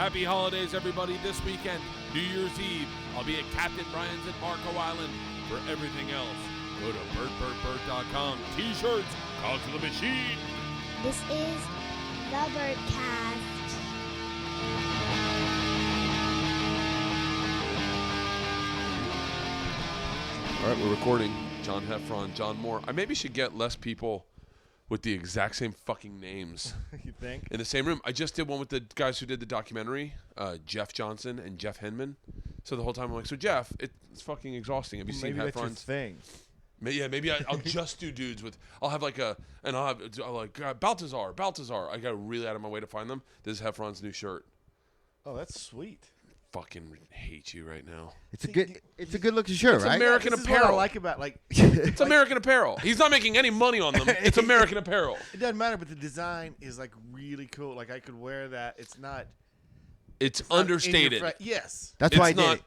Happy holidays, everybody. This weekend, New Year's Eve, I'll be at Captain Brian's at Marco Island. For everything else, go to BertCast.com. T-shirts, call to the machine. This is the Bertcast. All right, we're recording. John Heffron, John Moore. I maybe should get less people with the exact same fucking names. You think? In the same room. I just did one with the guys who did the documentary, Jeff Johnson and Jeff Hinman. So the whole time I'm like, so Jeff, it's fucking exhausting. Have you seen Maybe that's your Heffron's thing. Maybe I'll just do dudes with. I'll have like Baltazar. I got really out of my way to find them. This is Heffron's new shirt. Oh, that's sweet. Fucking hate you right now. It's a good looking shirt, It's right? American This is Apparel. what I like about It's American Apparel. He's not making any money on them. It's American Apparel. It doesn't matter, but the design is like really cool. Like I could wear that. It's not. It's not in your understated. yes. That's why I It's did not- it.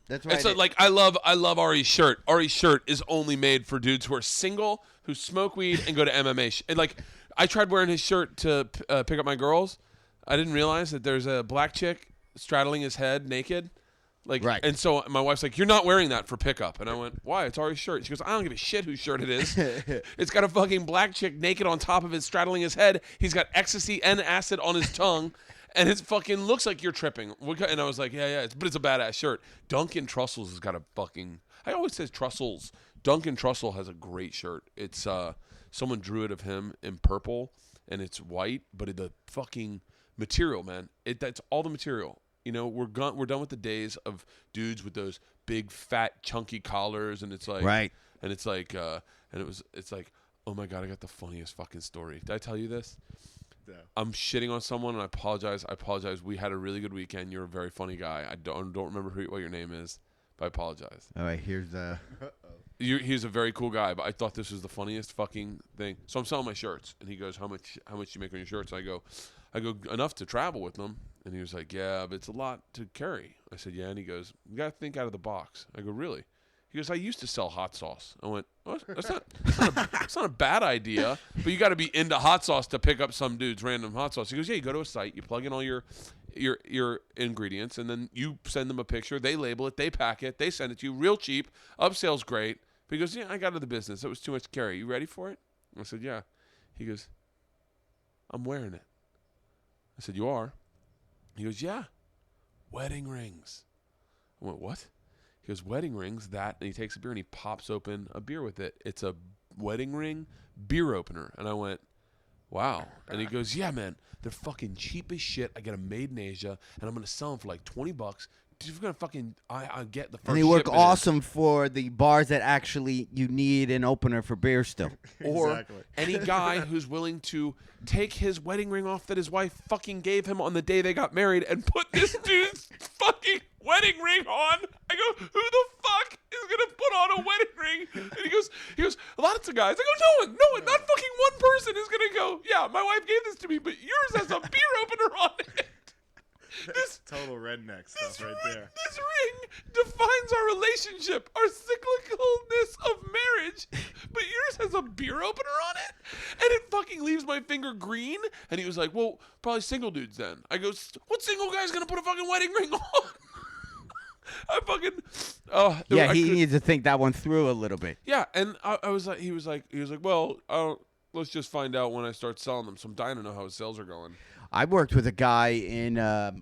That's why It's I did. like I love Ari's shirt. Ari's shirt is only made for dudes who are single, who smoke weed, and go to MMA. And like, I tried wearing his shirt to pick up my girls. I didn't realize that there's a black chick straddling his head naked. Like, Right. And so my wife's like, "You're not wearing that for pickup." And I went, "Why? It's Ari's shirt." She goes, "I don't give a shit whose shirt it is. It's got a fucking black chick naked on top of it, straddling his head. He's got ecstasy and acid on his tongue." And it fucking looks like you're tripping. And I was like, yeah, but it's a badass shirt. Duncan Trussell's has got a fucking, I always say Trussell's. Duncan Trussell has a great shirt. It's, someone drew it of him in purple, and it's white, but the fucking material, man, that's all the material. You know, we're done with the days of dudes with those big, fat, chunky collars, and it's like, Right. And it's like, it's like, oh my God, I got the funniest fucking story. Did I tell you this? No. I'm shitting on someone, and I apologize. We had a really good weekend. You're a very funny guy. I don't remember what your name is, but I apologize. All right, here's the. He's a very cool guy, but I thought this was the funniest fucking thing. So I'm selling my shirts, and he goes, "How much do you make on your shirts?" I go, enough to travel with them. And he was like, "Yeah, but it's a lot to carry." I said, "Yeah," and he goes, "You got to think out of the box." I go, "Really?" He goes, "I used to sell hot sauce." I went, "Oh, that's not a bad idea, but you got to be into hot sauce to pick up some dude's random hot sauce." He goes, "Yeah, you go to a site, you plug in all your ingredients, and then you send them a picture. They label it, they pack it, they send it to you, real cheap. Upsell's great." But he goes, "Yeah, I got out of the business. It was too much to carry. You ready for it?" I said, "Yeah." He goes, "I'm wearing it." I said, "You are?" He goes, "Yeah, wedding rings." I went, "What?" He goes, "Wedding rings, that," and he takes a beer and he pops open a beer with it. It's a wedding ring beer opener. And I went, "Wow." And he goes, "Yeah, man, they're fucking cheap as shit. I get them made in Asia, and I'm going to sell them for like $20. You're going to fucking, I get the first And they work shipment in." awesome for the bars that actually you need an opener for beer still. Or Exactly. any guy who's willing to take his wedding ring off that his wife fucking gave him on the day they got married and put this dude's fucking wedding ring on. I go, "Who the fuck is gonna put on a wedding ring?" And he goes, "Lots of guys." I go, no one, not fucking one person is gonna go, "Yeah, my wife gave this to me, but yours has a beer opener on it." This Total redneck stuff right there. This ring defines our relationship, our cyclicalness of marriage, but yours has a beer opener on it, and it fucking leaves my finger green. And he was like, "Well, probably single dudes then." I go, "What single guy's gonna put a fucking wedding ring on?" I fucking, Yeah, he needs to think that one through a little bit. yeah, and I was like, he was like, "Well, let's just find out when I start selling them." So I'm dying to know how his sales are going. I worked with a guy in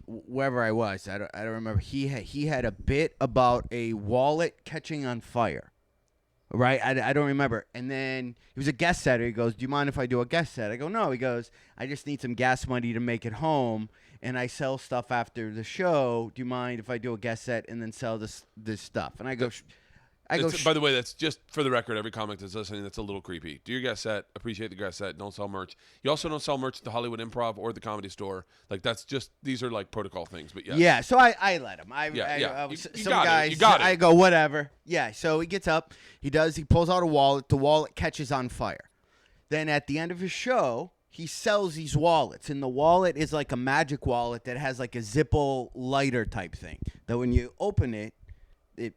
wherever I was. I don't remember. He had a bit about a wallet catching on fire. Right? I don't remember. And then he was a guest setter. He goes, "Do you mind if I do a guest set?" I go, "No." He goes, "I just need some gas money to make it home, and I sell stuff after the show. Do you mind if I do a guest set and then sell this stuff?" And I go, By the way, that's just for the record. Every comic that's listening, that's a little creepy. Do your guest set. Appreciate the guest set. Don't sell merch. You also don't sell merch at the Hollywood Improv or the Comedy Store. Like, that's just, these are like protocol things. But yeah. So I let him. You Some got it. guys, You got it. I go, whatever. Yeah. So he gets up. He pulls out a wallet. The wallet catches on fire. Then at the end of his show, he sells these wallets, and the wallet is like a magic wallet that has like a Zippo lighter type thing. That when you open it,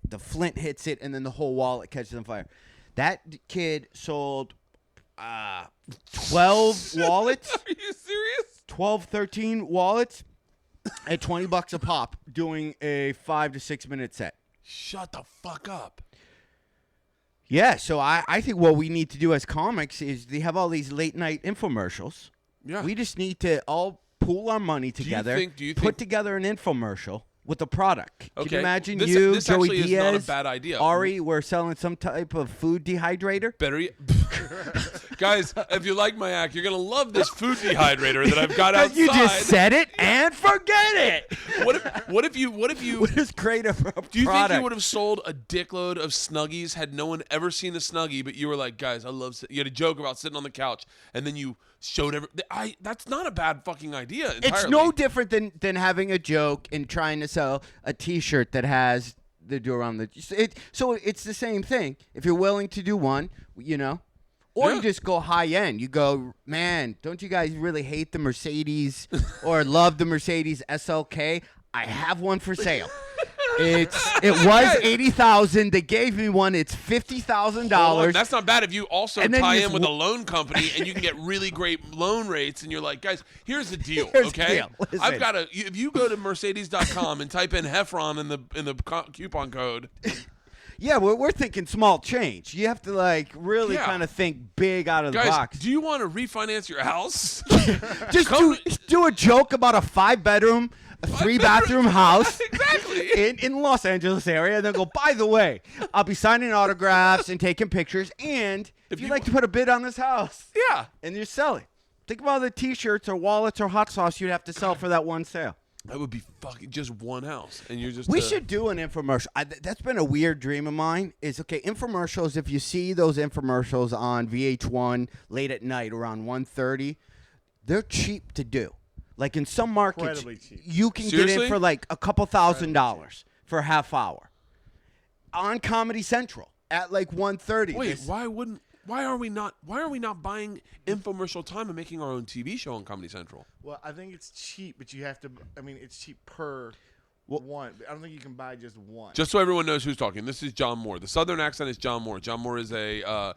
the flint hits it, and then the whole wallet catches on fire. That kid sold 12 wallets. Are you serious? 12, 13 wallets. at $20 a pop doing a 5 to 6 minute set. Shut the fuck up. Yeah, so I think what we need to do as comics is they have all these late night infomercials. Yeah. We just need to all pool our money together, do you put think- together an infomercial with a product. Can Okay, you imagine this Joey actually is not a Diaz, bad idea. Ari, we're selling some type of food dehydrator? Better guys, if you like my act, you're gonna love this food dehydrator that I've got outside. You just said it and forget it. What if you What is great about a do you think product? you would have sold a dickload of Snuggies had no one ever seen a Snuggie, but you were like, guys, I love. You had a joke about sitting on the couch, and then you showed that's not a bad fucking idea. Entirely. It's no different than having a joke and trying to sell a T-shirt that has the do around the. So it's the same thing. If you're willing to do one, or you just go high end. You go, man, don't you guys really hate the Mercedes or love the Mercedes SLK? I have one for sale. It was $80,000. They gave me one. It's $50,000. That's not bad if you also And then tie you in just with a loan company and you can get really great loan rates. And you're like, guys, here's the deal. Here's the Okay, deal. Listen. I've got if you go to Mercedes.com and type in Heffron in the coupon code. Yeah, we're thinking small change. You have to really Yeah. kind of think big out of the Guys, box. do you want to refinance your house? Just do a joke about a 5-bedroom, a 3-bathroom house Exactly. in Los Angeles area, and then go, by the way, I'll be signing autographs and taking pictures, and if you'd you like to put a bid on this house, Yeah. and you're selling. Think about the T-shirts or wallets or hot sauce you'd have to sell for that one sale. That would be fucking just one house, and you're just. We should do an infomercial. That's been a weird dream of mine. Is infomercials. If you see those infomercials on VH1 late at night around 1:30, they're cheap to do. Like in some markets, Incredibly cheap. you can get Seriously? in for like a couple $1,000s for a half hour on Comedy Central at like 1:30. Wait, why are we not buying infomercial time and making our own TV show on Comedy Central? Well, I think it's cheap, but you have to. I mean, it's cheap per one. I don't think you can buy just one. Just so everyone knows who's talking, this is John Moore. The Southern accent is John Moore. John Moore is a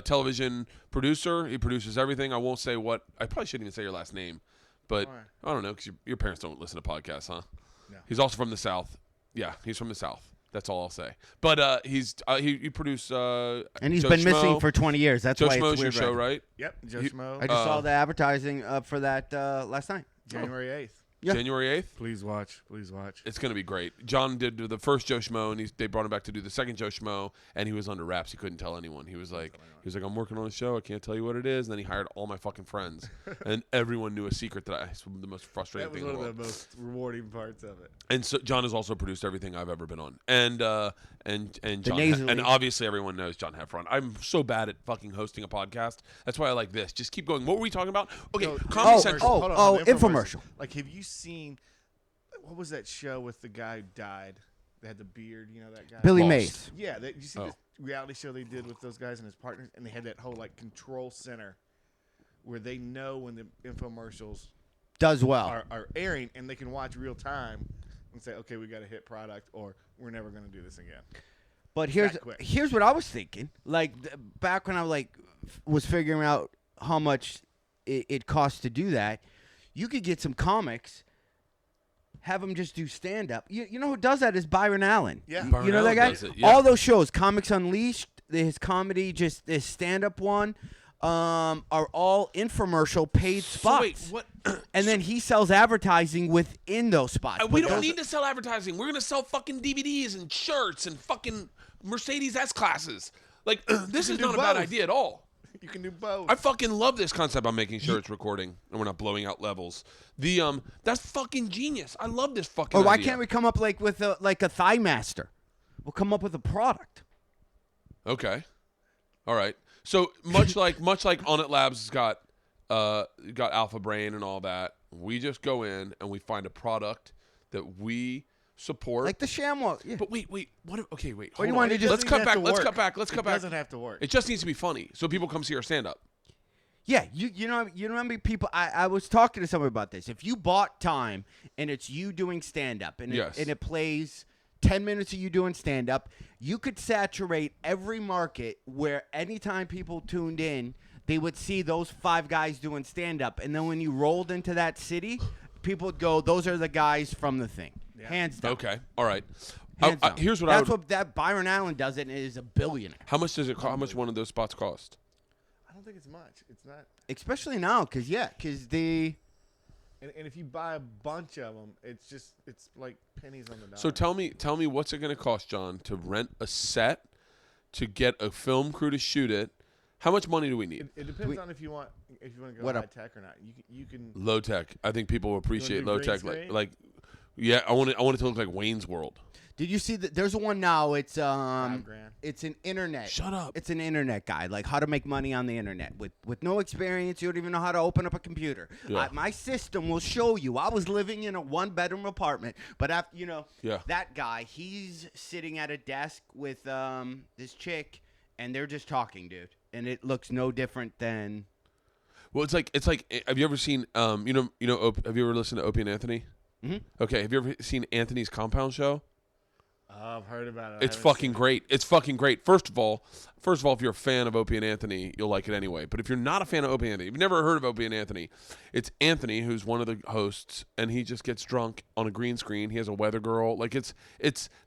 television producer. He produces everything. I won't say what. I probably shouldn't even say your last name, but Why? I don't know because your parents don't listen to podcasts, huh? No. He's also from the South. Yeah, he's from the South. That's all I'll say. But he produced and he's Joe been Schmo. missing for 20 years. That's Joe why Schmo's it's your weird. show, right? right? Yep, Joe You- Schmo. I just saw the advertising for that last night. January 8th. Yeah. January 8th. Please watch. Please watch. It's going to be great. John did the first Joe Schmo, and they brought him back to do the second Joe Schmo, and he was under wraps. He couldn't tell anyone. He was like, I'm working on a show. I can't tell you what it is. And then he hired all my fucking friends, and everyone knew a secret that it's the most frustrating That was thing in one the of world. the most rewarding parts of it. And so John has also produced everything I've ever been on, and John, nasally. and obviously everyone knows John Heffron. I'm so bad at fucking hosting a podcast. That's why I like this. Just keep going. What were we talking about? Okay, No, Comedy oh, Central. Hold on, the infomercial. Like, have you seen what was that show with the guy who died? They had the beard. You know that guy. Billy Lost. Mays. Yeah, you see Oh. this reality show they did with those guys and his partners, and they had that whole control center where they know when the infomercials Does well. are airing, and they can watch real time and say, okay, we got a hit product, or we're never going to do this again. But that quick. here's what I was thinking. Back when I was figuring out how much it costs to do that, you could get some comics, have them just do stand up. You know who does that is Byron Allen. Yeah. You Byron know that Allen guy. does it, yeah. All those shows, Comics Unleashed, his comedy, just this stand up one, are all infomercial paid So spots. wait, what? And then he sells advertising within those spots. We But don't those- need to sell advertising. We're gonna sell fucking DVDs and shirts and fucking Mercedes S classes. Like this is do not a bad both. idea at all. You can do both. I fucking love this concept. I'm making sure it's recording and we're not blowing out levels. That's fucking genius. I love this fucking. Or why idea. can't we come up with a Thigh Master? We'll come up with a product. Okay, all right. So much like On It Labs has got Alpha Brain and all that. We just go in and we find a product that we support. Like the ShamWow. Yeah. But wait. What? Okay, wait. Or you hold want on. to just- Let's cut back. Let's cut back. Let's cut It back. doesn't have to work. It just needs to be funny, so people come see our stand up. Yeah, you know how many people I was talking to somebody about this. If you bought time and it's you doing stand up and Yes. it plays 10 minutes of you doing stand up, you could saturate every market where anytime people tuned in, they would see those 5 guys doing stand up. And then when you rolled into that city, people would go, those are the guys from the thing. Yeah. Hands down. Okay. All right. Hands down. Here's what That's I would. what that Byron Allen does it and is a billionaire. How much does it cost? How much one of those spots cost? I don't think it's much. It's not. Especially now, because the And if you buy a bunch of them, it's like pennies on the dollar. So tell me what's it going to cost, John, to rent a set, to get a film crew to shoot it? How much money do we need? It depends on if you want to go What high up? tech or not. You can. Low tech. I think people will appreciate do low green tech. screen? Yeah, I want it to look like Wayne's World. Did you see that? There's one now. It's $5,000. it's an internet. Shut up. It's an internet guide, like how to make money on the internet with no experience. You don't even know how to open up a computer. Yeah. My system will show you. I was living in a 1-bedroom apartment, but after Yeah. that guy, he's sitting at a desk with this chick, and they're just talking, dude, and it looks no different than. Well, it's like. Have you ever seen? Have you ever listened to Opie and Anthony? Mhm. Okay. Have you ever seen Anthony's Compound Show? Oh, I've heard about it. It's fucking great. It's fucking great. First of all, if you're a fan of Opie and Anthony, you'll like it anyway. But if you're not a fan of Opie and Anthony, if you've never heard of Opie and Anthony, it's Anthony who's one of the hosts, and he just gets drunk on a green screen. He has a weather girl. Like it's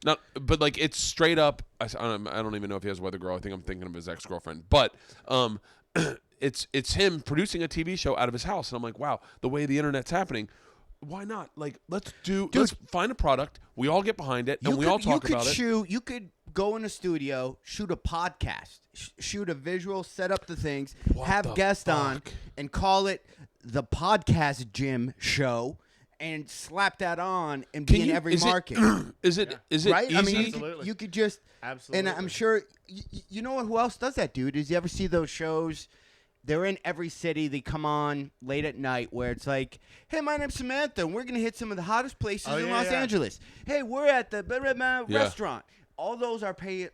not, but like it's straight up. I don't even know if he has a weather girl. I think I'm thinking of his ex-girlfriend. But it's him producing a TV show out of his house, and I'm like, wow, the way the internet's happening. Why not? Like, let's find a product. We all get behind it, and we all talk about it. You could go in a studio, shoot a podcast, shoot a visual, set up the things, have guests on, and call it the Podcast Gym Show, and slap that on and be in every market. Is it right? easy? I mean, Absolutely. you could just Absolutely. And I'm sure you know who else does that, dude? Is you ever see those shows? They're in every city. They come on late at night where it's like, hey, my name's Samantha, and we're going to hit some of the hottest places in Los Angeles. Hey, we're at the restaurant. All those are paid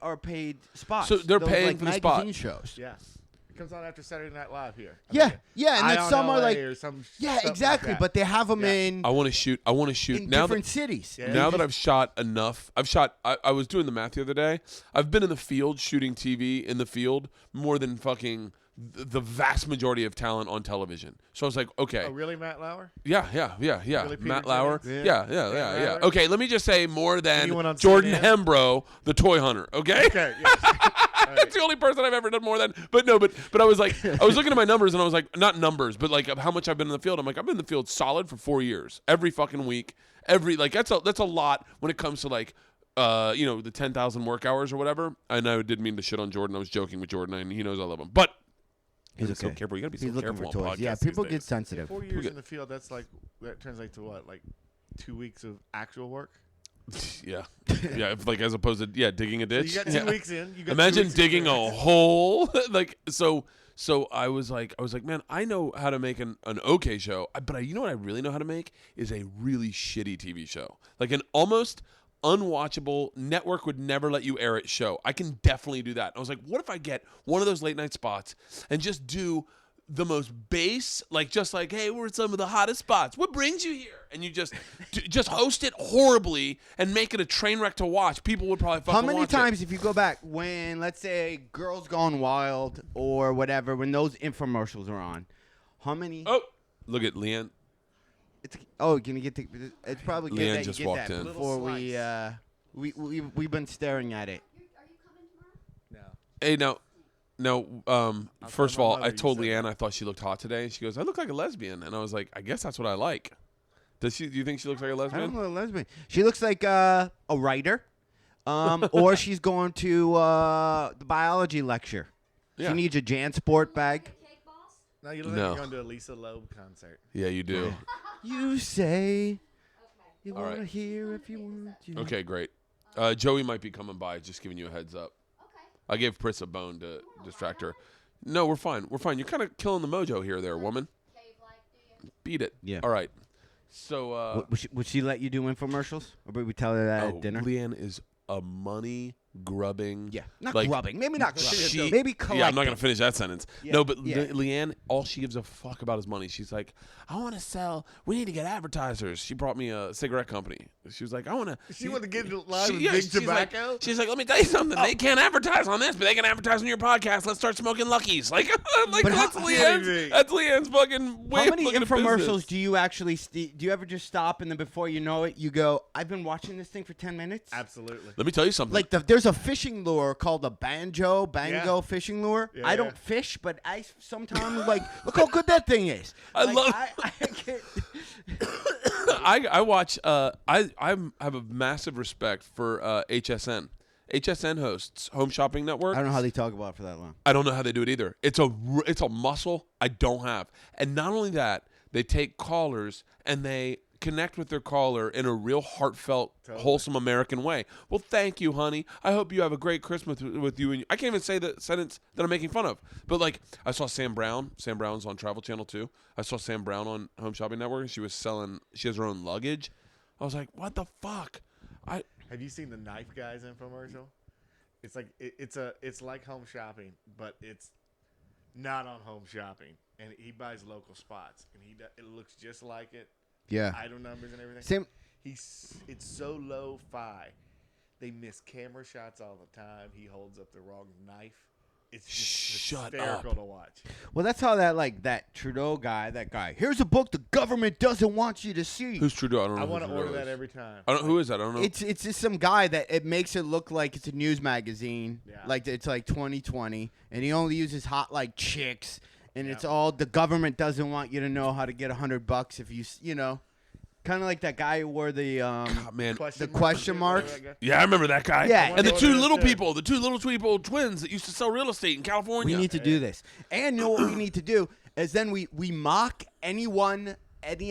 spots. So they're Those, paying like, for the spot. magazine shows. Yeah. It comes on after Saturday Night Live here. Yeah, and then Ion some are LA like, or some yeah, stuff exactly. like that. But they have them in I want to shoot now different cities. Yeah. Now that I've shot enough, I was doing the math the other day. I've been in the field shooting TV in the field more than fucking the vast majority of talent on television. So I was like, okay. Oh, really, Matt Lauer? Yeah. Really, Peter Matt Lauer. Jennings? Yeah. Lauer? Okay, let me just say more than Anyone on Jordan CNN? Hembrow, the toy hunter. Okay? Okay, yes. All right. That's the only person I've ever done more than. But no, but I was like, I was looking at my numbers and I was like, not numbers, but like how much I've been in the field. I'm like, I've been in the field solid for 4 years, every fucking week, that's a lot when it comes to like, the 10,000 work hours or whatever. And I didn't mean to shit on Jordan. I was joking with Jordan, and he knows I love him. But He's so okay. careful. You gotta be He's so looking careful for on toys. podcasts Yeah, these people days. get sensitive. 4 years in the field, that translates to what? Like 2 weeks of actual work? Yeah. Like as opposed to digging a ditch. So you got 2 weeks in. You got 2 Imagine weeks digging in. a hole. So I was like, man, I know how to make an okay show, but you know what I really know how to make is a really shitty TV show, like an almost unwatchable, network would never let you air it show. I can definitely do that. I was like, what if I get one of those late night spots and just do the most base, just like, hey, we're at some of the hottest spots. What brings you here? And you just host it horribly and make it a train wreck to watch. People would probably fucking watch it. How many times, if you go back, when, let's say, Girls Gone Wild or whatever, when those infomercials are on, how many? Oh, look at Leanne. Can you get the? It's probably good Leanne that just you get walked that in. before Little we've been staring at it. Are you coming tomorrow? No. Hey, no. First of my all, mother I you told said Leanne that. I thought she looked hot today. And she goes, I look like a lesbian. And I was like, I guess that's what I like. Do you think she looks like a I don't lesbian? know, a lesbian. She looks like a writer, or she's going to the biology lecture. Yeah. She needs a JanSport bag. Cake boss? No, you look No. like you're going to a Lisa Loeb concert. Yeah, you do. You say you All want to right. hear if you want to. Okay, great. Joey might be coming by, just giving you a heads up. Okay. I gave Pris a bone to distract her. No, we're fine. We're fine. You're kind of killing the mojo here, there, woman. Cave-like, do you? Beat it. Yeah. All right. So, Would she let you do infomercials, or would we tell her that at dinner? Leanne is a money grubbing. Yeah, not like, grubbing. Maybe not grubbing. She, Maybe collecting. yeah, I'm not gonna finish that sentence. Yeah, No, but yeah. Leanne, all she gives a fuck about is money. She's like, I want to sell. We need to get advertisers. She brought me a cigarette company. She was like, I want to. She wanted to get into line with yeah, Big she's Tobacco. Like, she's like, let me tell you something. They can't advertise on this, but they can advertise on your podcast. Let's start smoking Luckies. Like But that's Leanne's fucking way How many of looking at infomercials business. do you actually do you ever just stop and then before you know it, you go, I've been watching this thing for 10 minutes? Absolutely. Let me tell you something. Like there's a fishing lure called a bango Yeah. fishing lure. Yeah, I yeah. don't fish, but I sometimes like look how good that thing is. I love- I get, I watch. I have a massive respect for HSN. HSN hosts Home Shopping Network. I don't know how they talk about it for that long. I don't know how they do it either. It's a muscle I don't have. And not only that, they take callers and they connect with their caller in a real heartfelt, wholesome American way. Well, thank you, honey. I hope you have a great Christmas with you. And I can't even say the sentence that I'm making fun of. But like, I saw Sam Brown. Sam Brown's on Travel Channel too. I saw Sam Brown on Home Shopping Network. And she has her own luggage. I was like, what the fuck? Have you seen the Knife Guys infomercial? It's like it's like Home Shopping, but it's not on Home Shopping. And he buys local spots, and it looks just like it. Yeah. Item numbers and everything. Same. It's so lo-fi. They miss camera shots all the time. He holds up the wrong knife. It's just Shut hysterical up. to watch. Well, that's how that Trudeau guy, here's a book the government doesn't want you to see. Who's Trudeau? I don't know. I who want to Trudeau order is. that every time. Who is that? I don't know. It's just some guy that it makes it look like it's a news magazine, Yeah. like it's like 2020, and he only uses hot like chicks, and Yeah. it's all the government doesn't want you to know how to get $100 if you know, kind of like that guy who wore the God, man. the question marks. Yeah, I remember that guy. Yeah. And the I two wonder little if they're- people, the two little people twins that used to sell real estate in California. We need to do this, and you know what we need to do is then we mock any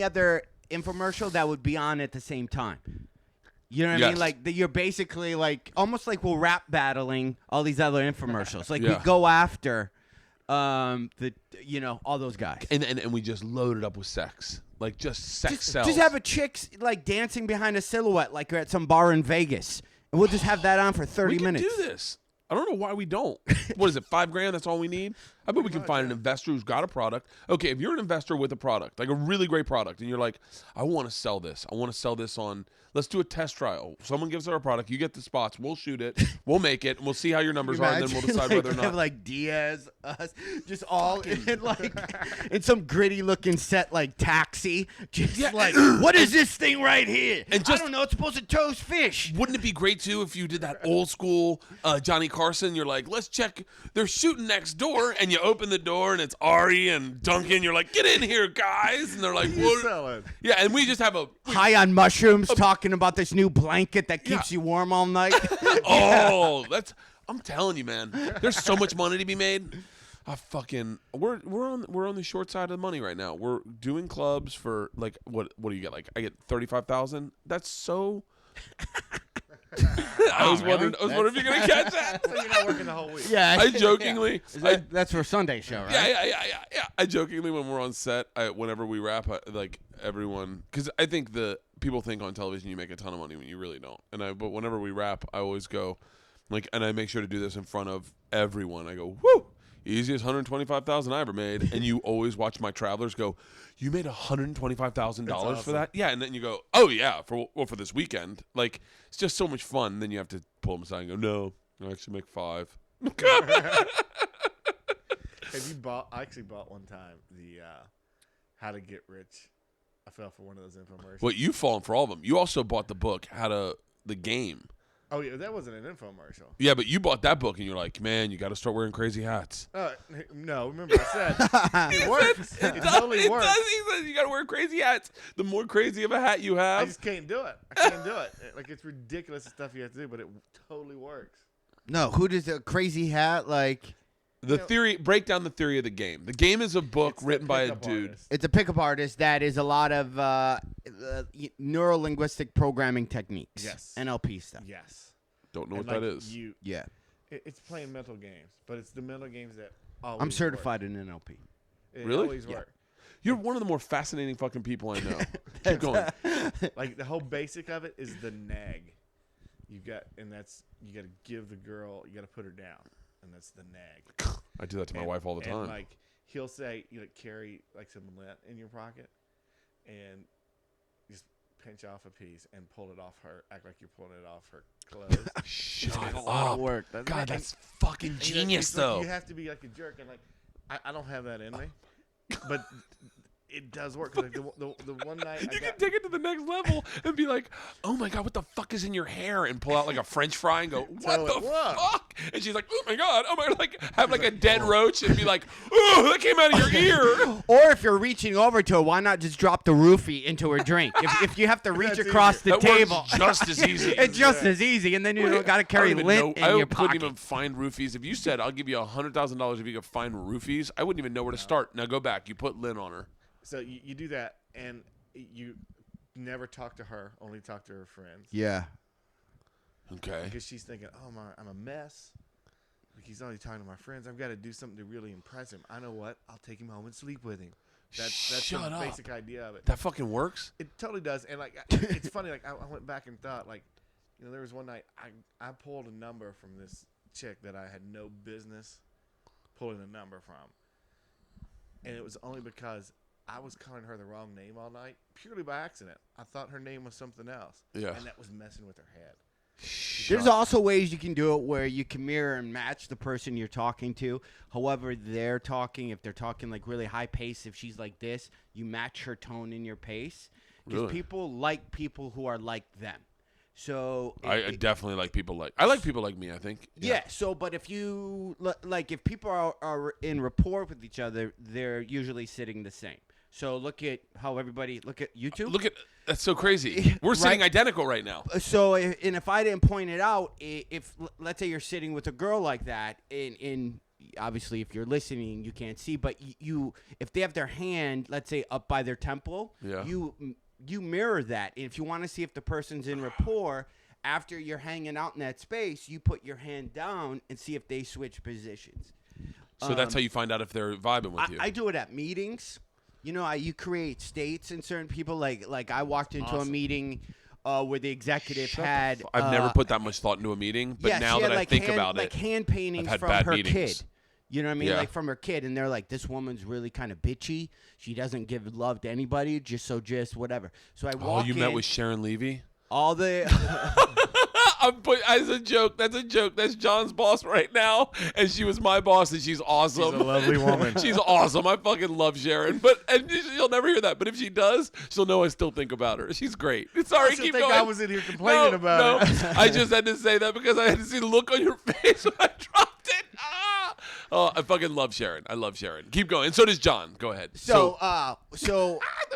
other infomercial that would be on at the same time. You know what I Yes. mean? Like you're basically like almost like we're rap battling all these other infomercials. Like we Yeah. go after all those guys. And we just load it up with sex. Like just sex sells. Just have a chick like dancing behind a silhouette like you're at some bar in Vegas. And we'll just have that on for 30 we can minutes. do this. I don't know why we don't. What is it, $5,000? That's all we need? I bet we can find an investor who's got a product. Okay, if you're an investor with a product, like a really great product, and you're like, I want to sell this. I want to sell this on, let's do a test trial. Someone gives her a product, you get the spots, we'll shoot it, we'll make it, and we'll see how your numbers are, and then we'll decide whether or have not. like Diaz, us, just all in like in some gritty looking set like Taxi. Just Yeah, like, what is this thing right here? And I just- don't know. It's supposed to toast fish. Wouldn't it be great too if you did that old school Johnny Carson? You're like, let's check. They're shooting next door, and you open the door, and it's Ari and Duncan. You're like, get in here, guys, and they're like, You what? sell it. Yeah, and we just have a. High on mushrooms, talking about this new blanket that keeps Yeah. you warm all night. Oh, that's. I'm telling you, man. There's so much money to be made. We're on the short side of the money right now. We're doing clubs for like what do you get? Like I get 35,000. That's so. I was wondering if you're gonna catch that. So you're not working the whole week. Yeah, I jokingly. that's for Sunday show, right? Yeah. I jokingly, when we're on set, whenever we wrap, like everyone, because I think the people think on television you make a ton of money when you really don't. But whenever we wrap, I always go, like, and I make sure to do this in front of everyone. I go, whoo, easiest $125,000 I ever made, and you always watch my travelers go, you made $125,000 awesome. for that? Yeah, and then you go, oh yeah, for this weekend. Like it's just so much fun. And then you have to pull them aside and go, no, I actually make $5. Have you bought? I actually bought one time the How to Get Rich. I fell for one of those infomercials. Well, you've fallen for all of them. You also bought the book, the game. Oh yeah, that wasn't an infomercial. Yeah, but you bought that book and you're like, man, you got to start wearing crazy hats. No, remember I said it works. It totally works. He says you got to wear crazy hats. The more crazy of a hat you I have. just can't do it. I can't do it. Like it's ridiculous the stuff you have to do, but it totally works. No, who does a crazy hat like? Break down the theory of the game. The game is a book It's the written by a pickup dude. artist. It's a pickup artist that is a lot of neuro-linguistic programming techniques. Yes. NLP stuff. Yes. Don't know And what that like is. Yeah. It's playing mental games, but it's the mental games that always I'm work. certified in NLP. It Really? always Yeah. work. You're one of the more fascinating fucking people I know. Keep going. Like the whole basic of it is the nag. you got to give the girl, you got to put her down, and that's the nag. I do that to my wife all the time. And like he'll say, carry like some lint in your pocket, and just pinch off a piece and pull it off her. Act like you're pulling it off her clothes. Shut It's up. a lot of work. God, that's fucking And, genius, it's like though. you have to be like a jerk, and like I don't have that in me, but it does work. 'Cause, like, the one night You can take it to the next level and be like, "Oh my god, what the fuck is in your hair?" And pull out like a French fry and go, "What the fuck?" And she's like, "Oh my god, like have like a dead roach and be like, "Oh, that came out of your ear." Or if you're reaching over to her, why not just drop the roofie into her drink? If you have to reach across the That works table, just as easy. it's just as easy, and then you don't got to carry lint in I your couldn't pocket. even find roofies. If you said I'll give you $100,000 if you could find roofies, I wouldn't even know where to start. Now go back. You put lint on her. So you do that, and you never talk to her. Only talk to her friends. Yeah. Okay. Because she's thinking, "Oh my, I'm a mess. Like he's only talking to my friends. I've got to do something to really impress him. I know what? I'll take him home and sleep with him." That's Shut the up. basic idea of it. That fucking works. It totally does. And like, it's funny. Like I went back and thought, like, there was one night I pulled a number from this chick that I had no business pulling a number from, and it was only because I was calling her the wrong name all night, purely by accident. I thought her name was something else. Yeah. And that was messing with her head. There's also ways you can do it where you can mirror and match the person you're talking to. However they're talking, if they're talking like really high pace, if she's like this, you match her tone in your pace. Because Really? people like people who are like them. So I definitely like people like. I like people like me, I think. Yeah. So, but if you like, if people are in rapport with each other, they're usually sitting the same. So look at how everybody look at YouTube. Look at that's so crazy. We're sitting identical right now. So, if I didn't point it out, if let's say you're sitting with a girl like that, in obviously if you're listening, you can't see, but you if they have their hand, let's say up by their temple, Yeah. you mirror that. And if you want to see if the person's in rapport, after you're hanging out in that space, you put your hand down and see if they switch positions. So that's how you find out if they're vibing with you. I do it at meetings. You create states in certain people. Like I walked into a meeting where the executive had. I've never put that much thought into a meeting, but now that I think about it, like hand paintings I've had from bad her meetings. kid. You know what I mean? Yeah. Like from her kid, and they're like, "This woman's really kind of bitchy. She doesn't give love to anybody. Just whatever." So I walk you in. met with Sharon Levy? all the. As a joke. That's a joke. That's John's boss right now, and she was my boss, and she's awesome. She's a lovely woman. She's awesome. I fucking love Sharon, and she'll never hear that. But if she does, she'll know I still think about her. She's great. Sorry, She'll keep think going. I was in here complaining about it. I just had to say that because I had to see the look on your face when I dropped it. Ah! Oh, I fucking love Sharon. I love Sharon. Keep going. And so does John. Go ahead. So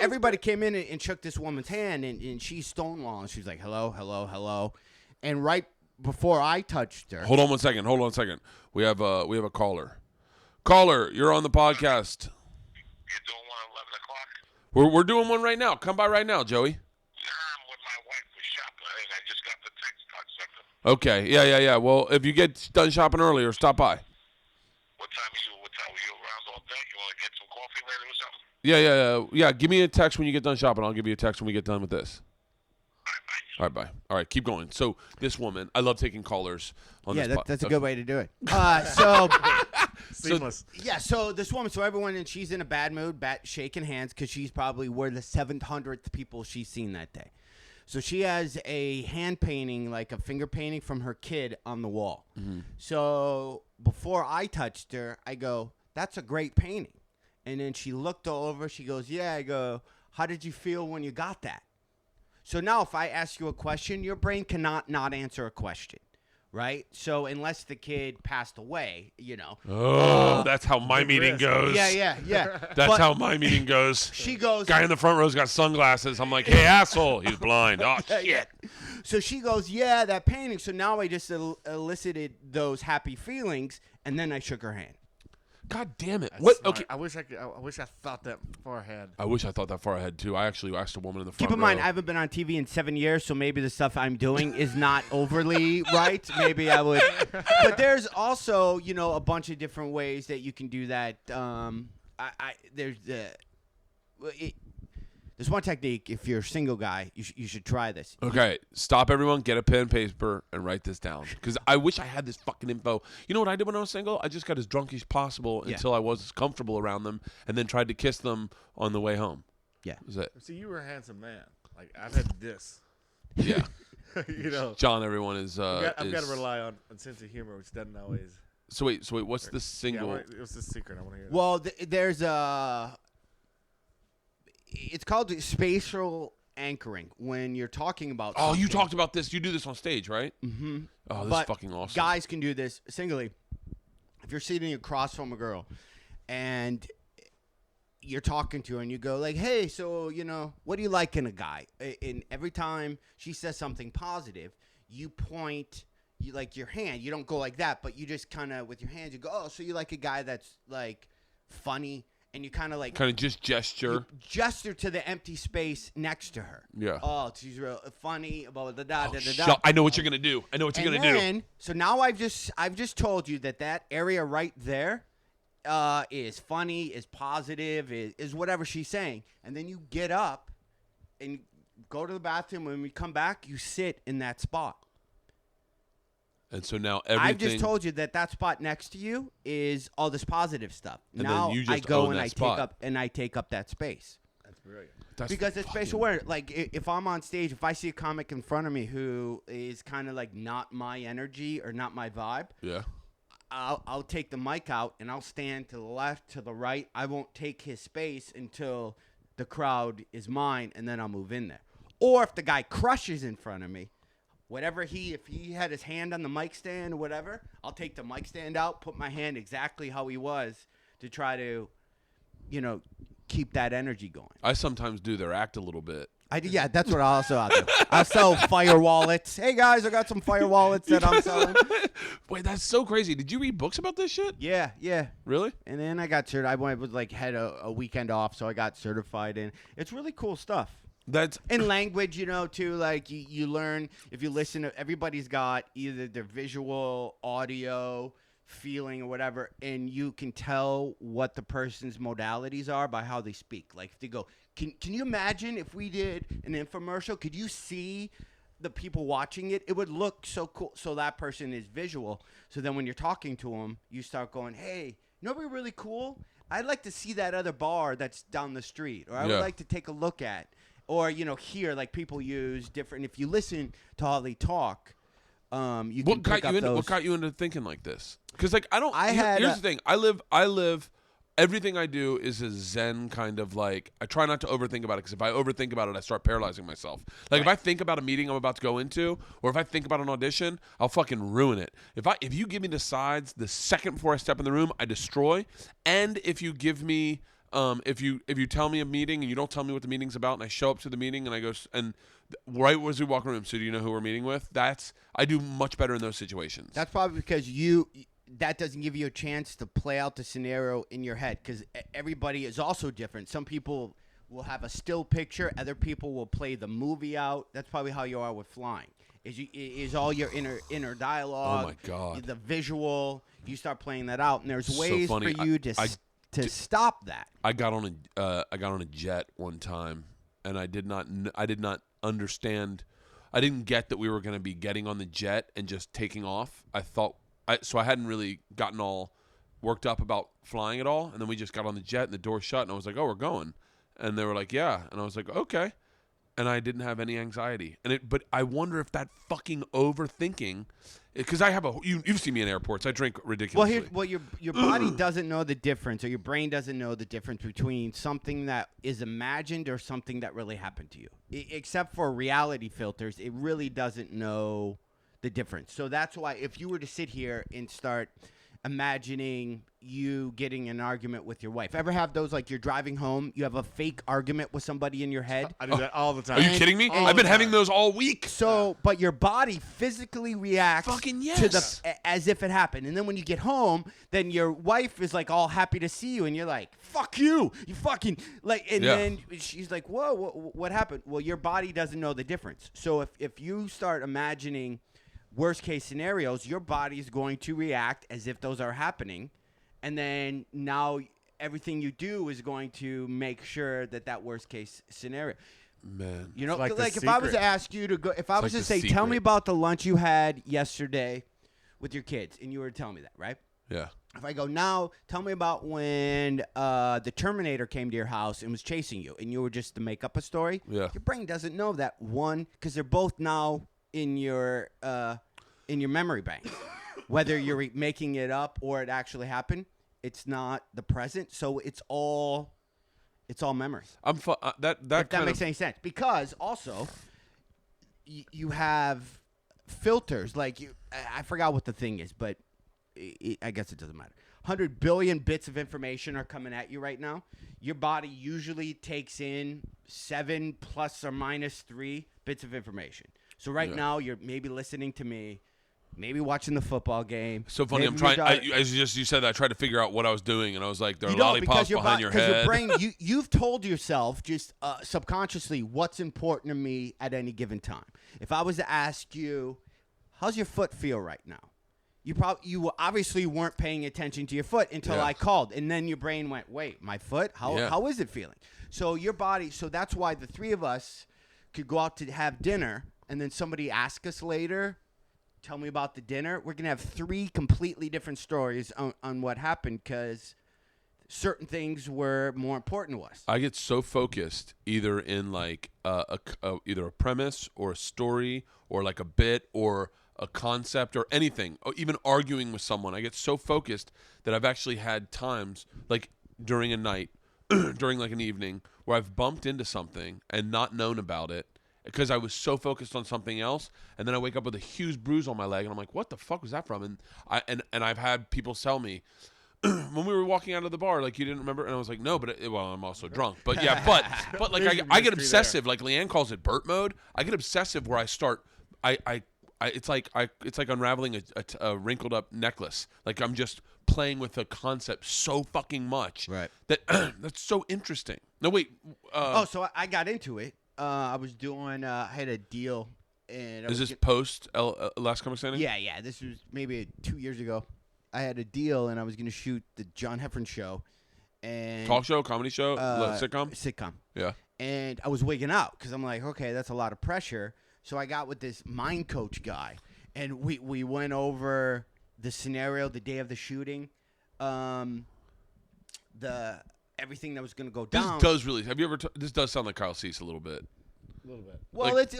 everybody came in and shook this woman's hand, and she's stonewalling. She's like, "Hello, hello, hello," and right before I touched her, Hold on one second. We have a caller. Caller, you're on the podcast. You're doing one at 11 o'clock? We're doing one right now. Come by right now, Joey. Nah, I'm with my wife for shopping. I just got the text cocksucker. Okay. Yeah. Well, if you get done shopping earlier, stop by. What time are you around all day? You want to get some coffee later or something? Yeah. Give me a text when you get done shopping. I'll give you a text when we get done with this. All right, bye. All right, keep going. So this woman, I love taking callers on this. that's a good way to do it. So Seamless. yeah, so this woman, everyone, and she's in a bad mood, shaking hands because she's probably were the 700th people she's seen that day. So she has a hand painting, like a finger painting from her kid on the wall. Mm-hmm. So before I touched her, I go, "That's a great painting." And then she looked over. She goes, "Yeah." I go, "How did you feel when you got that?" So now if I ask you a question, your brain cannot not answer a question, right? So unless the kid passed away, Oh, that's how my meeting risk. goes. Yeah. That's But how my meeting goes. she goes, Guy in the front row's got sunglasses. I'm like, hey, asshole. He's blind. Oh, shit. So she goes, "Yeah, that painting." So now I just elicited those happy feelings, and then I shook her hand. God damn it. That's What? smart. Okay. I wish I thought that far ahead. I wish I thought that far ahead, too. I actually asked a woman in the front Keep in mind, row. I haven't been on TV in 7 years, so maybe the stuff I'm doing is not overly right. Maybe I would. But there's also, a bunch of different ways there's There's one technique. If you're a single guy, you should try this. Okay, stop everyone. Get a pen and paper and write this down. Because I wish I had this fucking info. You know what I did when I was single? I just got as drunk as possible until I was comfortable around them, and then tried to kiss them on the way home. Yeah. That was it. See, you were a handsome man. Like I've had this. Yeah. You know, John, everyone is. I've got to rely on a sense of humor, which doesn't always. So wait. What's the single? Yeah, what's the secret? I want to hear. Well, there's a. It's called spatial anchoring when you're talking about. Oh, you something. talked about this. You do this on stage, right? Mm-hmm. Oh, this is fucking awesome. Guys can do this singly. If you're sitting across from a girl, and you're talking to her, and you go like, "Hey, so what do you like in a guy?" And every time she says something positive, you point. You like your hand. You don't go like that, but you just kind of with your hands. You go, "Oh, so you like a guy that's like funny." And you kind of just gesture. Gesture to the empty space next to her. Yeah. Oh, she's real funny. Blah, da, da, da, da, Shut. da. I know what you're gonna do. So now I've just told you that area right there is funny, is positive, is whatever she's saying. And then you get up and go to the bathroom. When we come back, you sit in that spot. And so now everything. I've just told you that spot next to you is all this positive stuff. And now then you just I go own and that I spot. take up that space. That's brilliant. Because it's spatial awareness. Like if I'm on stage, if I see a comic in front of me who is kind of like not my energy or not my vibe, Yeah. I'll take the mic out and I'll stand to the left, to the right. I won't take his space until the crowd is mine, and then I'll move in there. Or if the guy crushes in front of me. If he had his hand on the mic stand or whatever, I'll take the mic stand out, put my hand exactly how he was to try to, keep that energy going. I sometimes do their act a little bit. Yeah, that's what I'll do. I'll sell fire wallets. Hey guys, I got some fire wallets that I'm selling. Wait, that's so crazy. Did you read books about this shit? Yeah. Really? And then I got certified. Had a weekend off, so I got certified in. It's really cool stuff. That's in language, too. Like you learn if you listen to. Everybody's got either their visual, audio, feeling, or whatever, and you can tell what the person's modalities are by how they speak. Like if they go, can you imagine if we did an infomercial? Could you see the people watching it? It would look so cool. So that person is visual. So then when you're talking to them, you start going, hey, what'd be really cool? I'd like to see that other bar that's down the street, or I would like to take a look at. Or, here, like people use different. If you listen to how they talk, you can pick up those. What got you into thinking like this? Because, like, I don't. Here's the thing. I live. Everything I do is a Zen kind of like. I try not to overthink about it because if I overthink about it, I start paralyzing myself. Like if I think about a meeting I'm about to go into, or if I think about an audition, I'll fucking ruin it. If you give me the sides the second before I step in the room, I destroy. And if you give me. If you tell me a meeting and you don't tell me what the meeting's about, and I show up to the meeting and I go right as we walk in the room, so do you know who we're meeting with? I do much better in those situations. That's probably because that doesn't give you a chance to play out the scenario in your head because everybody is also different. Some people will have a still picture, other people will play the movie out. That's probably how you are with flying. Is all your inner dialogue. Oh my God. The visual. You start playing that out, and there's ways so for you to stop that. I got on a jet one time, and I did not understand. I didn't get that we were going to be getting on the jet and just taking off. So I hadn't really gotten all worked up about flying at all. And then we just got on the jet and the door shut, and I was like, "Oh, we're going." And they were like, "Yeah," and I was like, "Okay." And I didn't have any anxiety. But I wonder if that fucking overthinking. Because I have you've seen me in airports. I drink ridiculously. Your body doesn't know the difference, or your brain doesn't know the difference between something that is imagined or something that really happened to you. Except for reality filters, it really doesn't know the difference. So that's why if you were to sit here and start imagining you getting an argument with your wife. Ever have those, like you're driving home, you have a fake argument with somebody in your head? I do that all the time. Are you kidding me? I've been having those all week. So, but your body physically reacts fucking yes. to as if it happened. And then when you get home, then your wife is like all happy to see you, and you're like, fuck you. You fucking, like, and then she's like, whoa, what happened? Well, your body doesn't know the difference. So if you start imagining worst case scenarios, your body is going to react as if those are happening. And then now everything you do is going to make sure that worst case scenario. Man, You know, It's like the if I was to secret. ask you to go, if I was like to the say, tell me secret. about the lunch you had yesterday with your kids, and you were to tell me that, right? yeah. If I go now, tell me about when the Terminator came to your house and was chasing you, and you were just to make up a story. Yeah. Your brain doesn't know that one because they're both now in your memory bank. Whether you're making it up or it actually happened, it's not the present, so it's all memory. I'm that If that kind makes of any sense, because also you have filters like I forgot what the thing is, but I guess it doesn't matter. 100 billion bits of information are coming at you right now. Your body usually takes in 7 plus or minus 3 bits of information. So right now you're maybe listening to me, maybe watching the football game. so funny. I'm maybe trying. As you said that, I tried to figure out what I was doing, and I was like, there are you don't, lollipops because behind your because head. your brain, you've told yourself just subconsciously what's important to me at any given time. If I was to ask you, how's your foot feel right now? You obviously weren't paying attention to your foot until Yeah. I called, and then your brain went, wait, my foot? How is it feeling? So your body, so that's why the three of us could go out to have dinner, and then somebody ask us later, tell me about the dinner. We're going to have 3 completely different stories on what happened because certain things were more important to us. I get so focused either in like either a premise or a story or like a bit or a concept or anything, or even arguing with someone. I get so focused that I've actually had times like during a night, during like an evening where I've bumped into something and not known about it because I was so focused on something else, and then I wake up with a huge bruise on my leg and I'm like, what the fuck was that from? And I've had people tell me when we were walking out of the bar, like, you didn't remember, and I was like, no, but I'm also drunk. But yeah, but like There's a I get mystery obsessive. Like Leanne calls it Bert mode. I get obsessive where I start. It's like unraveling a wrinkled up necklace. Like I'm just playing with a concept so fucking much. Right. That that's so interesting. No, wait. So I got into it. I was doing. I had a deal, and Is this post Last Comic Standing? Yeah. This was maybe 2 years ago. I had a deal, and I was going to shoot the John Heffron show, and Talk show, comedy show, sitcom. Sitcom. Yeah. And I was wigging out because I'm like, okay, that's a lot of pressure. So I got with this mind coach guy, and we went over the scenario the day of the shooting, everything that was going to go down. This does really. Have you ever? This does sound like Kyle Cease a little bit. A little bit. Well, like-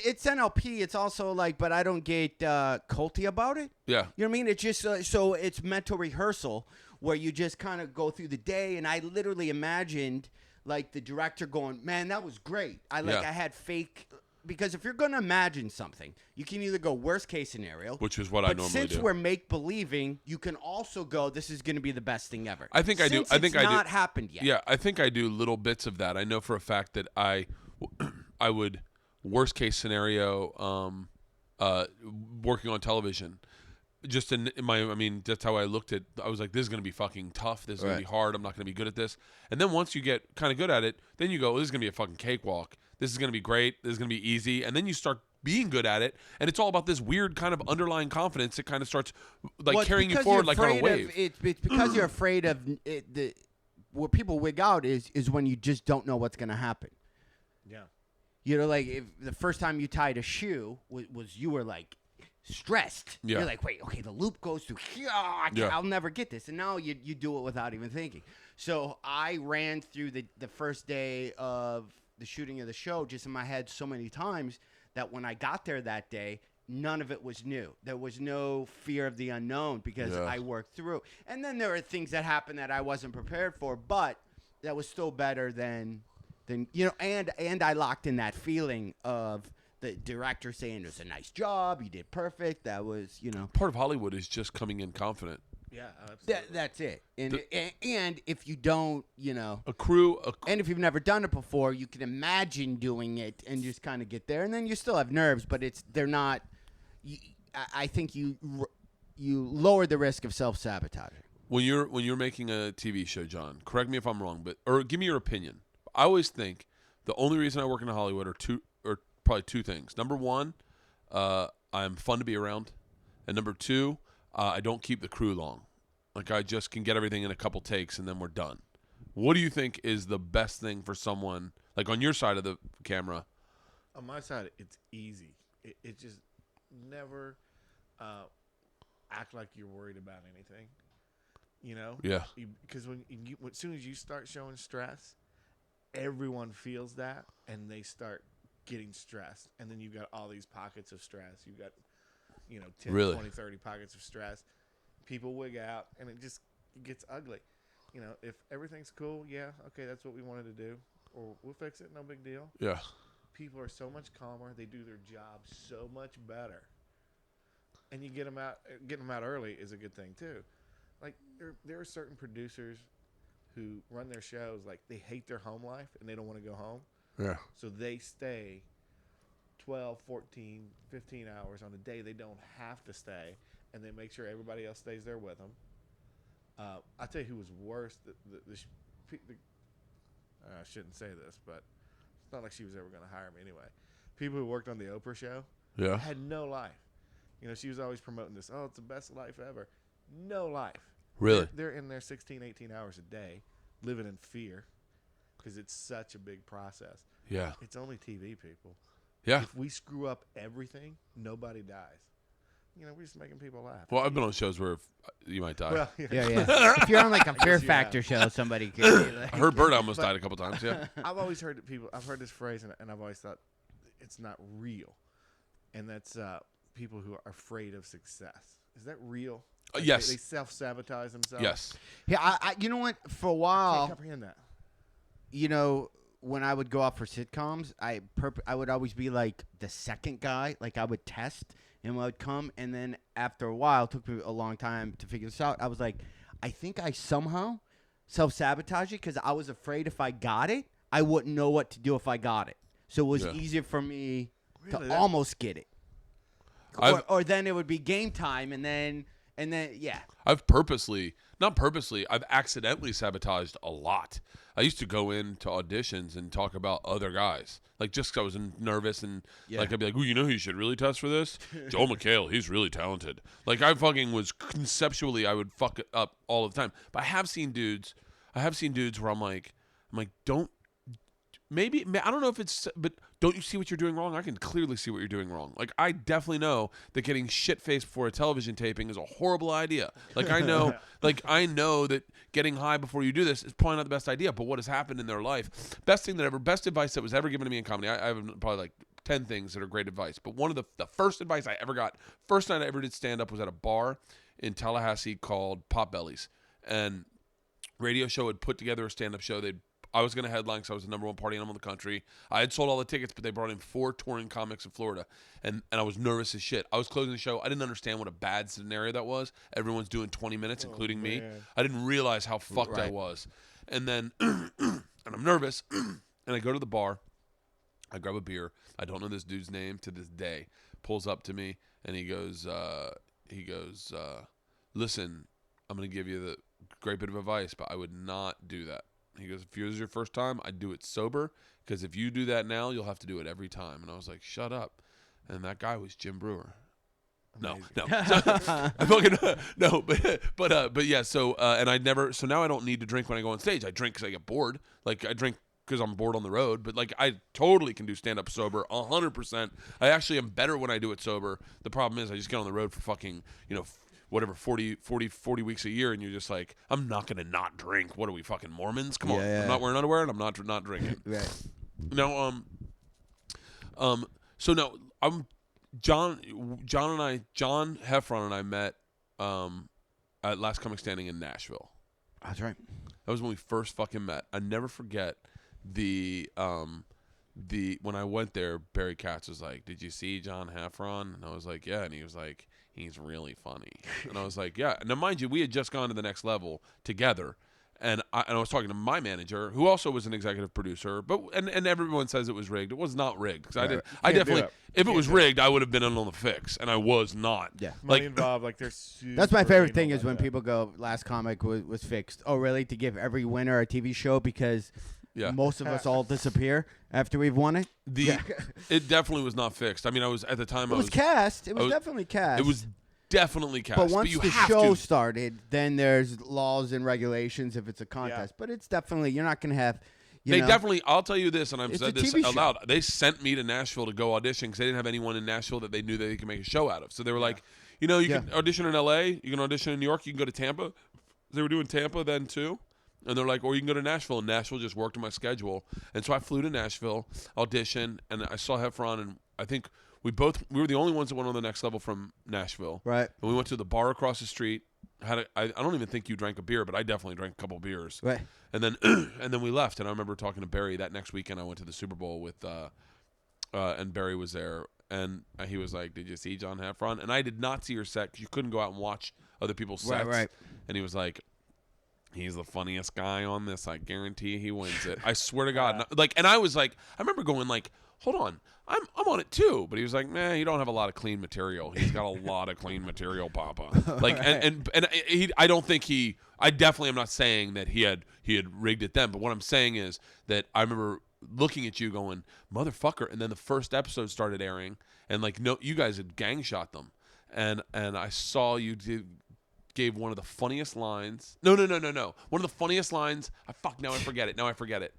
it's NLP. It's also like, but I don't get culty about it. Yeah. You know what I mean? It's just so it's mental rehearsal where you just kind of go through the day, and I literally imagined like the director going, "Man, that was great." I had fake. Because if you're going to imagine something, you can either go worst case scenario, Which is what I normally since do. we're make believing, you can also go, this is going to be the best thing ever. I think I do. Since I think it's I do. not happened yet. Yeah, I think I do little bits of that. I know for a fact that I would worst case scenario working on television. Just in my, I mean, that's how I looked at. I was like, this is going to be fucking tough. This is going to be hard. I'm not going to be good at this. And then once you get kind of good at it, then you go, this is going to be a fucking cakewalk. This is going to be great. This is going to be easy. And then you start being good at it, and it's all about this weird kind of underlying confidence that kind of starts like Well, carrying you because forward you're like on a afraid wave. It's because you're afraid of it. Where people wig out is when you just don't know what's going to happen. Yeah. You know, like if the first time you tied a shoe was you were like stressed. Yeah. You're like, wait, okay, the loop goes through here. I'll never get this. And now you do it without even thinking. So I ran through the first day of the shooting of the show just in my head so many times that when I got there that day, none of it was new. There was no fear of the unknown because I worked through. And then there are things that happened that I wasn't prepared for, but that was still better than you know, and I locked in that feeling of the director saying it was a nice job, you did perfect. That was, you know, Part of Hollywood is just coming in confident. Yeah, absolutely. that's it. And if you don't, you know, And if you've never done it before, you can imagine doing it and just kind of get there, and then you still have nerves, but they're not. I think you lower the risk of self-sabotaging. When you're making a TV show, John, correct me if I'm wrong, or give me your opinion. I always think the only reason I work in Hollywood are probably two things. Number one, I'm fun to be around, and number two, I don't keep the crew long. Like I just can get everything in a couple takes and then we're done. What do you think is the best thing for someone, like on your side of the camera? On my side, it's easy. It just never act like you're worried about anything. You know? Yeah. Because as soon as you start showing stress, everyone feels that, and they start getting stressed. And then you've got all these pockets of stress. You've got, 10, Really? 20, 30 pockets of stress. People wig out, and it gets ugly. If everything's cool, yeah, okay, that's what we wanted to do. Or we'll fix it, no big deal. Yeah. People are so much calmer. They do their job so much better. And you get them out. Getting them out early is a good thing too. Like there are certain producers who run their shows like they hate their home life and they don't want to go home. Yeah. So they stay 12, 14, 15 hours on a day they don't have to stay, and they make sure everybody else stays there with them. I'll tell you who was worse. I shouldn't say this, but it's not like she was ever going to hire me anyway. People who worked on the Oprah show had no life. She was always promoting this. Oh, it's the best life ever. No life. Really? They're in there 16, 18 hours a day, living in fear because it's such a big process. Yeah. It's only TV, people. Yeah. If we screw up everything, nobody dies. We're just making people laugh. Well, I've been on shows where you might die. Well, Yeah. If you're on like a Fear Factor show, somebody could be like, I heard Bert almost died a couple times. Yeah. I've always heard I've heard this phrase, and I've always thought it's not real. And that's people who are afraid of success. Is that real? Like Yes. They self-sabotage themselves? Yes. Yeah, I you know what? For a I can't while, comprehend that. When I would go out for sitcoms, I would always be like the second guy. Like I would test and I would come, and then after a while, it took me a long time to figure this out. I was like, I think I somehow self-sabotaged it because I was afraid if I got it, I wouldn't know what to do if I got it. So it was easier for me Really? to almost get it. Or then it would be game time, and then yeah. I've I've accidentally sabotaged a lot. I used to go into auditions and talk about other guys. Like, just 'cause I was nervous and, like, I'd be like, ooh, who you should really test for this? Joel McHale, he's really talented. Like, I fucking was conceptually, I would fuck it up all the time. But I have seen dudes where I'm like, don't, maybe, I don't know if it's, but don't you see what you're doing wrong? I can clearly see what you're doing wrong. Like, I definitely know that getting shit-faced before a television taping is a horrible idea. Like, I know that getting high before you do this is probably not the best idea, but what has happened in their life, best advice that was ever given to me in comedy, I have probably like 10 things that are great advice, but one of the first advice I ever got, first night I ever did stand-up was at a bar in Tallahassee called Potbelly's, and radio show had put together a stand-up show. I was going to headline because I was the #1 party animal in the country. I had sold all the tickets, but they brought in 4 touring comics in Florida, and I was nervous as shit. I was closing the show. I didn't understand what a bad scenario that was. Everyone's doing 20 minutes, including me. I didn't realize how fucked I was. And then, and I'm nervous, and I go to the bar. I grab a beer. I don't know this dude's name to this day. Pulls up to me, and he goes, listen, I'm going to give you the great bit of advice, but I would not do that. He goes, if yours is your first time, I'd do it sober, because if you do that now, you'll have to do it every time. And I was like, shut up. And that guy was Jim Brewer. Amazing. No. I fucking, no, but yeah. So so now I don't need to drink when I go on stage. I drink because I get bored. Like, I drink because I'm bored on the road. But like, I totally can do stand up sober, 100%. I actually am better when I do it sober. The problem is I just get on the road for fucking, whatever, 40 weeks a year, and you're just like, I'm not going to not drink. What are we, fucking Mormons? Come on. Yeah. I'm not wearing underwear, and I'm not drinking. Right. Now, so now, John Heffron and I met at Last Comic Standing in Nashville. That's right. That was when we first fucking met. I never forget when I went there, Barry Katz was like, did you see John Heffron? And I was like, yeah. And he was like, he's really funny. And I was like, yeah. Now, mind you, we had just gone to the next level together. And I was talking to my manager, who also was an executive producer, and everyone says it was rigged. It was not rigged, because I definitely, if it was rigged, I would have been in on the fix, and I was not. Yeah, money involved. Like, there's. That's my favorite thing is when people go, "Last comic was fixed." Oh, really? To give every winner a TV show because most of us all disappear after we've won it. It definitely was not fixed. I mean, I was at the time. It was cast. It was definitely cast. It was definitely cast. But once you the have show to. started, then there's laws and regulations if it's a contest. But it's definitely, you're not going to have, They know, definitely, I'll tell you this, and I've It's said a this TV out show. loud. They sent me to Nashville to go audition because they didn't have anyone in Nashville that they knew that they could make a show out of. So they were like, you know, you can audition in L.A., you can audition in New York, you can go to Tampa. They were doing Tampa then too. And they're like, or you can go to Nashville. And Nashville just worked in my schedule. And so I flew to Nashville, auditioned, and I saw Heffron, and I think we were the only ones that went on the next level from Nashville. Right. And we went to the bar across the street. I don't even think you drank a beer, but I definitely drank a couple beers. Right. And then and then we left. And I remember talking to Barry that next weekend. I went to the Super Bowl with and Barry was there. And he was like, "Did you see John Heffron?" And I did not see your set because you couldn't go out and watch other people's sets. Right. And he was like, "He's the funniest guy on this. I guarantee he wins it. I swear to God." And I was like, I remember going like, "Hold on, I'm on it too." But he was like, "Man, you don't have a lot of clean material. He's got a lot of clean material, Papa." Like, and I don't think I definitely am not saying that he had rigged it then. But what I'm saying is that I remember looking at you going, "Motherfucker!" And then the first episode started airing, and like, no, you guys had gang shot them, and I saw you gave one of the funniest lines. No. One of the funniest lines. Now I forget it.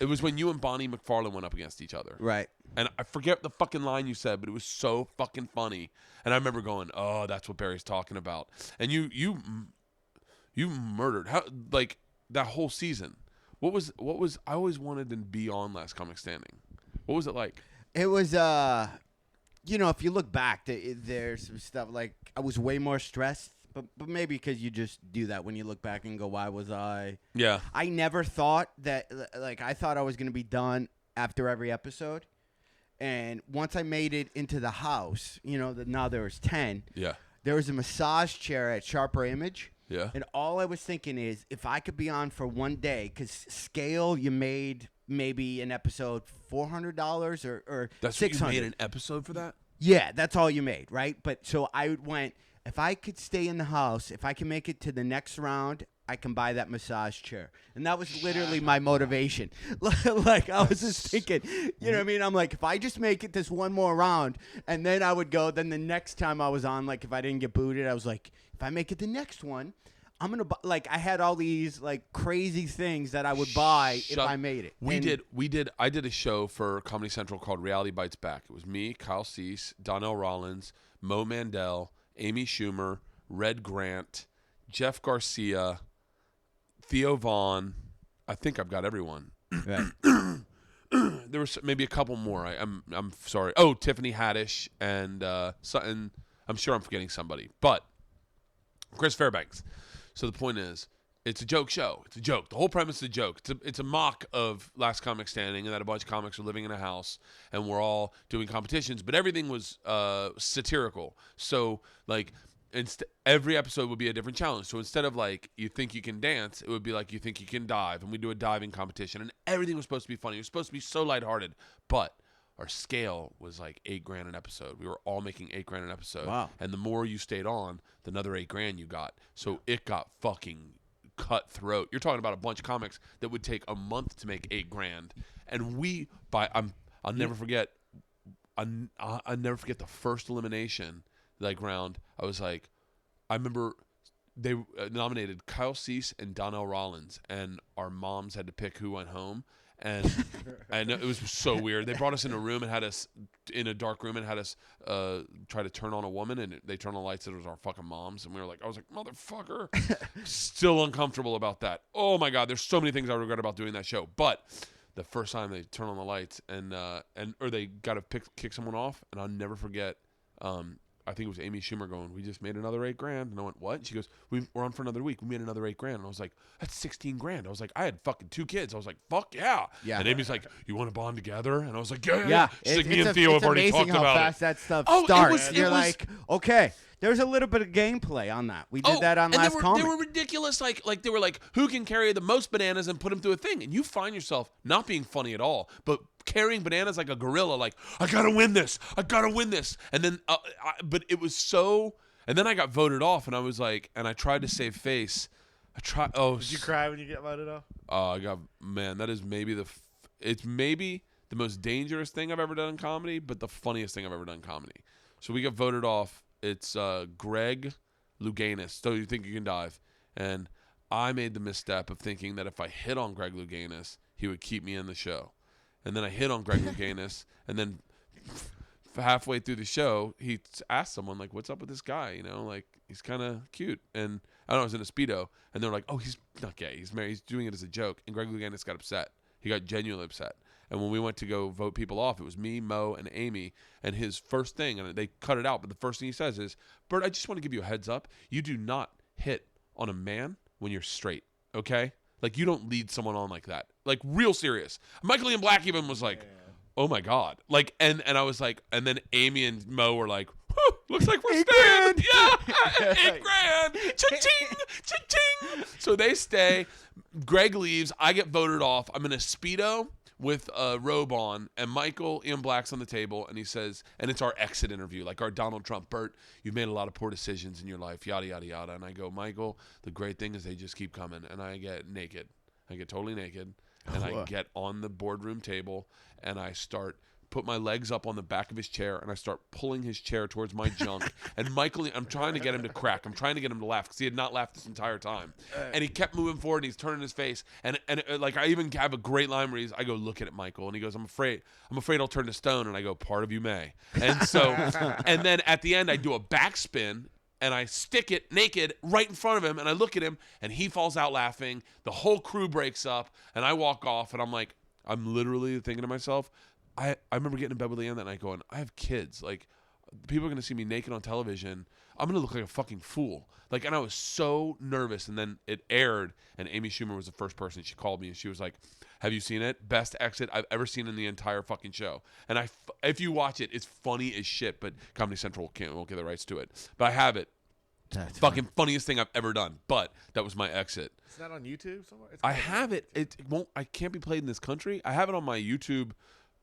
It was when you and Bonnie McFarlane went up against each other. Right. And I forget the fucking line you said, but it was so fucking funny. And I remember going, "Oh, that's what Barry's talking about." And you murdered that whole season. What was I always wanted to be on Last Comic Standing. What was it like? It was, if you look back, there's some stuff like I was way more stressed. But maybe because you just do that when you look back and go, why was I? Yeah. I never thought that, I thought I was going to be done after every episode. And once I made it into the house, now there was 10. Yeah. There was a massage chair at Sharper Image. Yeah. And all I was thinking is if I could be on for one day, because scale, you made maybe an episode $400 or That's $600. what you made an episode for that? Yeah, that's all you made, right? But so I went, if I could stay in the house, if I can make it to the next round, I can buy that massage chair. And that was literally my motivation. Like, I was just thinking, you know what I mean? I'm like, if I just make it this one more round, and then I would go, then the next time I was on, like, if I didn't get booted, I was like, if I make it the next one, I'm going to buy, like, I had all these, like, crazy things that I would buy if I made it. I did a show for Comedy Central called Reality Bites Back. It was me, Kyle Cease, Donnell Rollins, Mo Mandel, Amy Schumer, Red Grant, Jeff Garcia, Theo Vaughn. I think I've got everyone. Right. There was maybe a couple more. I'm sorry. Oh, Tiffany Haddish and I'm sure I'm forgetting somebody. But Chris Fairbanks. So the point is, it's a joke show. It's a joke. The whole premise is a joke. It's a mock of Last Comic Standing, and that a bunch of comics are living in a house, and we're all doing competitions. But everything was satirical. So, like, every episode would be a different challenge. So instead of, like, you think you can dance, it would be like you think you can dive. And we do a diving competition. And everything was supposed to be funny. It was supposed to be so lighthearted. But our scale was like $8,000 an episode. We were all making $8,000 an episode. Wow. And the more you stayed on, the another $8,000 you got. So it got fucking cutthroat. You're talking about a bunch of comics that would take a month to make $8,000. And I'll never forget. I'll never forget the first elimination round. I was like, I remember they nominated Kyle Cease and Donnell Rollins, and our moms had to pick who went home. And it was so weird. They brought us in a room and had us in a dark room and had us try to turn on a woman, and they turned on the lights and it was our fucking moms. And we were like, I was like, motherfucker. Still uncomfortable about that. Oh my God, there's so many things I regret about doing that show. But the first time they turn on the lights or they got to kick someone off, and I'll never forget. I think it was Amy Schumer going, "We just made another $8,000." And I went, "What?" And she goes, "We're on for another week. We made another $8,000." And I was like, "That's $16,000." I was like, I had fucking 2 kids. I was like, "Fuck yeah." Yeah. And Amy's like, "You want to bond together?" And I was like, "Yeah." Yeah. She's like, "Me and Theo have already talked how about fast it." that stuff Oh, starts. it You're was- like, okay, there's a little bit of gameplay on that. We did that on Last Comic. They were ridiculous. Like they were like, who can carry the most bananas and put them through a thing? And you find yourself not being funny at all, but carrying bananas like a gorilla. Like, I gotta win this. And then, but it was so. And then I got voted off, and I was like, and I tried to save face. Did you cry when you get voted off? That is maybe it's maybe the most dangerous thing I've ever done in comedy, but the funniest thing I've ever done in comedy. So we got voted off, It's Greg Louganis. So You Think You Can Dive. And I made the misstep of thinking that if I hit on Greg Louganis, he would keep me in the show. And then I hit on Greg Louganis, and then halfway through the show, he asked someone, like, what's up with this guy? You know, like, he's kind of cute. And I don't know, I was in a Speedo, and they're like, oh, he's not gay. He's married. He's doing it as a joke. And Greg Louganis got upset. He got genuinely upset. And when we went to go vote people off, it was me, Mo, and Amy. And his first thing, and they cut it out, but the first thing he says is, Bert, I just want to give you a heads up. You do not hit on a man when you're straight, okay? Like, you don't lead someone on like that. Like, real serious. Michael Ian Black even was like, oh, my God. Like, and I was like, and then Amy and Mo were like, looks like we're staying. Yeah, $8,000. Cha-ching, cha-ching. So they stay. Greg leaves. I get voted off. I'm in a Speedo with a robe on, and Michael Ian Black's on the table, and he says, and it's our exit interview, like our Donald Trump. Bert, you've made a lot of poor decisions in your life, yada, yada, yada. And I go, Michael, the great thing is they just keep coming. And I get naked. I get totally naked, and I get on the boardroom table, and I put my legs up on the back of his chair, and I start pulling his chair towards my junk. And Michael, I'm trying to get him to crack. I'm trying to get him to laugh because he had not laughed this entire time. And he kept moving forward, and he's turning his face. And like, I even have a great line where I go, look at Michael. And he goes, I'm afraid I'll turn to stone. And I go, part of you may. And so, and then at the end, I do a backspin, and I stick it naked right in front of him. And I look at him, and he falls out laughing. The whole crew breaks up, and I walk off, and I'm literally thinking to myself, I remember getting in bed with Leanne that night going, I have kids. Like, people are going to see me naked on television. I'm going to look like a fucking fool. Like, and I was so nervous. And then it aired, and Amy Schumer was the first person. She called me, and she was like, have you seen it? Best exit I've ever seen in the entire fucking show. And if you watch it, it's funny as shit, but Comedy Central won't get the rights to it. But I have it. That's fucking funniest thing I've ever done. But that was my exit. It's not on YouTube somewhere? I have it. It won't. I can't be played in this country. I have it on my YouTube,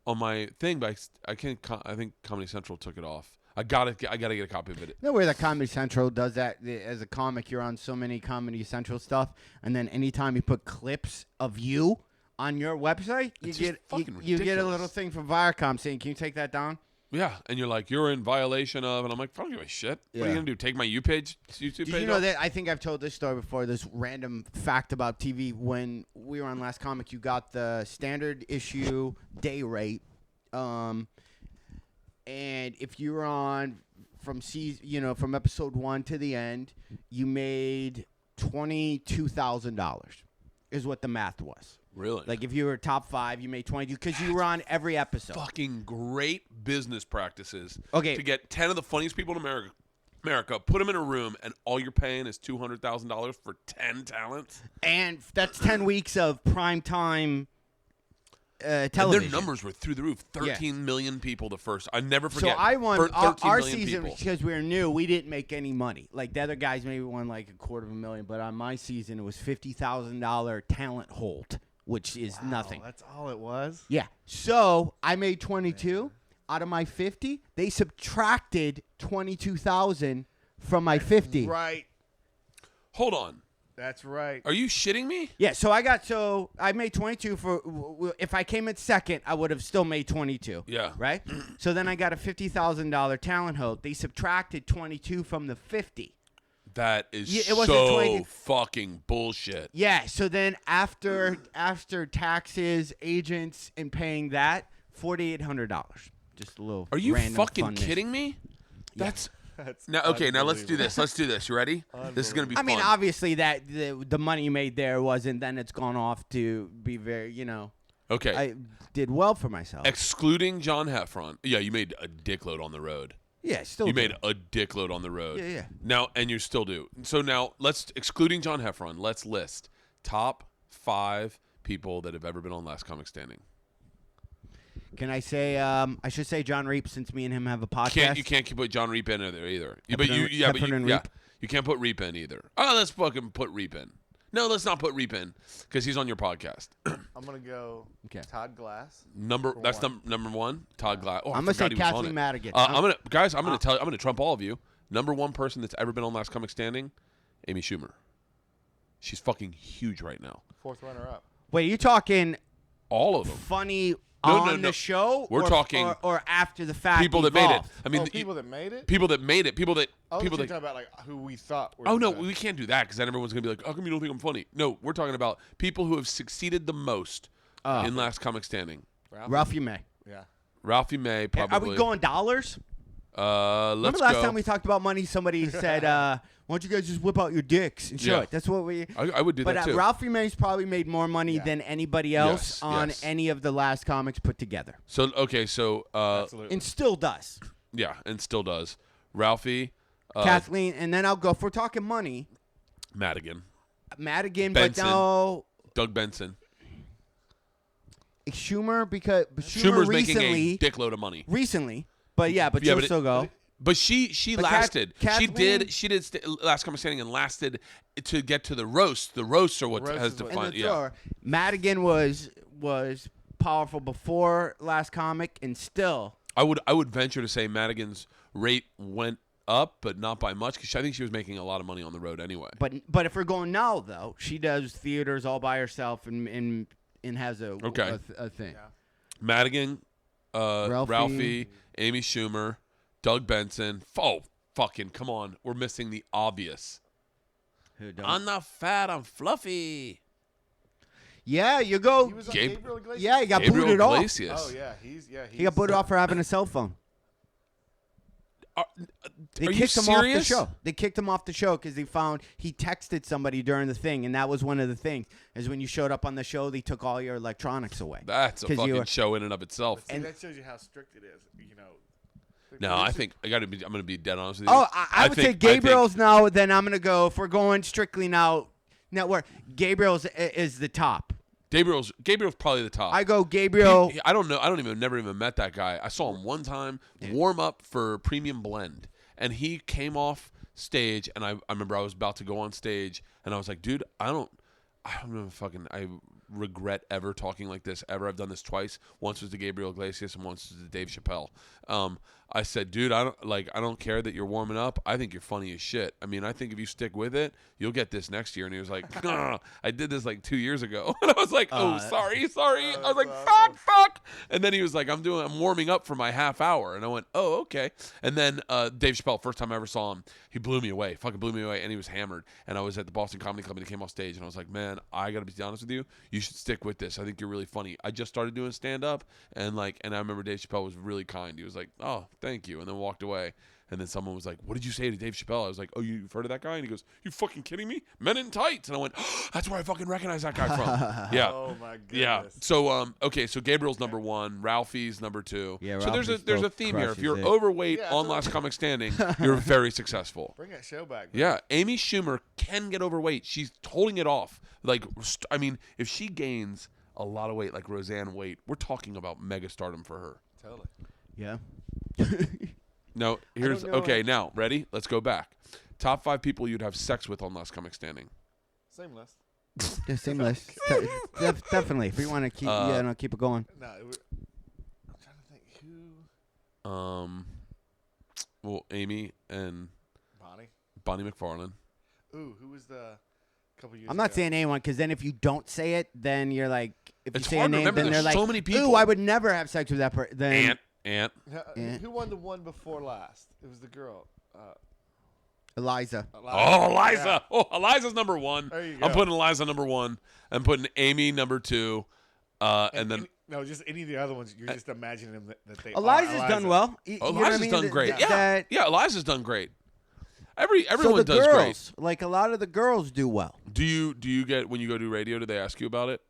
on my thing, but I can't. I think Comedy Central took it off. I gotta get a copy of it. You know where the Comedy Central does that? As a comic, you're on so many Comedy Central stuff, and then anytime you put clips of you on your website, you get a little thing from Viacom saying, "Can you take that down?" Yeah, and you're like, you're in violation of, and I'm like, I don't give a shit. What are you gonna do? Take my YouTube page Did you know that? I think I've told this story before. This random fact about TV. When we were on Last Comic, you got the standard issue day rate, and if you were on from from episode 1 to the end, you made $22,000. Is what the math was. Really? Like, if you were top 5, you made 22 because you were on every episode. Fucking great business practices. Okay. To get 10 of the funniest people in America, put them in a room, and all you're paying is $200,000 for 10 talents. And that's 10 weeks of prime-time television. And their numbers were through the roof. 13 million people the first. I never forget. So I won our season people. because we were new. We didn't make any money. Like, the other guys maybe won like $250,000, but on my season it was $50,000 talent hold, which is nothing. That's all it was? Yeah. So I made 22 out of my 50. They subtracted 22,000 from my 50. Right. Hold on. That's right. Are you shitting me? Yeah, so I made 22 for, if I came in second, I would have still made 22. Yeah. Right? So then I got a $50,000 talent hold. They subtracted 22 from the 50. That is It wasn't so 20. fucking bullshit. Yeah, so then after taxes, agents, and paying that, $4,800. Just a little. Are you random fucking funness. kidding me? Yeah. That's Now let's do this. Let's do this. You ready? This is gonna be fun. I mean, obviously that the money you made there wasn't. Then it's gone off to be very, Okay. I did well for myself. Excluding John Heffron. Yeah, you made a dickload on the road. Yeah, still. You made a dickload on the road. Yeah. Now, and you still do. So now, excluding John Heffron, let's list top 5 people that have ever been on Last Comic Standing. Can I say? I should say John Reap, since me and him have a podcast. You can't put John Reap in there either. Reap? You can't put Reap in either. Oh, let's fucking put Reap in. No, let's not put Reap in because he's on your podcast. I'm gonna go. Todd Glass. Number 1. Todd Glass. Oh, I'm gonna say Kathleen Madigan. I'm gonna trump all of you. Number 1 person that's ever been on Last Comic Standing, Amy Schumer. She's fucking huge right now. 4th runner up. Wait, you talking all of them? funny on the show. We're talking or after the fact. people that made it. evolved? I mean, people that made it. People that made it. People that. Oh, people you're that. talking about like who we thought. Were Oh the no, best. we can't do that because then everyone's gonna be like, "How come you don't think I'm funny?" No, we're talking about people who have succeeded the most in Last Comic Standing. Ralphie May. Yeah. Ralphie May, probably. Are we going dollars? Let's Remember last time we talked about money? Somebody said, "Why don't you guys just whip out your dicks and show Yeah. it?" That's what we. I would do But that too. Ralphie May's probably made more money than anybody else Yes, on yes. any of the last comics put together, So Absolutely. and still does. yeah, and still does. Ralphie, Kathleen, and then I'll go. If we're talking money, Madigan, Madigan, Benson. but no Doug Benson. Schumer because Schumer's making recently, a dickload of money. but Yeah, she'll but still go. But she But lasted. Kathleen- she did Last Comic Standing and lasted to get to the roast. The roasts are what Roast has is what- defined. And the Yeah, thrower. Madigan was powerful before last comic, and still. I would venture to say Madigan's rate went up, but not by much because I think she was making a lot of money on the road anyway. But if we're going now, though, she does theaters all by herself and has a thing. Yeah. Madigan, Ralphie. Ralphie, Amy Schumer, Doug Benson. Oh, fucking come on, we're missing the obvious. Who don't? I'm not fat, I'm fluffy. Yeah, you go. He was on Gabe- Gabriel Iglesias. Yeah, he got Gabriel booted off. Iglesias. Oh yeah, he's He got booted off for having a cell phone. They Are you kicked him off the serious? show. They kicked him off the show because they found he texted somebody during the thing, and that was one of the things. Is when you showed up on the show, they took all your electronics away. That's a 'Cause you fucking were- show in and of itself. See, And- that shows you how strict it is. You know. No, I think I'm gonna be dead honest with you. Oh, I would say Gabriel's now. Then I'm gonna go. If we're going strictly now, network. Gabriel's is the top. Gabriel's probably the top. I go Gabriel. I don't know. I don't even never even met that guy. I saw him one time warm up for Premium Blend, and he came off stage, and I remember I was about to go on stage, and I was like, dude, I regret ever talking like this ever. I've done this twice. Once was to Gabriel Iglesias, and once was to Dave Chappelle. I said, dude, I don't care that you're warming up. I think you're funny as shit. I mean, I think if you stick with it, you'll get this next year. And he was like, nah, I did this like 2 years ago. And I was like, oh, sorry. I was like, fuck. And then he was like, I'm warming up for my half hour. And I went, oh, okay. And then Dave Chappelle, first time I ever saw him, he blew me away, fucking blew me away. And he was hammered. And I was at the Boston Comedy Club, and he came off stage, and I was like, man, I got to be honest with you. You should stick with this. I think you're really funny. I just started doing stand up, and I remember Dave Chappelle was really kind. He was like, oh, thank you. And then walked away. And then someone was like, what did you say to Dave Chappelle? I was like, oh, you've heard of that guy? And he goes, you fucking kidding me? Men in Tights. And I went, oh, that's where I fucking recognize that guy from. Yeah. Oh my goodness. Yeah. So so Gabriel's number one, Ralphie's number two. Yeah, so there's Ralphie a still theme here. If crushes you're it. overweight Yeah, on Last Comic Standing, you're very successful. Bring that show back. Yeah, Amy Schumer can get overweight. She's holding it off. I mean, if she gains a lot of weight like Roseanne weight, we're talking about mega stardom for her. Totally. Yeah. No, here's don't know. okay. Now, ready? Let's go back. Top 5 people you'd have sex with on Last Comic Standing. Same list. The same list. Definitely. If we want to keep, keep it going. No, I'm trying to think who. Well, Amy and Bonnie. McFarlane. Ooh, who was the couple years? I'm not ago? saying anyone because then if you don't say it, then you're like, if It's you say a hard to name, remember. then There's they're like, so many people. ooh, I would never have sex with that person. Then Ant. Yeah. Who won the one before last? It was the girl. Eliza. Oh, Eliza. Yeah. Oh, Eliza's number one. There you I'm go. putting Eliza number one. I'm putting Amy number 2. And then no, just any of the other ones. You're just imagining them that they. Eliza's are done well. Eliza's done great. Yeah, Eliza's done great. Everyone so the does girls, like a lot of the girls, do well. great. Do you get when you go do radio? Do they ask you about it?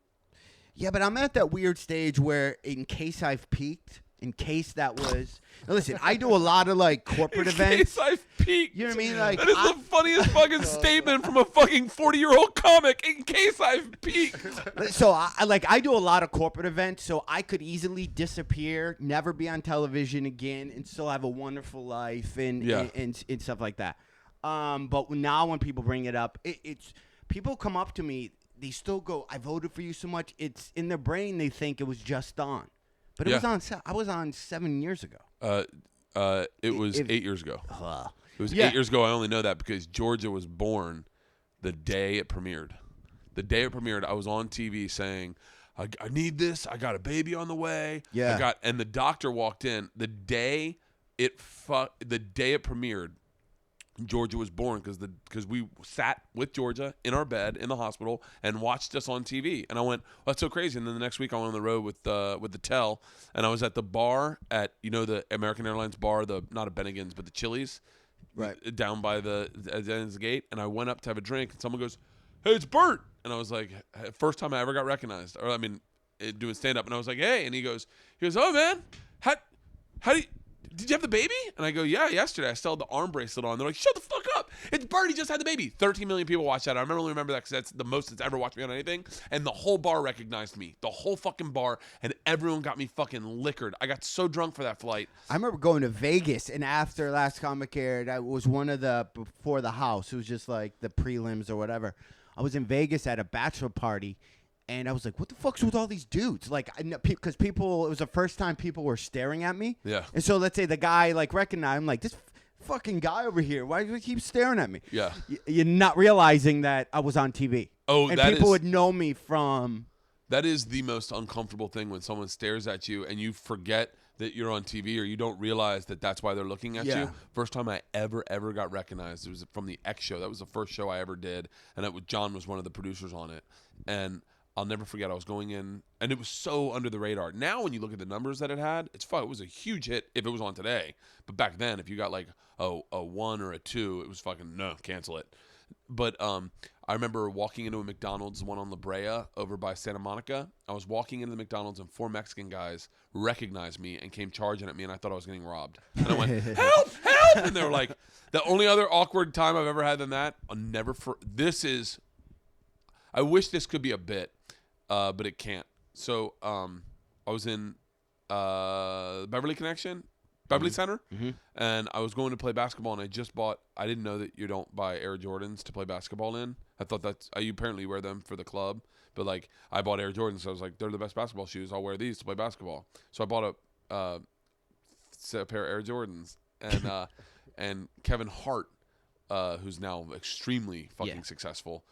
Yeah, but I'm at that weird stage where, in case I've peaked, in case that was. Now listen, I do a lot of like corporate In events. case I've peaked. You know what I mean? Like that is the funniest fucking statement from a fucking 40-year-old comic. In case I've peaked. So I do a lot of corporate events, so I could easily disappear, never be on television again, and still have a wonderful life and stuff like that. But now when people bring it up, it's people come up to me, they still go, "I voted for you so much." It's in their brain, they think it was just on, but it was on. I was on 7 years ago. It was 8 years ago. It was Yeah. 8 years ago. I only know that because Georgia was born the day it premiered. The day it premiered, I was on TV saying, I need this. I got a baby on the way. Yeah. And the doctor walked in the day it premiered. Georgia was born because we sat with Georgia in our bed in the hospital and watched us on TV. And I went, well, that's so crazy. And then the next week I went on the road with the Tell, and I was at the bar at the American Airlines bar, not a Bennigan's but the Chili's, Right. down by the gate. And I went up to have a drink, and someone goes, "Hey, it's Bert." And I was like, first time I ever got recognized, or doing stand up. And I was like, "Hey," and he goes, "Oh man, how do you?" Did you have the baby? And I go, yeah, yesterday. I still had the arm bracelet on. They're like, shut the fuck up. It's Bert. He just had the baby. 13 million people watched that. I only remember that because that's the most that's ever watched me on anything. And the whole bar recognized me. The whole fucking bar. And everyone got me fucking liquored. I got so drunk for that flight. I remember going to Vegas, and after Last Comic aired, I was one of the before the house. It was just like the prelims or whatever. I was in Vegas at a bachelor party. And I was like, what the fuck's with all these dudes? Like, because it was the first time people were staring at me. Yeah. And so let's say the guy, recognized, I'm like, this fucking guy over here, why do you keep staring at me? Yeah. You're not realizing that I was on TV. Oh, and people would know me from. That is the most uncomfortable thing when someone stares at you and you forget that you're on TV or you don't realize that that's why they're looking at you. First time I ever got recognized, it was from the X show. That was the first show I ever did. And John was one of the producers on it. And I'll never forget. I was going in, and it was so under the radar. Now, when you look at the numbers that it had, it's fun. It was a huge hit if it was on today. But back then, if you got like a 1 or a 2, it was fucking no, cancel it. But I remember walking into a McDonald's, one on La Brea over by Santa Monica. I was walking into the McDonald's, and 4 Mexican guys recognized me and came charging at me, and I thought I was getting robbed. And I went, help, help! And they were like, the only other awkward time I've ever had than that, I wish this could be a bit. But it can't. So I was in Beverly Center, and I was going to play basketball, and I didn't know that you don't buy Air Jordans to play basketball in. I thought you apparently wear them for the club, but I bought Air Jordans, so I was like, they're the best basketball shoes. I'll wear these to play basketball. So I bought a pair of Air Jordans, and Kevin Hart, who's now extremely fucking successful,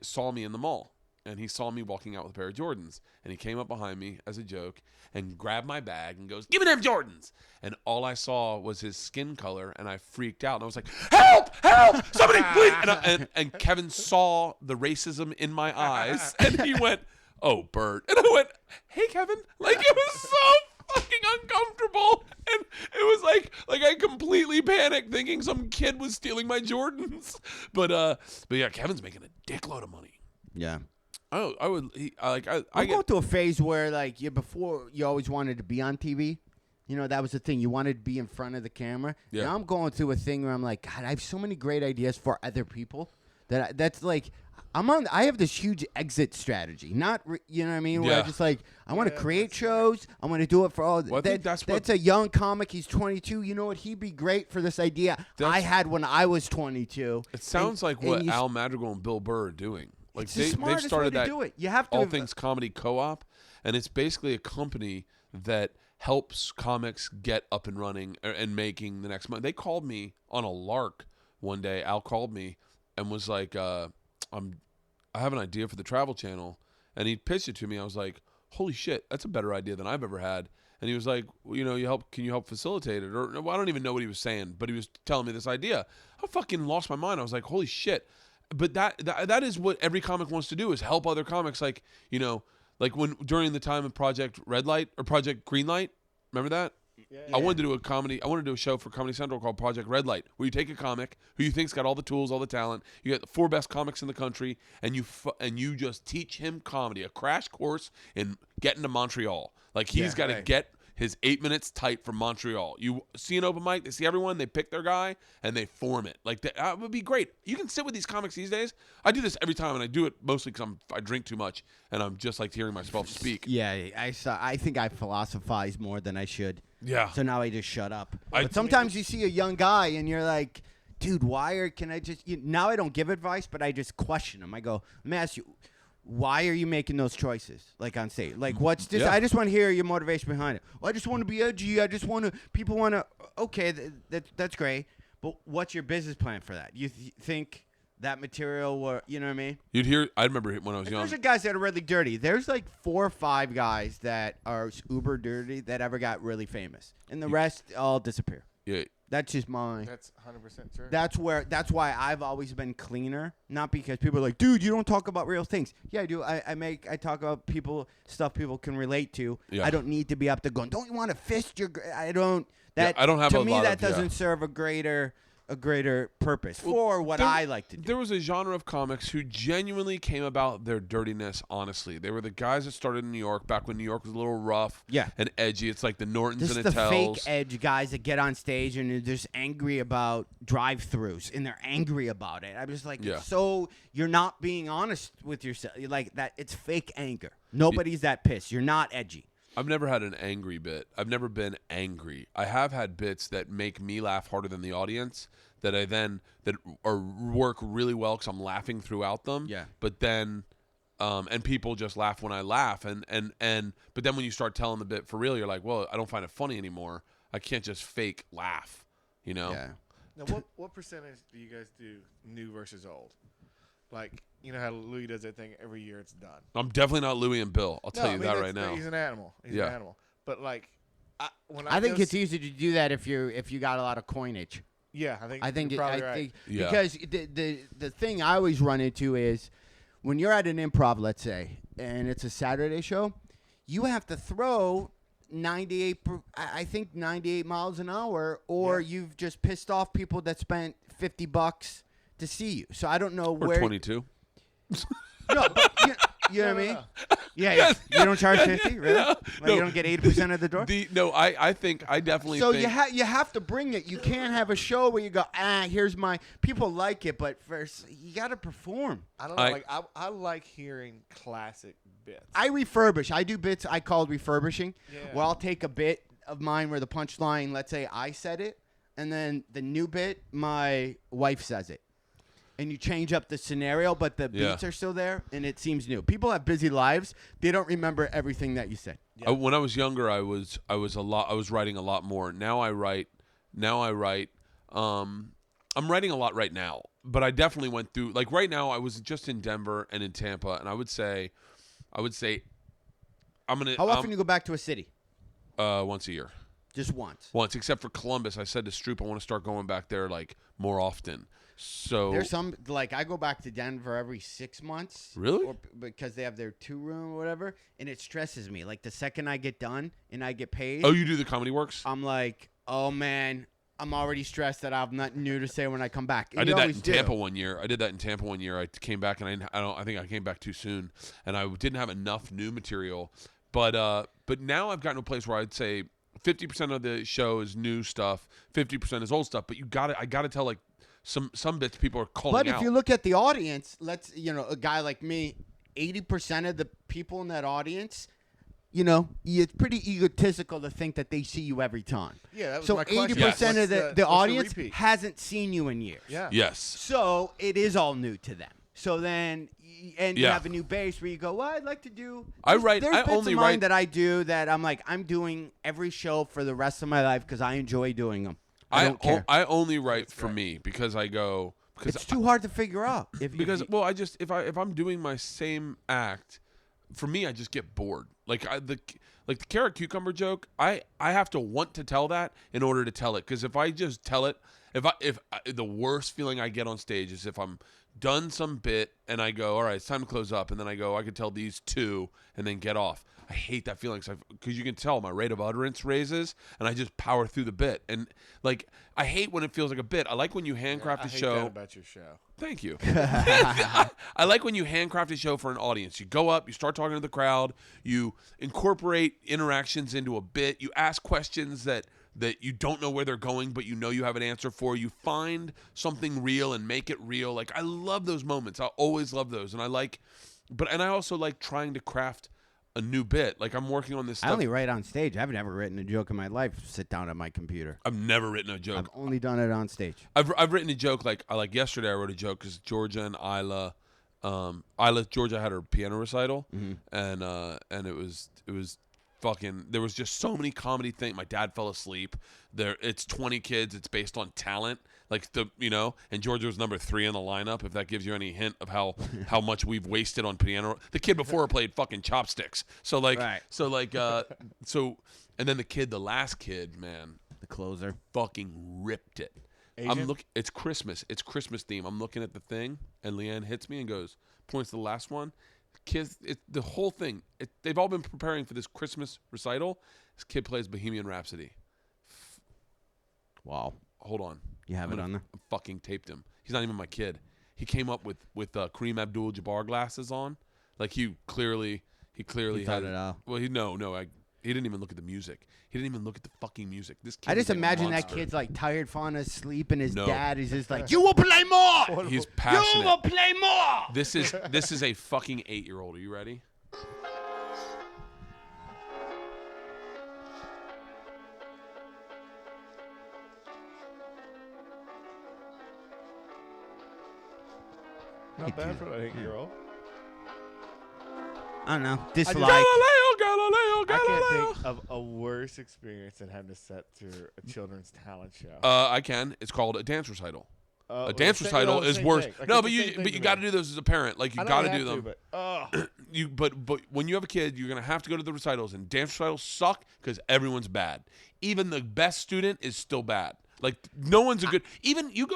saw me in the mall. And he saw me walking out with a pair of Jordans. And he came up behind me as a joke and grabbed my bag and goes, give me them Jordans. And all I saw was his skin color, and I freaked out. And I was like, help, help, somebody, please. And Kevin saw the racism in my eyes, and he went, oh, Bert. And I went, hey, Kevin. It was so fucking uncomfortable. And it was like I completely panicked thinking some kid was stealing my Jordans. But yeah, Kevin's making a dickload of money. Yeah. Oh, I would. I go through a phase where before you always wanted to be on TV. That was the thing. You wanted to be in front of the camera. Yeah. Now I'm going through a thing where I'm like, God, I have so many great ideas for other people I have this huge exit strategy. Not, you know what I mean? Where I just I want to create shows. I want to do it for all. Well, that's a young comic. He's 22. You know what? He'd be great for this idea I had when I was 22. It sounds like what Al Madrigal and Bill Burr are doing. They've started way to do it. You have to All Things Comedy Co-op, and it's basically a company that helps comics get up and running and making the next month. They called me on a lark one day. Al called me and was like, I have an idea for the Travel Channel, and he pitched it to me. I was like, holy shit, that's a better idea than I've ever had. And he was like, well, can you help facilitate it? Or well, I don't even know what he was saying, but he was telling me this idea. I fucking lost my mind. I was like, holy shit. But that is what every comic wants to do, is help other comics. When during the time of Project Red Light or Project Green Light, remember that? Yeah. I wanted to do a show for Comedy Central called Project Red Light, where you take a comic who you think's got all the tools, all the talent. You get the 4 best comics in the country, and you just teach him comedy, a crash course in getting to Montreal. He's got to get his 8 minutes tight from Montreal. You see an open mic, they see everyone, they pick their guy, and they form it. That would be great. You can sit with these comics these days. I do this every time, and I do it mostly because I drink too much, and I'm just hearing myself speak. Yeah, I think I philosophize more than I should. Yeah. So now I just shut up. But sometimes you see a young guy, and you're like, dude, now I don't give advice, but I just question him. I go, let me ask you, why are you making those choices, on stage? What's this? Yeah. I just want to hear your motivation behind it. Well, I just want to be edgy. People want to, okay, that's great. But what's your business plan for that? You think that material were, you know what I mean? You'd hear. I remember when I was Like, young. those are guys that are really dirty. There's like 4 or 5 guys that are uber dirty that ever got really famous, and the rest all disappear. Yeah. That's just my. That's 100% true. That's why I've always been cleaner. Not because people are like, dude, you don't talk about real things. Yeah, I do. I talk about stuff people can relate to. Yeah. I don't need to be up there going, don't you want to fist your? I don't. That I don't have to a me lot that of- yeah. doesn't serve a greater purpose for what I like to do. There was a genre of comics who genuinely came about their dirtiness honestly. They were the guys that started in New York back when New York was a little rough and edgy. It's like the Nortons This is and the Attels. fake edge guys that get on stage and they're just angry about drive-thrus, and they're angry about it. I'm just like, so you're not being honest with yourself. You're like that. It's fake anger. Nobody's that pissed. You're not edgy. I've never had an angry bit. I've never been angry. I have had bits that make me laugh harder than the audience that work really well because I'm laughing throughout them. Yeah. But then, and people just laugh when I laugh, but then when you start telling the bit for real, you're like, well, I don't find it funny anymore. I can't just fake laugh, you know? Yeah. Now, what percentage do you guys do new versus old? Like, you know how Louis does that thing every year, it's done. I'm definitely not Louis and Bill. I'll tell you that right now. He's an animal. He's an animal. But like, I think it's easy to do that if you got a lot of coinage. Yeah, I think you're probably right. Because the thing I always run into is when you're at an improv, let's say, and it's a Saturday show, you have to throw 98 miles an hour, or you've just pissed off people that spent $50 to see you. So I don't know Or where 22. No, but you know what I mean? Yeah, you don't charge 50, really? Like no. you don't get 80% of the door. I think I definitely. So think, you have to bring it. You can't have a show where you go, here's my. People like it, but first you got to perform. I don't know. I like hearing classic bits. I refurbish. I do bits I call refurbishing. Yeah. Where I'll take a bit of mine where the punchline, let's say I said it, and then the new bit, my wife says it. And you change up the scenario, but the beats are still there, and it seems new. People have busy lives; they don't remember everything that you said. Yeah. When I was younger, I was writing a lot more. Now I write. I'm writing a lot right now, but I definitely went through. Like right now, I was just in Denver and in Tampa, and I would say, I'm gonna. How often you go back to a city? Once a year. Just once. Once, except for Columbus. I said to Stroop, I want to start going back there like more often. So there's some like I go back to Denver every 6 months. Really? Because they have their 2-room or whatever, and it stresses me. Like the second I get done and I get paid. Oh, you do the Comedy Works? I'm like, oh man, I'm already stressed that I have nothing new to say when I come back. And I did that in Tampa do. one year. I came back and I think I came back too soon, and I didn't have enough new material. But now I've gotten to a place where I'd say 50% of the show is new stuff, 50% is old stuff. But I gotta tell like. Some bits people are calling out. But if you look at the audience, a guy like me, 80% of the people in that audience, it's pretty egotistical to think that they see you every time. Yeah, that was so my question. 80% of the audience repeat? hasn't seen you in years. Yeah. Yes. So it is all new to them. So then, you have a new base where you go, well, I'd like to do. There's bits of mine that I do that I'm like, I'm doing every show for the rest of my life because I enjoy doing them. I don't care. I only write for me because I go because it's too hard to figure out. If I'm doing my same act, for me I just get bored. Like the carrot cucumber joke, I have to want to tell that in order to tell it. Because if I just tell it, if the worst feeling I get on stage is if I'm done some bit and I go, all right, it's time to close up, and then I go, I could tell these two and then get off. I hate that feeling because you can tell my rate of utterance raises, and I just power through the bit. And like, I hate when it feels like a bit. I like when you handcraft a show. I hate that about your show. Thank you. I like when you handcraft a show for an audience. You go up, you start talking to the crowd, you incorporate interactions into a bit, you ask questions that you don't know where they're going, but you have an answer for. You find something real and make it real. Like, I love those moments. I always love those. And I also like trying to craft a new bit. Like, I'm working on this stuff. I only write on stage. I've never written a joke in my life. Sit down at my computer. I've never written a joke. I've only done it on stage. I've written a joke like yesterday. I wrote a joke because Georgia and Isla, Georgia had her piano recital, and it was fucking. There was just so many comedy things. My dad fell asleep. It's 20 kids. It's based on talent. Like and Georgia was number 3 in the lineup. If that gives you any hint of how much we've wasted on piano. The kid before her played fucking chopsticks. So and then the last kid, man, The closer. fucking ripped it. Asian? It's Christmas. It's Christmas theme. I'm looking at the thing, and Leanne hits me and points to the last one. Kids, the whole thing. They've all been preparing for this Christmas recital. This kid plays Bohemian Rhapsody. Wow. Hold on. You have it on there? I fucking taped him. He's not even my kid. He came up with Kareem Abdul-Jabbar glasses on. Like he clearly He had thought it out. Well, he didn't even look at the music. He didn't even look at the fucking music. This kid I just is like a imagine that monster. kid's like tired, falling asleep, and his No. dad is just like, "You will play more. He's You passionate. will play more." This is a fucking 8-year-old. Are you ready? Not bad for an 8-year-old. I don't know. Dislike. Galileo. I can't think of a worse experience than having to sit through a children's talent show. I can. It's called a dance recital. A dance recital is worse. No, but you got to do those as a parent. Like you got to do them. But when you have a kid, you're gonna have to go to the recitals, and dance recitals suck because everyone's bad. Even the best student is still bad. Like no one's a good. Even you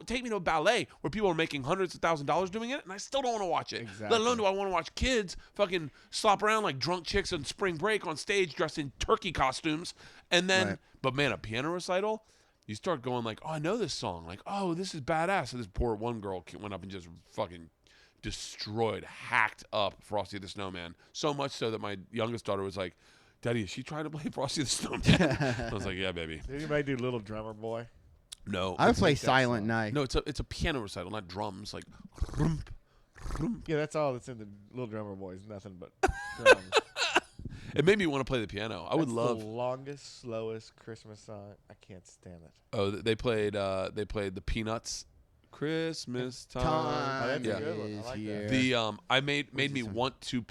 take me to a ballet where people are making hundreds of $1,000s doing it, and I still don't want to watch it. Exactly. Let alone do I want to watch kids fucking slop around like drunk chicks on spring break on stage dressed in turkey costumes, and then. Right. But man, a piano recital. You start going like, oh, I know this song. Like, oh, this is badass. So this poor one girl went up and just fucking hacked up Frosty the Snowman. So much so that my youngest daughter was like, Daddy, is she trying to play Frosty the Snowman? I was like, yeah, baby. Did anybody do Little Drummer Boy? No. I would play that Silent song. Night. No, it's a piano recital, not drums. Like, Yeah, that's all that's in the Little Drummer Boy. Is nothing but drums. it made me want to play the piano. I would That's love. the longest, slowest Christmas song. I can't stand it. Oh, they played the Peanuts. Christmas time. Oh, that's Yeah. a good one. I like Here. that. The I made me some- want to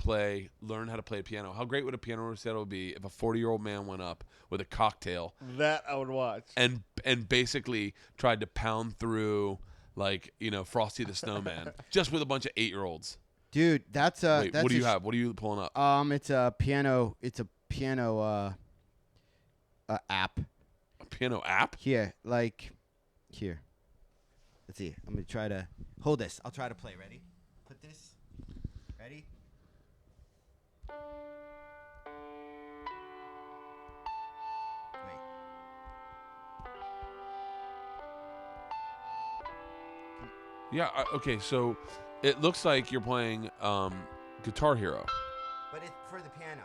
learn how to play a piano. How great would a piano recital be if a 40-year-old man went up with a cocktail That I would watch. and basically tried to pound through like Frosty the Snowman just with a bunch of 8-year-olds. Dude, that's a. Wait, that's what do a you have? What are you pulling up? It's a piano. It's a piano app. A piano app? Here. Let's see. I'm gonna try to hold this. I'll try to play. Ready? Put this. Ready? Wait. Yeah. Okay. So it looks like you're playing Guitar Hero But it's for the piano.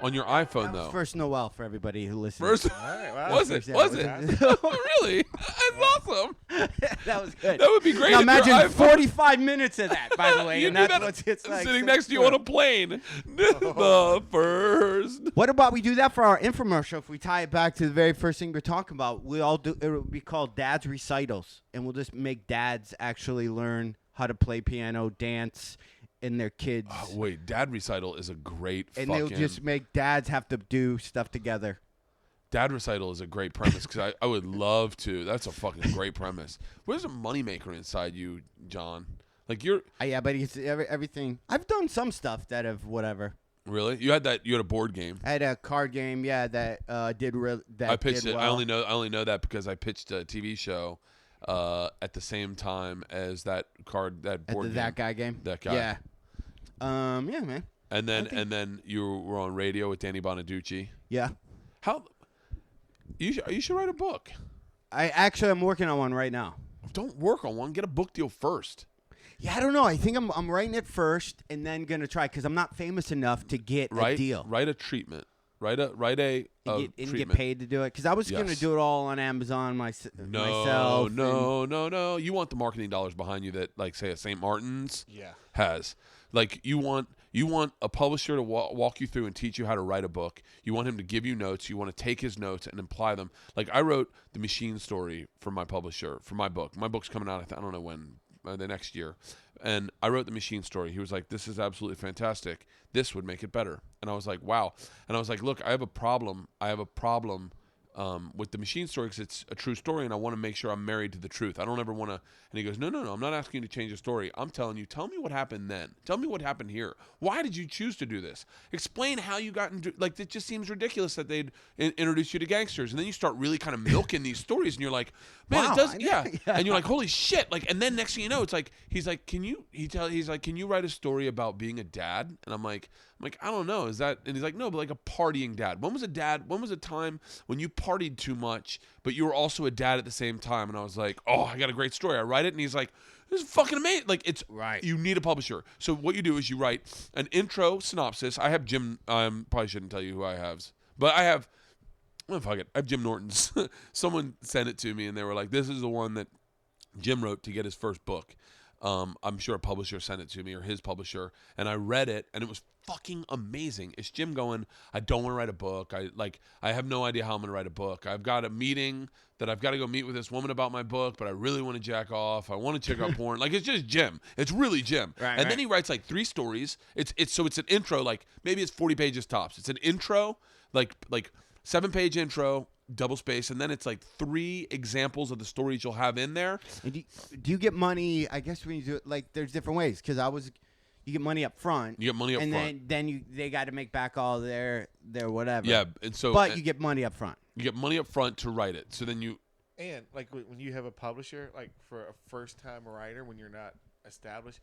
on your iPhone That was though. first Noel for everybody who listens. First, All right, wow. was it? Yeah, Was was it? it? Oh, really? That's awesome. That was good. That would be great. Now if your imagine iPhone- 45 minutes of that, by the way, You and do that's that what it's like. sitting next to you on a plane. The first. What about we do that for our infomercial? If we tie it back to the very first thing we're talking about, we all do. It will be called Dad's Recitals, and we'll just make dads actually learn how to play piano, dance, and their kids. Oh, wait, Dad Recital is a great and fucking. they'll just make dads have to do stuff together. Dad Recital is a great premise because I would love to. That's a fucking great premise. Where's a moneymaker inside you, John? Like you're Yeah, but it's everything. I've done some stuff that have whatever. really you had a board game. I had a card game, yeah, that did that. I pitched did it. well. I only know that because I pitched a TV show at the same time as that board At the game. That Guy game. That guy. Yeah. Yeah, man. And then you were on radio with Danny Bonaducci. Yeah. How you should write a book. I'm working on one right now. Don't work on one. Get a book deal first. Yeah, I don't know. I think I'm writing it first and then gonna try because I'm not famous enough to get a deal. Write a treatment. Write a And get treatment. paid to do it because I was gonna Yes. do it all on Amazon myself. No. and- You want the marketing dollars behind you that, like, say, a St. Martin's Yeah. has. Like, you want a publisher to walk you through and teach you how to write a book. You want him to give you notes. You want to take his notes and apply them. Like, I wrote the machine story for my publisher for my book. My book's coming out. I don't know when. The next year, and I wrote the machine story. He was like, "This is absolutely fantastic. This would make it better." And I was like, "Wow." And I was like, "Look, I have a problem. with the machine story because it's a true story, and I want to make sure I'm married to the truth. I don't ever want to. And he goes, no, I'm not asking you to change the story. I'm telling you, tell me what happened then. Tell me what happened here. Why did you choose to do this? Explain how you got into. Like, it just seems ridiculous that they'd introduce you to gangsters, and then you start really kind of milking these stories, and you're like, man, wow, it does, yeah. And you're like, holy shit, like, and then next thing you know, it's like he's like, can you write a story about being a dad? And I'm like, I don't know, is that? And he's like, no, but like a partying dad. When was a time when you partied too much, but you were also a dad at the same time? And I was like, oh, I got a great story. I write it, and he's like, this is fucking amazing. Like, it's right. You need a publisher. So what you do is you write an intro synopsis. I have Jim. Probably shouldn't tell you who I have, but I have. Oh, fuck it. I have Jim Norton's. Someone sent it to me, and they were like, this is the one that Jim wrote to get his first book. I'm sure a publisher sent it to me, or his publisher, and I read it, and it was fucking amazing. It's Jim going, I don't want to write a book. I have no idea how I'm going to write a book. I've got a meeting that I've got to go meet with this woman about my book, but I really want to jack off. I want to check out porn. Like, it's just Jim. It's really Jim. Right, and then he writes like 3 stories. It's an intro, like maybe it's 40 pages tops. It's an intro, like 7-page intro, double space, and then it's like 3 examples of the stories you'll have in there. And do you get money? I guess when you do it, like, there's different ways. Because you get money up front. You get money up front, and then they got to make back all their whatever. Yeah, and so but you get money up front. You get money up front to write it. So then you. And like when you have a publisher, like for a first-time writer, when you're not established,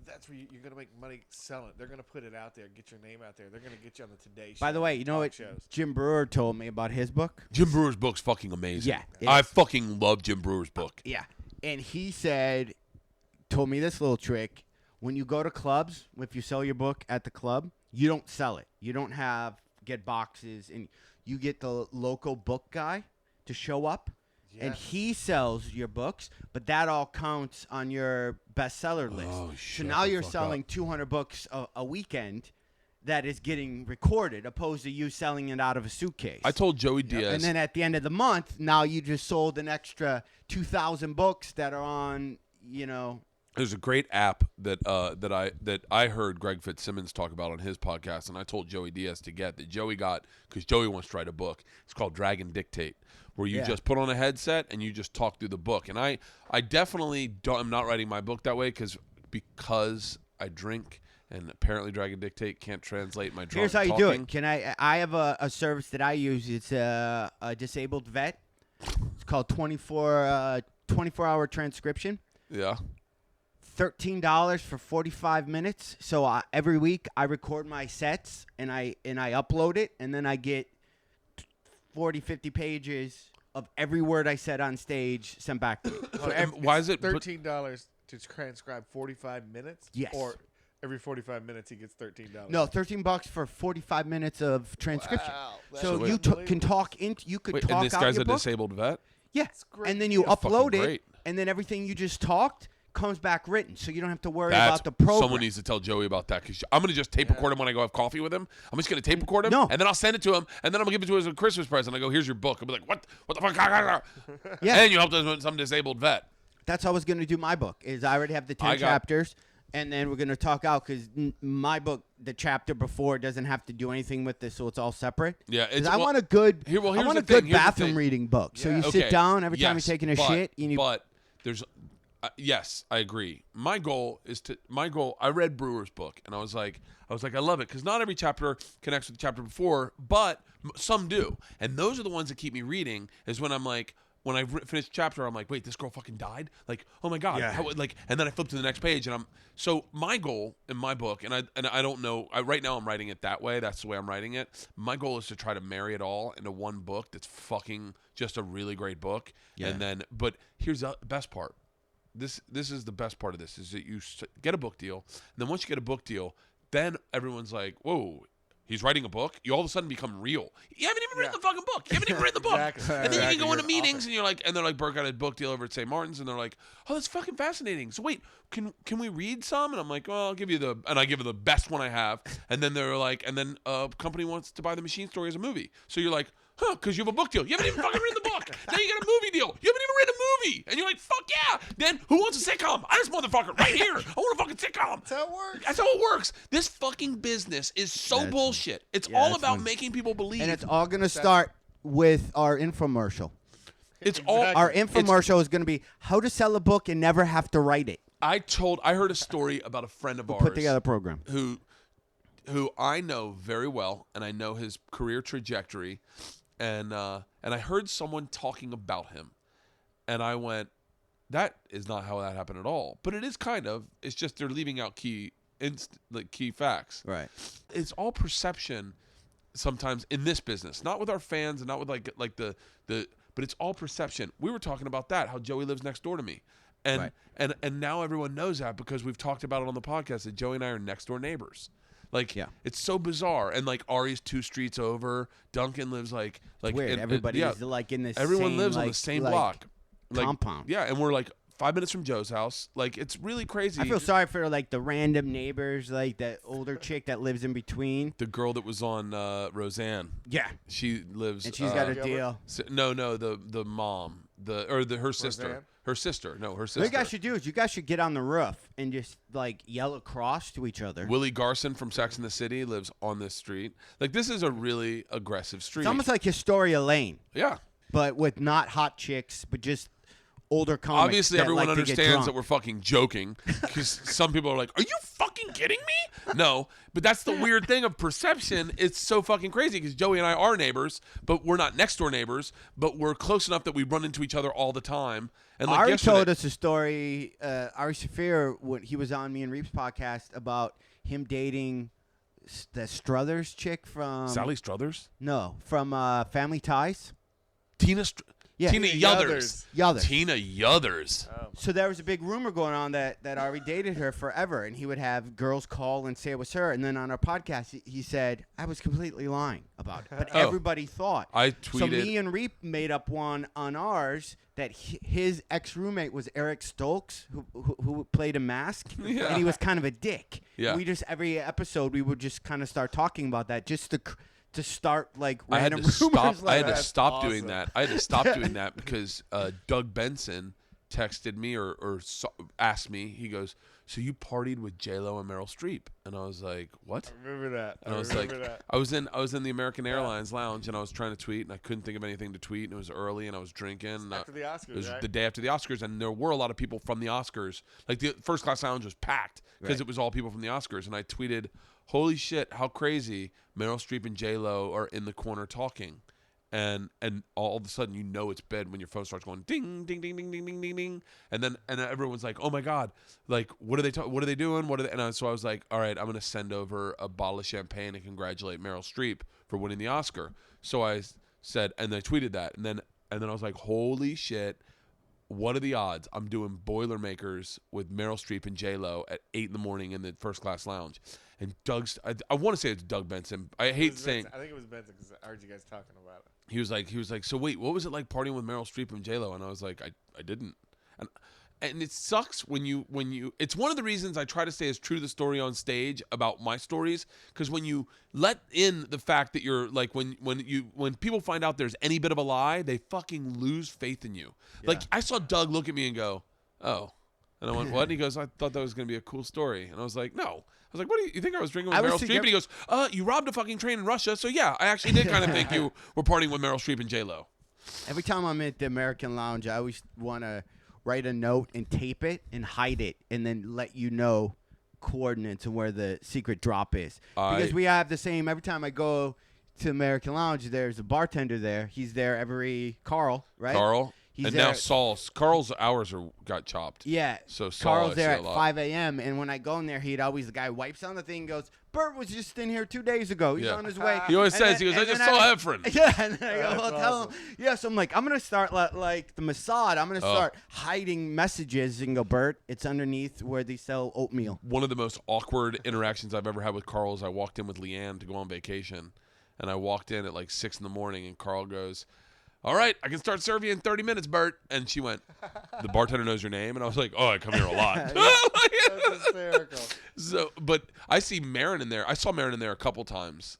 that's where you're going to make money selling it. They're going to put it out there, get your name out there. They're going to get you on the Today Show. By the way, you know what shows. Jim Brewer told me about his book? Jim Brewer's book's fucking amazing. Yeah. I fucking love Jim Brewer's book. Yeah. And he told me this little trick. When you go to clubs, if you sell your book at the club, you don't sell it. You don't get boxes, and you get the local book guy to show up. And he sells your books, but that all counts on your bestseller list. Oh, so now you're selling 200 books a weekend that is getting recorded, opposed to you selling it out of a suitcase. I told Joey Diaz. And then at the end of the month, now you just sold an extra 2,000 books that are on, There's a great app that I heard Greg Fitzsimmons talk about on his podcast, and I told Joey Diaz to get that Joey got because Joey wants to write a book. It's called Dragon Dictate, where you just put on a headset and you just talk through the book. And I definitely I'm not writing my book that way because I drink, and apparently Dragon Dictate can't translate my drunk Here's how you talking. do it. I have a service that I use. It's a disabled vet. It's called 24-hour transcription. Yeah. $13 for 45 minutes. So every week I record my sets and I upload it, and then I get 40, 50 pages of every word I said on stage sent back to me. Why is it $13 to transcribe 45 minutes? Yes. Or every 45 minutes he gets $13? No, $13 for 45 minutes of transcription. Wow, so you can talk into you could Wait, talk and this out guy's your a book. disabled vet? Yeah, great. and then you That's upload fucking it, great. and then everything you just talked comes back written, so you don't have to worry about the program. Someone needs to tell Joey about that because I'm going to just tape record him when I go have coffee with him. I'm just going to tape record him, No. and then I'll send it to him, and then I'm going to give it to him as a Christmas present. I go, here's your book. I'll be like, what the fuck? Yeah. And you helped us with some disabled vet. That's how I was going to do my book. Is I already have the 10 chapters, and then we're going to talk out because my book, the chapter before, doesn't have to do anything with this, so it's all separate. Yeah, I want a good, here's I want the a good thing, here's the bathroom thing. reading book. So Yeah. you sit down every time you're Yes, taking a shit. But there's, yes, I agree. My goal. I read Brewer's book, and I was like, I love it because not every chapter connects with the chapter before, but some do, and those are the ones that keep me reading. Is when I'm like. When I finish a chapter, I'm like, wait, this girl fucking died? Like, oh my God. Yeah. How, and then I flip to the next page, and so my goal in my book, and I don't know, right now I'm writing it that way. That's the way I'm writing it. My goal is to try to marry it all into one book that's fucking just a really great book. Yeah. And then, but here's the best part. This is the best part of this, is that you get a book deal, and then once you get a book deal, then everyone's like, whoa, he's writing a book. You all of a sudden become real. You haven't even written the fucking book. You haven't even written the book. Exactly. And then you can go into You're meetings, and you're like, and they're like, Bert got a book deal over at St. Martin's, and they're like, oh, that's fucking fascinating. So wait, can we read some? And I'm like, well, I'll give you and I give her the best one I have. And then they're like, and then a company wants to buy the Machine Story as a movie. So you're like, huh, because you have a book deal. You haven't even fucking written the book. Now you got a movie deal. You haven't even written a movie. And you're like, fuck yeah. Then who wants a sitcom? I just motherfucker right here. I want a fucking sitcom. That's how it works. That's how it works. This fucking business is so bullshit. It's all that's about fun. making people believe. and it's all going to start with our infomercial. It's all Our infomercial is going to be how to sell a book and never have to write it. I heard a story about a friend of ours Put together a program. who I know very well, and I know his career trajectory, and I heard someone talking about him, and I went, that is not how that happened at all. But it is kind of. It's just they're leaving out key facts. Right. It's all perception sometimes in this business, not with our fans and not with like the but it's all perception. We were talking about that, how Joey lives next door to me. And Right. and now everyone knows that because we've talked about it on the podcast that Joey and I are next door neighbors. Like, it's so bizarre. And like Ari's 2 streets over. Duncan lives like Weird. Everybody's like in this. Everyone same, lives on like- the same like block. compound. Yeah, and we're like 5 minutes from Joe's house. Like, it's really crazy. I feel sorry for like the random neighbors, like that older chick that lives in between. The girl that was on Roseanne. Yeah. She lives. And she's got a deal. No, the mom, her sister, Roseanne? her sister. No, her sister. What you guys should do is you guys should get on the roof and just like yell across to each other. Willie Garson from Sex and the City lives on this street. Like, this is a really aggressive street. It's almost like Historia Lane, Yeah. but with not hot chicks, but just older comics. Obviously, that everyone like to get understands drunk. that we're fucking joking because some people are like, "Are you fucking kidding me?" No, but that's the weird thing of perception. It's so fucking crazy because Joey and I are neighbors, but we're not next door neighbors. But we're close enough that we run into each other all the time. And like Ari yesterday, told us a story. Ari Shafir, when he was on me and Reep's podcast, about him dating the Struthers chick from Sally Struthers, from Family Ties. Tina Tina Yothers. Yothers. Tina Yothers. So there was a big rumor going on that Ari dated her forever, and he would have girls call and say it was her. And then on our podcast, he said, I was completely lying about it. But everybody thought. I tweeted. So me and Reep made up one on ours that his ex-roommate was Eric Stokes, who played a mask. Yeah. And he was kind of a dick. Yeah. We just, every episode, we would just kind of start talking about that just to start like I had random to stop. rumors I like had to that. stop doing that. I had to stop doing that because Doug Benson texted me or asked me. He goes, "So you partied with J-Lo and Meryl Streep?" And I was like, "What?" I remember that. And I was like, I was in the American Airlines lounge and I was trying to tweet and I couldn't think of anything to tweet and it was early and I was drinking. And after the Oscars, it was right? the day after the Oscars and there were a lot of people from the Oscars. Like the first class lounge was packed because it was all people from the Oscars. And I tweeted, "Holy shit, how crazy! Meryl Streep and J-Lo are in the corner talking." And all of a sudden, you know it's bad when your phone starts going ding, ding, ding, ding, ding, ding, ding, ding, and then everyone's like, "Oh my god, like what are they doing? So I was like, "All right, I'm gonna send over a bottle of champagne and congratulate Meryl Streep for winning the Oscar." So I said, and I tweeted that, and then I was like, "Holy shit, what are the odds? I'm doing Boilermakers with Meryl Streep and J-Lo at 8 a.m. in the first class lounge." And I want to say it's Doug Benson. I hate saying. I think it was Benson because I heard you guys talking about it. He was like, "So wait, what was it like partying with Meryl Streep and J-Lo?" And I was like, I didn't. And it sucks when you it's one of the reasons I try to stay as true to the story on stage about my stories, because when you let in the fact that you're like when people find out there's any bit of a lie, they fucking lose faith in you. Yeah. Like I saw Doug look at me and go, "Oh." And I went, "What?" And he goes, "I thought that was going to be a cool story." And I was like, "No." I was like, "What do you think I was drinking with Meryl Streep?" And he goes, "You robbed a fucking train in Russia." So yeah, I actually did kind of think you were partying with Meryl Streep and J-Lo. Every time I'm at the American Lounge, I always want to write a note and tape it and hide it and then let you know coordinates and where the secret drop is. Because we have the same, every time I go to American Lounge, there's a bartender there. He's there Carl, right? Carl. He's and there. now Saul's. Carl's hours got chopped. Yeah. So Saul, Carl's I there see at a lot. 5 a.m. And when I go in there, the guy wipes on the thing and goes, "Bert was just in here 2 days ago. He's Yeah. on his way." He always And says, then- he goes, "I and just then saw Efren." Yeah, and then I go, That's "Well, tell him." awesome. Yeah, so I'm like, I'm going to start like the Mossad. I'm going to start hiding messages and go, "Bert, it's underneath where they sell oatmeal." One of the most awkward interactions I've ever had with Carl is I walked in with Leanne to go on vacation, and I walked in at like 6 in the morning, and Carl goes, "All right, I can start serving you in 30 minutes, Bert." And she went, "The bartender knows your name?" And I was like, "Oh, I come here a lot." That's hysterical. So, but I see Marin in there. I saw Marin in there a couple times.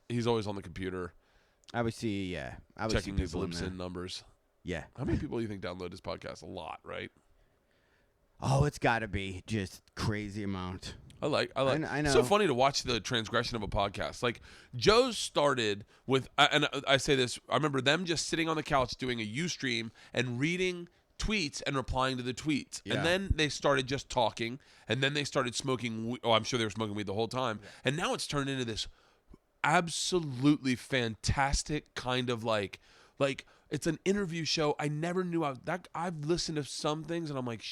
He's always on the computer I would see, yeah. I would checking see his people in Libsyn there. numbers. Yeah. How many people do you think download this podcast? A lot, right? Oh, it's got to be just crazy amount. I like. I It's so know. funny to watch the transgression of a podcast. Like Joe started with, and I say this. I remember them just sitting on the couch doing a UStream and reading tweets and replying to the tweets, Yeah. and then they started just talking, and then they started smoking. I'm sure they were smoking weed the whole time, and now it's turned into this absolutely fantastic kind of like it's an interview show. I never knew I've listened to some things and I'm like,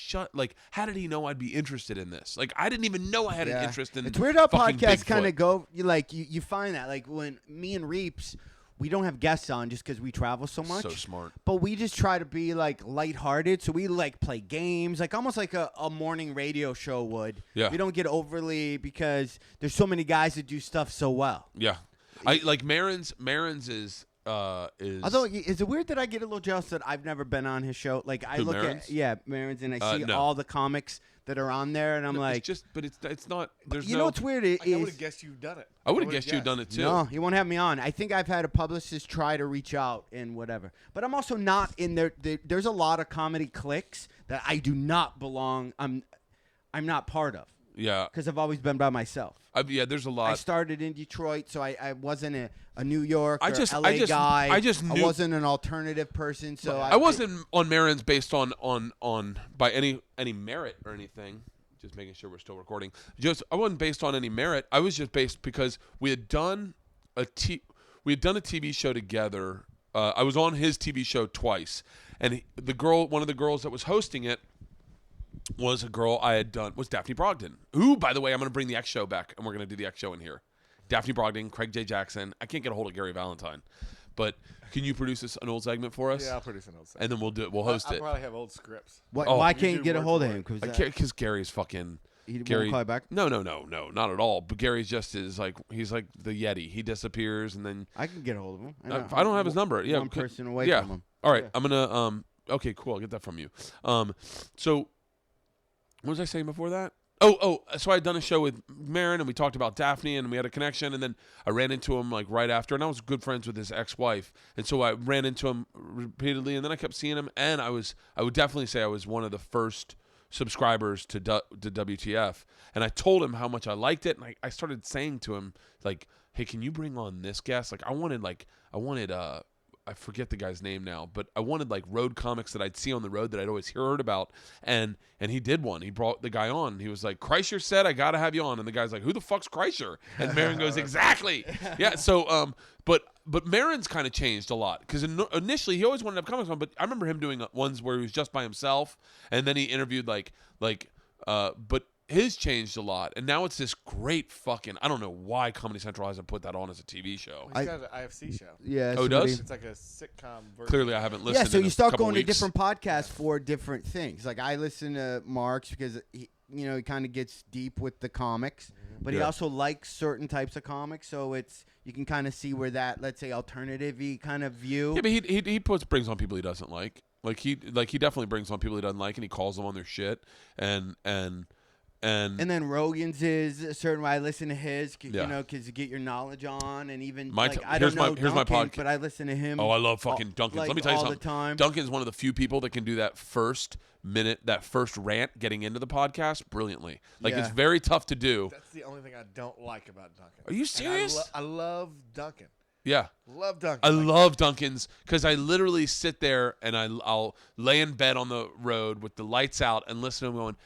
how did he know I'd be interested in this? Like, I didn't even know I had an interest in. It's weird how fucking podcasts kind Bigfoot. of go. You find that like when me and Reeps, we don't have guests on just because we travel so much. So smart. But we just try to be like lighthearted. So we like play games, like almost like a morning radio show would. Yeah. We don't get overly because there's so many guys that do stuff so well. Yeah, I like Marin's is. Although, is it weird that I get a little jealous that I've never been on his show? Like I look Marin's? at Marin's and I see No. all the comics that are on there, and I'm like, it's just, but it's not. There's you no. know what's weird? I would have guessed you've done it. I would have guessed you'd done it too. No, he won't have me on. I think I've had a publicist try to reach out and whatever. But I'm also not in there. There's a lot of comedy cliques that I do not belong. I'm not part of Yeah, because I've always been by myself. there's a I lot. started in Detroit, so I wasn't a New York or I just guy. I just I knew wasn't an alternative person, so I wasn't on Marin's based on by any merit or anything. Just making sure we're still recording. I wasn't based on any merit. I was just based because we had done a TV show together. I was on his TV show twice, and one of the girls that was hosting it was a girl I had done was Daphne Brogdon. Who, by the way, I'm going to bring the X Show back, and we're going to do the X Show in here. Daphne Brogdon, Craig J. Jackson. I can't get a hold of Gary Valentine, but can you produce an old segment for us? Yeah, I'll produce an old segment. And then we'll do it. We'll host I it. probably have old scripts. Why You can't you do get a word hold for of word. him? Because Gary's fucking. He won't Gary, call you back? No, not at all. But Gary's just is like he's like the Yeti. He disappears and then I can get a hold of him. I don't have his number. Yeah, one person away yeah. from him. All right, Yeah. I'm gonna Okay, cool. I'll get that from you. So what was I saying before that? So I had done a show with Marin and we talked about Daphne and we had a connection and then I ran into him like right after and I was good friends with his ex-wife and so I ran into him repeatedly and then I kept seeing him and I would definitely say I was one of the first subscribers to WTF and I told him how much I liked it and I started saying to him like, hey, can you bring on this guest? Like I wanted I forget the guy's name now, but I wanted like road comics that I'd see on the road that I'd always heard about, and he did one. He brought the guy on. He was like, Kreischer said I gotta have you on, and the guy's like, who the fuck's Kreischer? And Marin goes, exactly. Yeah. So but Marin's kind of changed a lot because initially he always wanted to have comics on, but I remember him doing ones where he was just by himself, and then he interviewed but his changed a lot, and now it's this great fucking. I don't know why Comedy Central hasn't put that on as a TV show. He's got an IFC show. Yeah. Oh, does? It's like a sitcom version. Clearly, I haven't listened. Yeah, so in you a start couple going weeks. to different podcasts for different things. Like I listen to Mark's because he kind of gets deep with the comics, but he Yeah. also likes certain types of comics. So you can kind of see where that, let's say, alternative-y kind of view. Yeah, but he brings on people he doesn't like. Like he definitely brings on people he doesn't like, and he calls them on their shit. And then Rogan's is a certain way. I listen to his, Yeah. because you get your knowledge on, and even here's my Duncan, podcast. but I listen to him. Oh, I love fucking Duncan. like, Let me tell you all something. the time. Duncan's one of the few people that can do that first minute, that first rant getting into the podcast brilliantly. Like Yeah. it's very tough to do. That's the only thing I don't like about Duncan. Are you And serious? I love Duncan. Yeah. Love Duncan. I love Duncan's because I literally sit there and I'll lay in bed on the road with the lights out and listen to him going,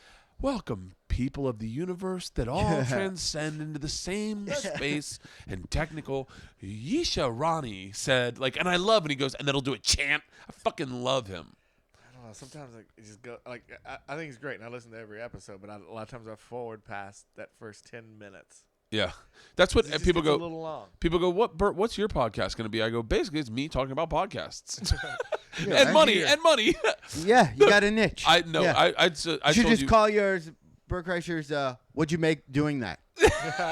welcome, people of the universe that all transcend into the same space and technical. Yisha Rani said, like, and I love when he goes, and then he'll do a chant. I fucking love him. I don't know. Sometimes it just go like I think it's great, and I listen to every episode. But a lot of times I forward past that first 10 minutes. Yeah. That's what It just people gets go. a little long. People go, what, Bert, what's your podcast going to be? I go, basically, it's me talking about podcasts. Yeah, and I money, hear. and money. Yeah, you got a niche. I know. Yeah. I You told should just you. call yours Bert Kreischer's What'd You Make Doing That?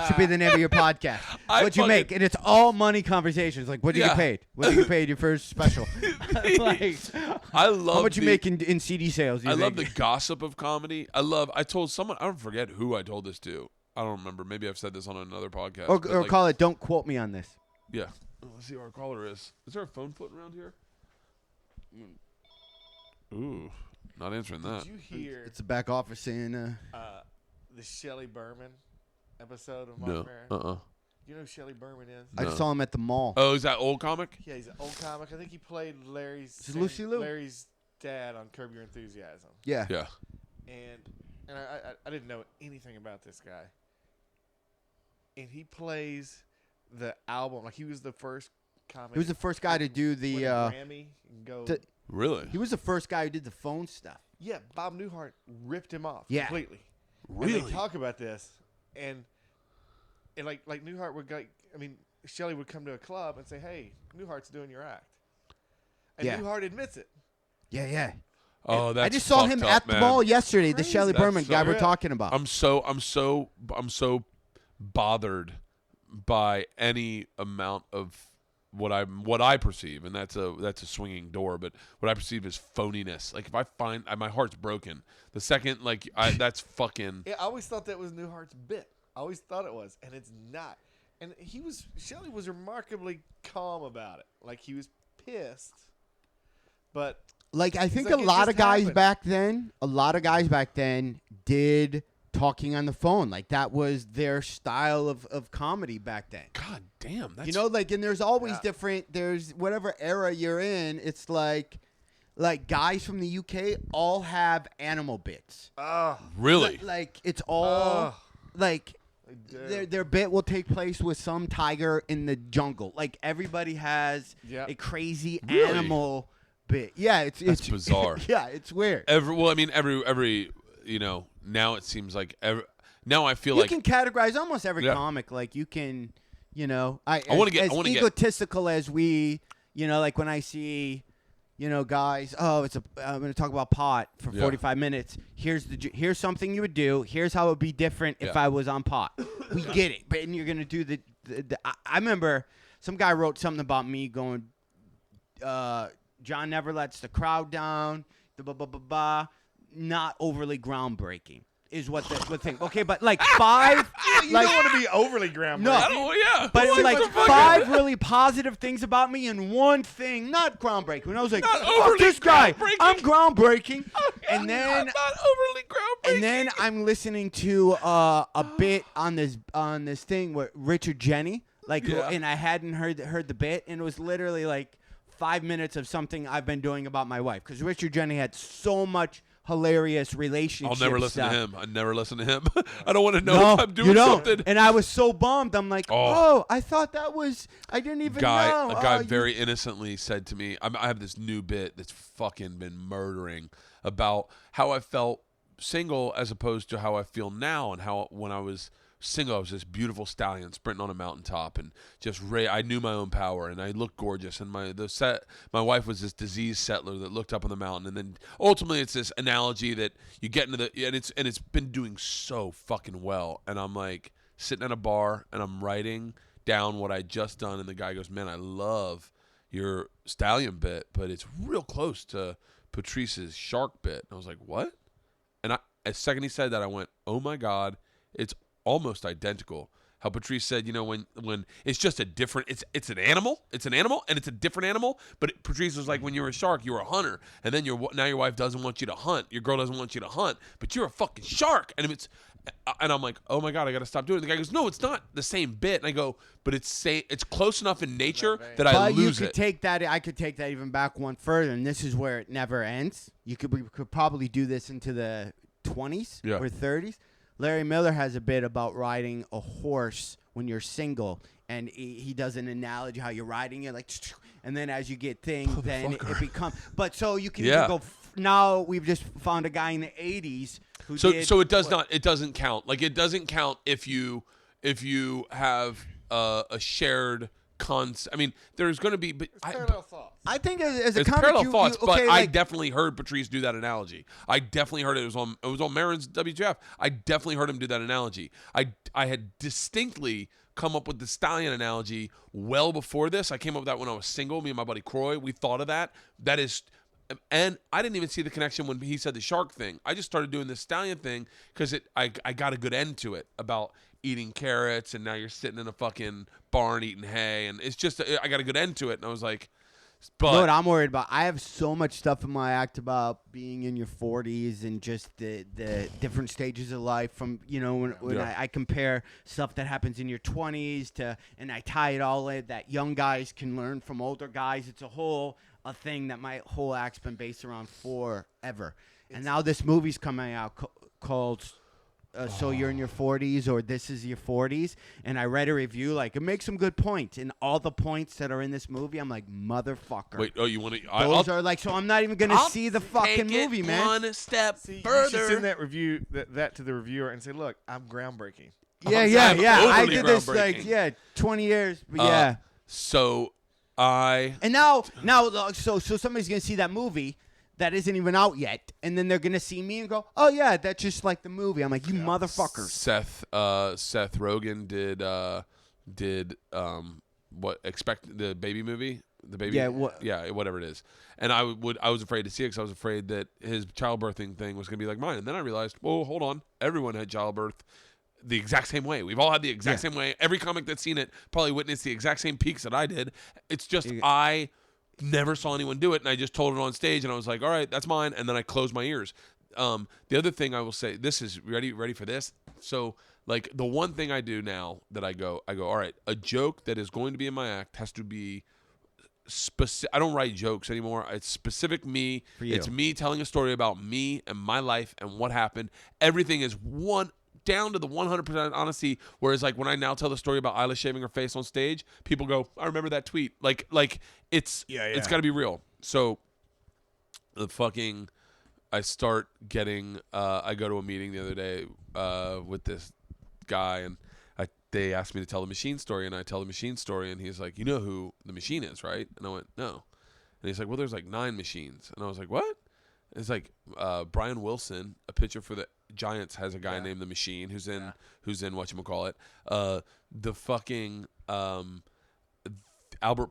Should be the name of your podcast. I What'd you fucking- make? And it's all money conversations. Like, what'd you Yeah. get paid? What'd you get paid your first special? Like, I love how much you the- make in CD sales? You I love the think? gossip of comedy. I told someone, I don't forget who I told this to. I don't remember. Maybe I've said this on another podcast. Or, but, or like, call it, don't quote me on this. Yeah. Let's see who our caller is. Is there a phone floating around here? Ooh, not answering that. Did you hear It's the back office saying, the Shelley Berman episode of Mark Maron? No. You know who Shelley Berman is? I saw him at the mall. Oh, is that old comic? Yeah, he's an old comic. I think he played Lucy Liu? Larry's dad on Curb Your Enthusiasm. Yeah. Yeah. And I didn't know anything about this guy. And he plays the album. Like, he was the first comic. He was the first guy to do the win a Grammy and go. Really? He was the first guy who did the phone stuff. Yeah, Bob Newhart ripped him off Yeah. completely. Really? And they talk about this, and like Newhart would go. I mean, Shelley would come to a club and say, "Hey, Newhart's doing your act," and Yeah. Newhart admits it. Yeah. Oh, that's I just saw him fucked up, at the man. mall yesterday. The Crazy. Shelley That's Berman so guy we're real. talking about. I'm so bothered by any amount of what I perceive, and that's a swinging door, but what I perceive is phoniness. Like, if I find my heart's broken the second, like, that's fucking. Yeah, I always thought that was Newhart's bit. I always thought it was, and it's not. And Shelley was remarkably calm about it. Like, he was pissed, but Like, I think like, a it lot just of guys happened. back then did talking on the phone. Like, that was their style of comedy back then. God damn. That's, You know, like, and there's always Yeah. different. There's whatever era you're in. It's like guys from the UK all have animal bits. really. Like, it's all like do. their bit will take place with some tiger in the jungle. Like, everybody has Yep. a crazy Really? animal bit. Yeah, it's bizarre. Yeah, it's weird. Every now it seems like now I feel You like can categorize almost every Yeah. comic. Like, you can, I wanna get- as egotistical as we, like when I see, guys. Oh, I'm going to talk about pot for Yeah. 45 minutes. Here's something you would do. Here's how it would be different if Yeah. I was on pot. We get it, but and you're going to do the I remember some guy wrote something about me going. John never lets the crowd down. Not overly groundbreaking is what the thing. Okay, but like five. You like, don't want to be overly groundbreaking. No. I don't. Yeah. but it was like what the fuck? five really positive things about me and one thing not groundbreaking. When I was like, Not fuck overly this guy, groundbreaking. I'm groundbreaking. And then I'm not overly groundbreaking. and then I'm listening to a bit on this thing with Richard Jenny, like, Yeah. and I hadn't heard the bit, and it was literally like 5 minutes of something I've been doing about my wife, because Richard Jenny had so much hilarious relationship I'll never listen stuff. to him. I never listen to him. I don't want to know No, if I'm doing you don't. something. And I was so bummed. I'm like, Oh. I thought that was. I didn't even know. A guy Oh, very innocently said to me, I have this new bit that's fucking been murdering about how I felt single as opposed to how I feel now, and how when I was single I was this beautiful stallion sprinting on a mountaintop and just I knew my own power and I looked gorgeous, and my wife was this diseased settler that looked up on the mountain, and then ultimately it's this analogy that you get into and it's been doing so fucking well, and I'm like sitting at a bar and I'm writing down what I just done, and the guy goes, "Man, I love your stallion bit, but it's real close to Patrice's shark bit." And I was like, "What?" And the second he said that, I went, "Oh my God, it's almost identical." How Patrice said, when it's just a different, it's an animal, and it's a different animal. But Patrice was like, when you're a shark, you're a hunter, and then now your wife doesn't want you to hunt, your girl doesn't want you to hunt, but you're a fucking shark, and I'm like, oh my God, I got to stop doing it. The guy goes, "No, it's not the same bit," and I go, "But it's close enough in nature that I But lose you it." could take that. I could take that even back one further, and this is where it never ends. We could probably do this into the 20s Yeah. or 30s. Larry Miller has a bit about riding a horse when you're single, and he does an analogy how you're riding it like, and then as you get things, then it becomes. But so you can Yeah. even go. Now we've just found a guy in the 80s who So did. so it doesn't count. Like, it doesn't count if you have a shared concept. I mean, there's going to be, but Parallel thoughts. I think as a it's comic, parallel thoughts. okay, But I like, definitely heard Patrice do that analogy. I definitely heard it was on Maron's WTF. I definitely heard him do that analogy. I had distinctly come up with the stallion analogy well before this. I came up with that when I was single. Me and my buddy Croy, we thought of that. That is. And I didn't even see the connection when he said the shark thing. I just started doing the stallion thing because I got a good end to it about eating carrots, and now you're sitting in a fucking barn eating hay, and it's just I got a good end to it, and I was like, But you know what I'm worried about? I have so much stuff in my act about being in your 40s and just the different stages of life. From when I compare stuff that happens in your 20s and I tie it all in that young guys can learn from older guys. It's a thing that my whole act's been based around forever. And now this movie's coming out called So You're in Your 40s or This Is Your 40s. And I read a review, like, it makes some good points. And all the points that are in this movie, I'm like, motherfucker. Wait, you want to? Those are like, so I'm not even going to see the fucking movie, man. One step See, further. you should send that review that to the reviewer and say, look, I'm groundbreaking. Yeah. I Overly did this, groundbreaking. 20 years. But yeah. So And now, so somebody's going to see that movie that isn't even out yet, and then they're going to see me and go, oh, yeah, that's just like the movie. I'm like, you motherfuckers. Seth Rogen did expect the baby movie, the baby, whatever it is. And I was afraid to see it because I was afraid that his childbirthing thing was going to be like mine. And then I realized, whoa, hold on, everyone had childbirth the exact same way. We've all had the exact same way. Every comic that's seen it probably witnessed the exact same peaks that I did. It's just I never saw anyone do it, and I just told it on stage, and I was like, all right, that's mine, and then I closed my ears. The other thing I will say, this is ready for this? So, like, the one thing I do now that I go, all right, a joke that is going to be in my act has to be specific. I don't write jokes anymore. It's specific me. For you. It's me telling a story about me and my life and what happened. Everything is down to the 100% honesty. Whereas, like, when I now tell the story about Isla shaving her face on stage, people go, I remember that tweet. Like it's got to be real. So I start getting I go to a meeting the other day with this guy, and they asked me to tell the machine story, and I tell the machine story, and he's like, you know who the machine is, right? And I went, no. And he's like, well, there's like 9 machines. And I was like, what? It's like Brian Wilson, a pitcher for the Giants, has a guy named the Machine who's in whatchamacallit. The fucking Albert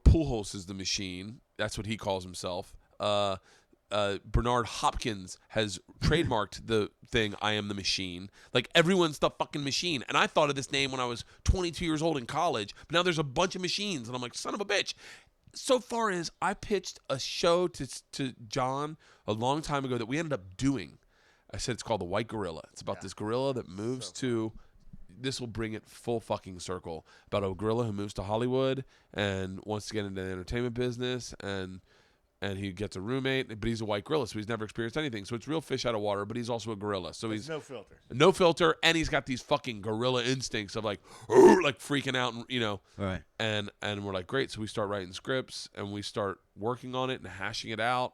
Pujols is the Machine. That's what he calls himself. Bernard Hopkins has trademarked the thing, I am the Machine. Like, everyone's the fucking Machine. And I thought of this name when I was 22 years old in college, but now there's a bunch of machines, and I'm like, son of a bitch. So far as I pitched a show to John a long time ago that we ended up doing. I said it's called The White Gorilla. It's about this gorilla that moves to – this will bring it full fucking circle. About a gorilla who moves to Hollywood and wants to get into the entertainment business, and he gets a roommate, but he's a white gorilla, so he's never experienced anything. So it's real fish out of water, but he's also a gorilla. So he's no filter. No filter, and he's got these fucking gorilla instincts of like freaking out, and Right. And we're like, great. So we start writing scripts, and we start working on it and hashing it out.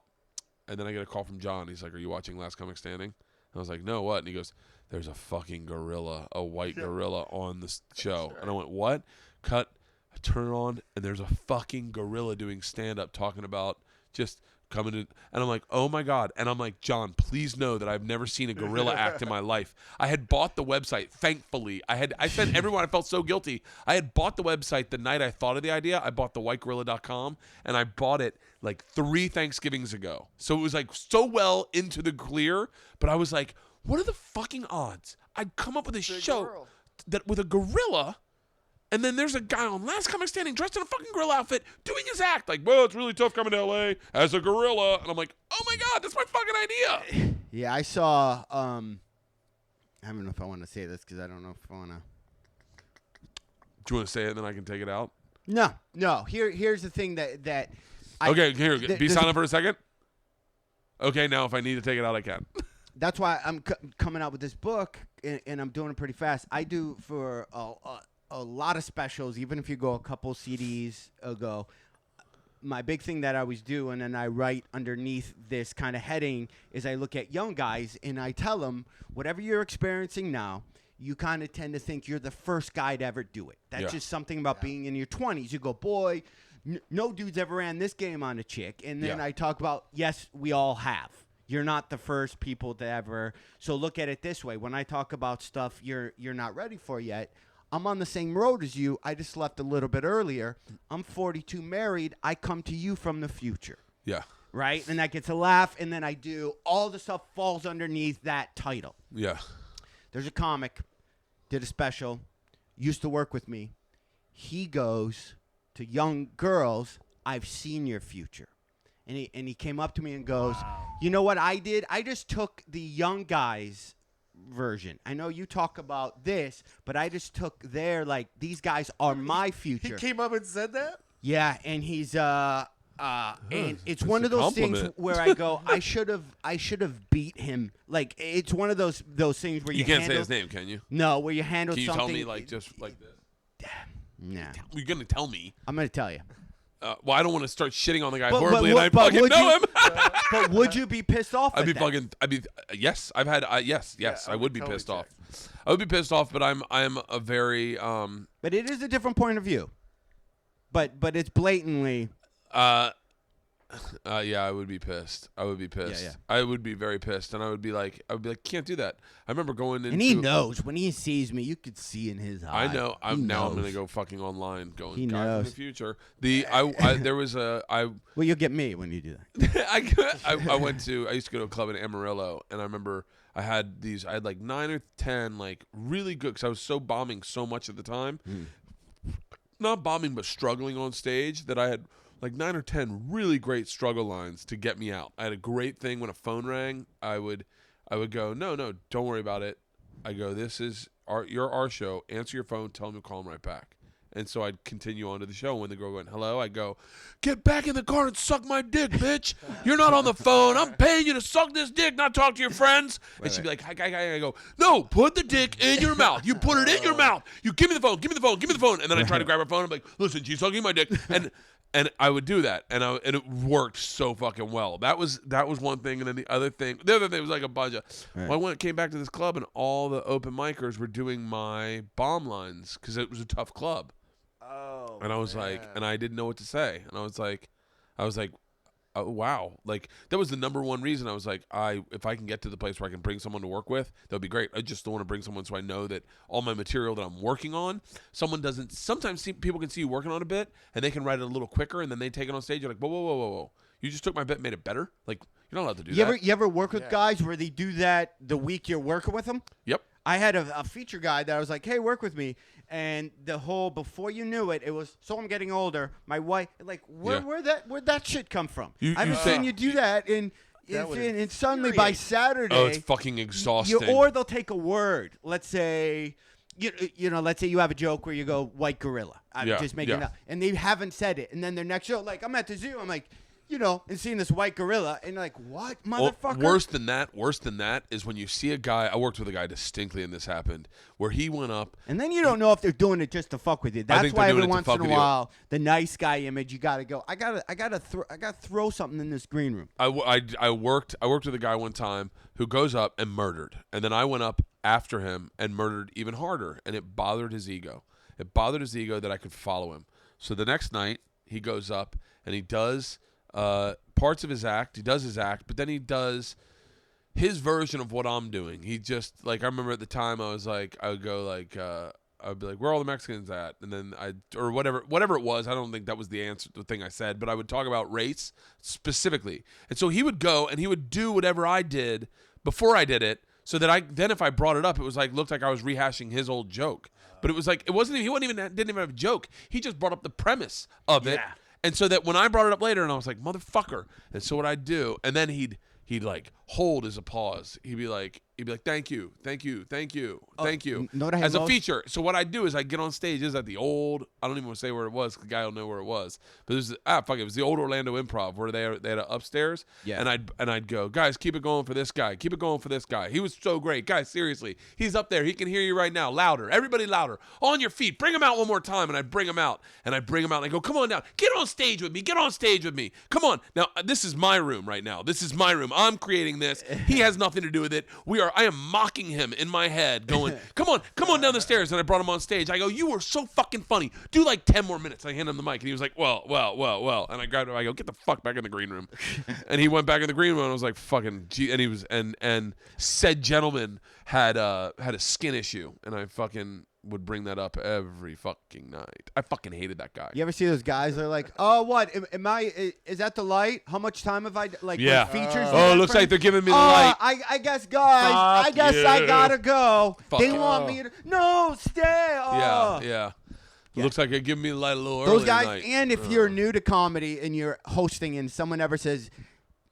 And then I get a call from John. He's like, are you watching Last Comic Standing? And I was like, no, what? And he goes, there's a fucking gorilla, a white gorilla on the show. And I went, what? Cut. I turn it on, and there's a fucking gorilla doing stand-up talking about just coming in. And I'm like, oh, my God. And I'm like, John, please know that I've never seen a gorilla act in my life. I had bought the website, thankfully. I sent everyone, I felt so guilty. I had bought the website the night I thought of the idea. I bought thewhitegorilla.com, and I bought it like 3 Thanksgivings ago. So it was like so well into the clear, but I was like, what are the fucking odds I'd come up with a show that with a gorilla, and then there's a guy on Last Comic Standing dressed in a fucking gorilla outfit doing his act. Like, well, it's really tough coming to L.A. as a gorilla. And I'm like, oh, my God, that's my fucking idea. Yeah, I saw I don't know if I want to say this because I don't know if I want to. Do you want to say it, and then I can take it out? No. Here's the thing that okay, here, be silent for a second. Okay, now if I need to take it out, I can. That's why I'm coming out with this book, and I'm doing it pretty fast. I do for a lot of specials, even if you go a couple CDs ago. My big thing that I always do, and then I write underneath this kind of heading, is I look at young guys, and I tell them, whatever you're experiencing now, you kind of tend to think you're the first guy to ever do it. That's just something about being in your 20s. You go, boy, no dude's ever ran this game on a chick. And then I talk about, yes, we all have. You're not the first people to ever. So look at it this way. When I talk about stuff you're not ready for yet, I'm on the same road as you. I just left a little bit earlier. I'm 42, married. I come to you from the future. Yeah. Right? And that gets a laugh. And then I do. All the stuff falls underneath that title. Yeah. There's a comic, did a special, used to work with me. He goes to young girls I've seen your future. And he came up to me and goes, you know what I did? I just took the young guys version. I know you talk about this, but I just took their, like, these guys are my future. He came up and said that? Yeah, and he's and it's one of those things where I go, I should have beat him. Like, it's one of those things where you can't say his name, can you? No, where you handle something. something. Can you tell me, like, just like this? Nah. You're gonna tell me. I'm gonna tell you. Well, I don't want to start shitting on the guy horribly, and I fucking know him. But would you be pissed off? Yes. I've had. Yes. I would be pissed off. I would be pissed off, but I'm a very. But it is a different point of view. But it's blatantly. Yeah, I would be pissed. I would be pissed. Yeah. I would be very pissed, and I would be like, can't do that. I remember going in. And he knows when he sees me, you could see in his eyes. I know. I'm gonna go fucking online, going. He God, knows. in the future. There was a. Well, you'll get me when you do that. I used to go to a club in Amarillo, and I remember I had like 9 or 10 like really good, because I was so bombing so much at the time. Not bombing, but struggling on stage, that I had like 9 or 10 really great struggle lines to get me out. I had a great thing when a phone rang. I would go, no, don't worry about it. I go, this is our show. Answer your phone. Tell them to call them right back. And so I'd continue on to the show. When the girl went, hello, I go, get back in the car and suck my dick, bitch. You're not on the phone. I'm paying you to suck this dick, not talk to your friends. And she'd be like, I go, no, put the dick in your mouth. You put it in your mouth. You give me the phone. And then I try to grab her phone. I'm like, listen, she's sucking my dick. And I would do that, and it worked so fucking well. That was one thing, and then the other thing was like a bunch of. Right. Well, I came back to this club, and all the open micers were doing my bomb lines, because it was a tough club. Oh. And I was like, and I didn't know what to say, and I was like, oh, wow, like that was the number one reason. I was like, if I can get to the place where I can bring someone to work with, that would be great. I just don't want to bring someone so I know that all my material that I'm working on, someone doesn't. Sometimes people can see you working on a bit, and they can write it a little quicker, and then they take it on stage. You're like, whoa. You just took my bit and made it better? Like, you're not allowed to do that. You ever work with guys where they do that the week you're working with them? Yep. I had a feature guy that I was like, hey, work with me. And the whole, before you knew it, it was, so I'm getting older. My wife, like, where'd that shit come from? I haven't seen you do that. And suddenly by Saturday. Oh, it's fucking exhausting. Or they'll take a word. Let's say, let's say you have a joke where you go, white gorilla. I'm just making it up. And they haven't said it. And then their next show, like, I'm at the zoo. I'm like, and seeing this white gorilla, and like, what, motherfucker? Worse than that is when you see a guy. I worked with a guy distinctly, and this happened, where he went up. And then you don't know if they're doing it just to fuck with you. That's why every once in a while, the nice guy image, you gotta go. I gotta throw something in this green room. I worked with a guy one time who goes up and murdered, and then I went up after him and murdered even harder, and it bothered his ego. It bothered his ego that I could follow him. So the next night he goes up and he does. Parts of his act, but then he does his version of what I'm doing. He just, like, I remember at the time I would go like, I'd be like, where are all the Mexicans at? And then or whatever it was. I don't think that was the thing I said, but I would talk about race specifically. And so he would go and he would do whatever I did before I did it, so that then if I brought it up, it was like, looked like I was rehashing his old joke. But it was like, he didn't even have a joke. He just brought up the premise of it. And so that when I brought it up later, and I was like, motherfucker. And so what I'd do, and then he'd like hold as a pause. He'd be like, thank you. As a feature. So what I'd do is I'd get on stage. This is at the old, I don't even want to say where it was, because the guy will know where it was. But it was the old Orlando Improv, where they had an upstairs. Yeah. And I'd go, guys, keep it going for this guy. He was so great. Guys, seriously. He's up there. He can hear you right now. Louder. Everybody louder. On your feet. Bring him out one more time. And I'd bring him out. And I go, come on down. Get on stage with me. Come on. Now, this is my room right now. I'm creating this. He has nothing to do with it. I am mocking him in my head, going, come on down the stairs. And I brought him on stage. I go, you were so fucking funny. Do like 10 more minutes. I hand him the mic, and he was like, well. And I grabbed him. I go, get the fuck back in the green room. And he went back in the green room, and I was like, fucking gee. And he was, and said gentleman had a skin issue, and I fucking would bring that up every fucking night. I fucking hated that guy. You ever see those guys that are like, oh, what? Is that the light? How much time have I, like, yeah. Features? It looks like they're giving me the light. I guess, guys, I gotta go. They want me to, no, stay. Yeah. It looks like they're giving me a little early Those guys, tonight. and if you're new to comedy and you're hosting and someone ever says,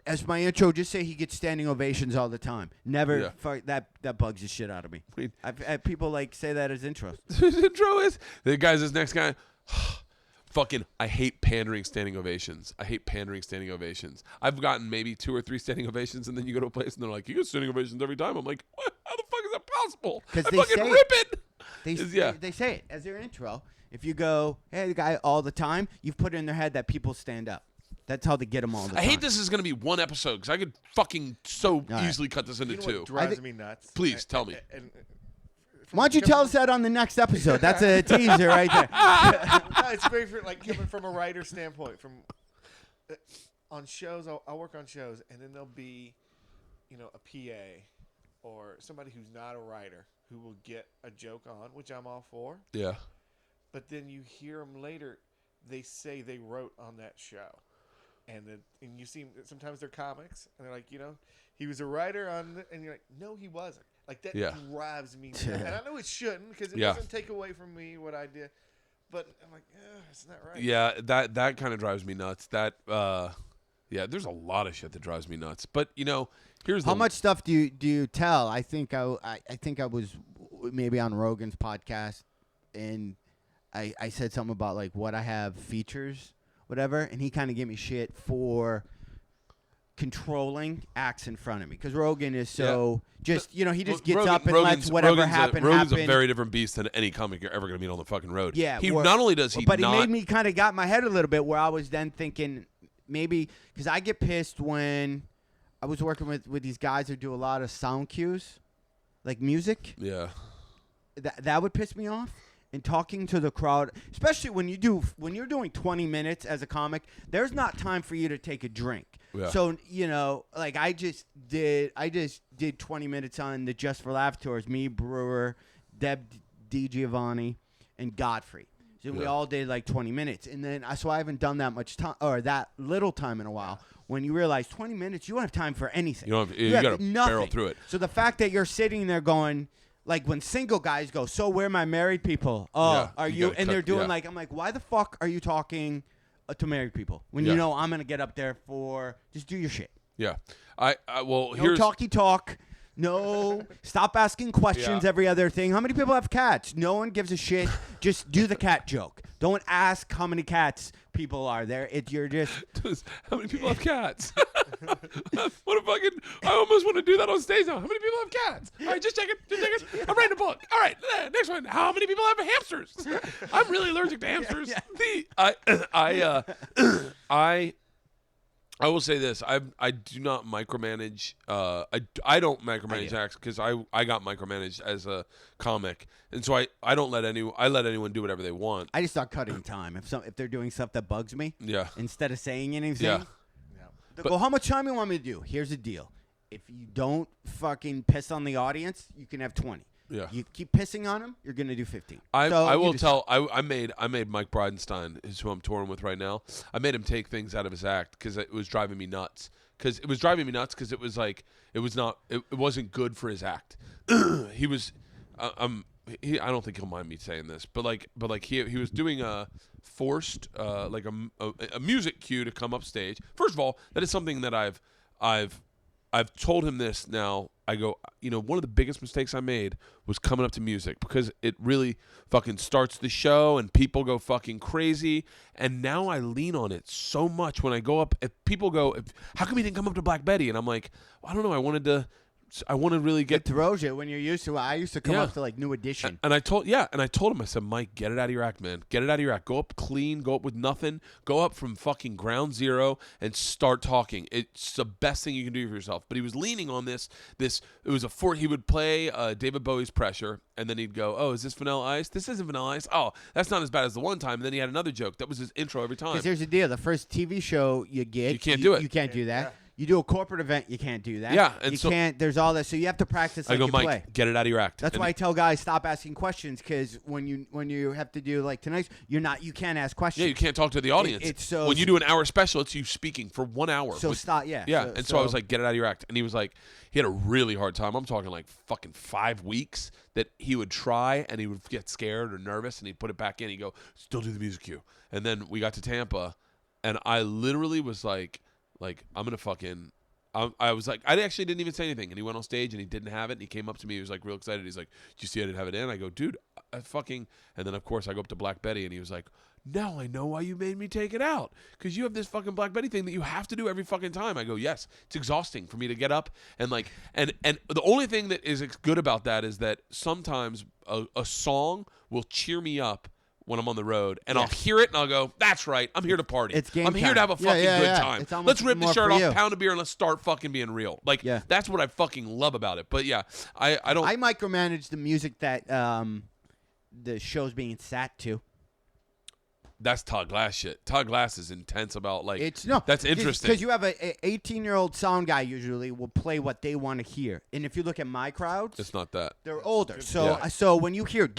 as my intro, just say he gets standing ovations all the time. Never, that bugs the shit out of me. I've had people like say that as intros. His intro is, the guy's this next guy, fucking, I hate pandering standing ovations. I've gotten maybe 2 or 3 standing ovations, and then you go to a place and they're like, you get standing ovations every time. I'm like, what? How the fuck is that possible? Because I they fucking say rip it. They say it as their intro. If you go, hey, the guy all the time, you've put it in their head that people stand up. That's how they get them all the time. I hate this is going to be one episode because I could fucking easily cut this into 2. What drives me nuts? Please tell me. Why don't you tell us that on the next episode? That's a teaser right there. No, it's great for like coming from a writer standpoint. From on shows, I'll work on shows, and then there'll be, a PA or somebody who's not a writer who will get a joke on, which I'm all for. Yeah. But then you hear them later, they say they wrote on that show. And you see sometimes they're comics, and they're like, he was a writer on, and you're like, no, he wasn't. Like, that drives me nuts. And I know it shouldn't, because it doesn't take away from me what I did. But I'm like, it's not right. Yeah, that kind of drives me nuts. That, there's a lot of shit that drives me nuts. But, here's how much stuff do you tell? I think I was maybe on Rogan's podcast, and I said something about like what I have features, whatever, and he kind of gave me shit for controlling acts in front of me because Rogan is so he just gets up and lets whatever happen. Rogan's a very different beast than any comic you're ever going to meet on the fucking road. Yeah, not only does he, but he made me kind of got in my head a little bit where I was then thinking maybe because I get pissed when I was working with these guys who do a lot of sound cues, like music. Yeah, that would piss me off. And talking to the crowd, especially when you're doing 20 minutes as a comic, there's not time for you to take a drink. Yeah. So like I just did 20 minutes on the Just for Laugh tours. Me, Brewer, Deb DiGiovanni, and Godfrey. So we all did like 20 minutes, and then so I haven't done that much time or that little time in a while. When you realize 20 minutes, you don't have time for anything. You got to barrel through it. So the fact that you're sitting there going. Like when single guys go, so where are my married people? Oh, are you? And they're doing like, I'm like, why the fuck are you talking to married people when you know I'm gonna get up there for just do your shit. Yeah, no talky talk. No, stop asking questions every other thing. How many people have cats? No one gives a shit. Just do the cat joke. Don't ask how many cats people are there. You're just how many people have cats? What a fucking! I almost want to do that on stage now. How many people have cats? All right, just check it. I'm writing a book. All right, next one. How many people have hamsters? I'm really allergic to hamsters. I will say this. I do not micromanage. I don't micromanage acts because I got micromanaged as a comic, and so I don't let anyone do whatever they want. I just start cutting time if they're doing stuff that bugs me. Yeah. Instead of saying anything. Yeah. They'll go, how much time you want me to do? Here's the deal. If you don't fucking piss on the audience, you can have 20. Yeah. You keep pissing on them, you're gonna do 15. I will tell. I made Mike Bridenstine, is who I'm touring with right now. I made him take things out of his act because it was driving me nuts. Because it was like it wasn't good for his act. He was, I don't think he'll mind me saying this, but he was doing a forced like a music cue to come up stage. First of all, that is something that I've told him this now. I go, one of the biggest mistakes I made was coming up to music because it really fucking starts the show and people go fucking crazy. And now I lean on it so much when I go up. If people go, how come you didn't come up to Black Betty? And I'm like, I don't know. I want to really get. It throws you when you're used to it. I used to come up to like New Edition. And I told him, I said, Mike, get it out of your act, man. Get it out of your act. Go up clean. Go up with nothing. Go up from fucking ground zero and start talking. It's the best thing you can do for yourself. But he was leaning on this. It was he would play David Bowie's Pressure, and then he'd go, oh, is this Vanilla Ice? This isn't Vanilla Ice. Oh, that's not as bad as the one time. And then he had another joke. That was his intro every time. Because here's the deal. The first TV show you get. You can't do it. You can't do that. You do a corporate event, you can't do that. Yeah, and you so- can't. There's all that, so you have to practice. I Like go, you Mike, play. get it out of your act. That's And why I tell guys stop asking questions, because when you have to do like tonight, you can't ask questions. Yeah, you can't talk to the audience. It's so when you do an hour special, it's you speaking for 1 hour. So stop. Yeah. Yeah, and so I was like, get it out of your act. And he was like, he had a really hard time. I'm talking like fucking 5 weeks that he would try and he would get scared or nervous and he'd put it back in. He'd go, still do the music cue. And then we got to Tampa and I literally was like I'm going to fucking, I was like, I actually didn't even say anything. And he went on stage and he didn't have it. And he came up to me. He was like real excited. He's like, did you see I didn't have it in? I go, dude, I fucking, and then of course I go up to Black Betty and he was like, now I know why you made me take it out, because you have this fucking Black Betty thing that you have to do every fucking time. I go, yes, it's exhausting for me to get up and like, and the only thing that is good about that is that sometimes a song will cheer me up when I'm on the road, and I'll hear it and I'll go, that's right, I'm here to party. It's game I'm here time. to have a fucking good time. It's almost Let's rip the more shirt for off, you. pound a beer, and let's start fucking being real. Like, that's what I fucking love about it. But yeah, I don't. I micromanage the music that the show's being sat to. That's Todd Glass shit. Todd Glass is intense about like. It's no. That's interesting. Because you have a 18-year-old sound guy usually will play what they want to hear, and if you look at my crowds, It's not that. they're older. So when you hear,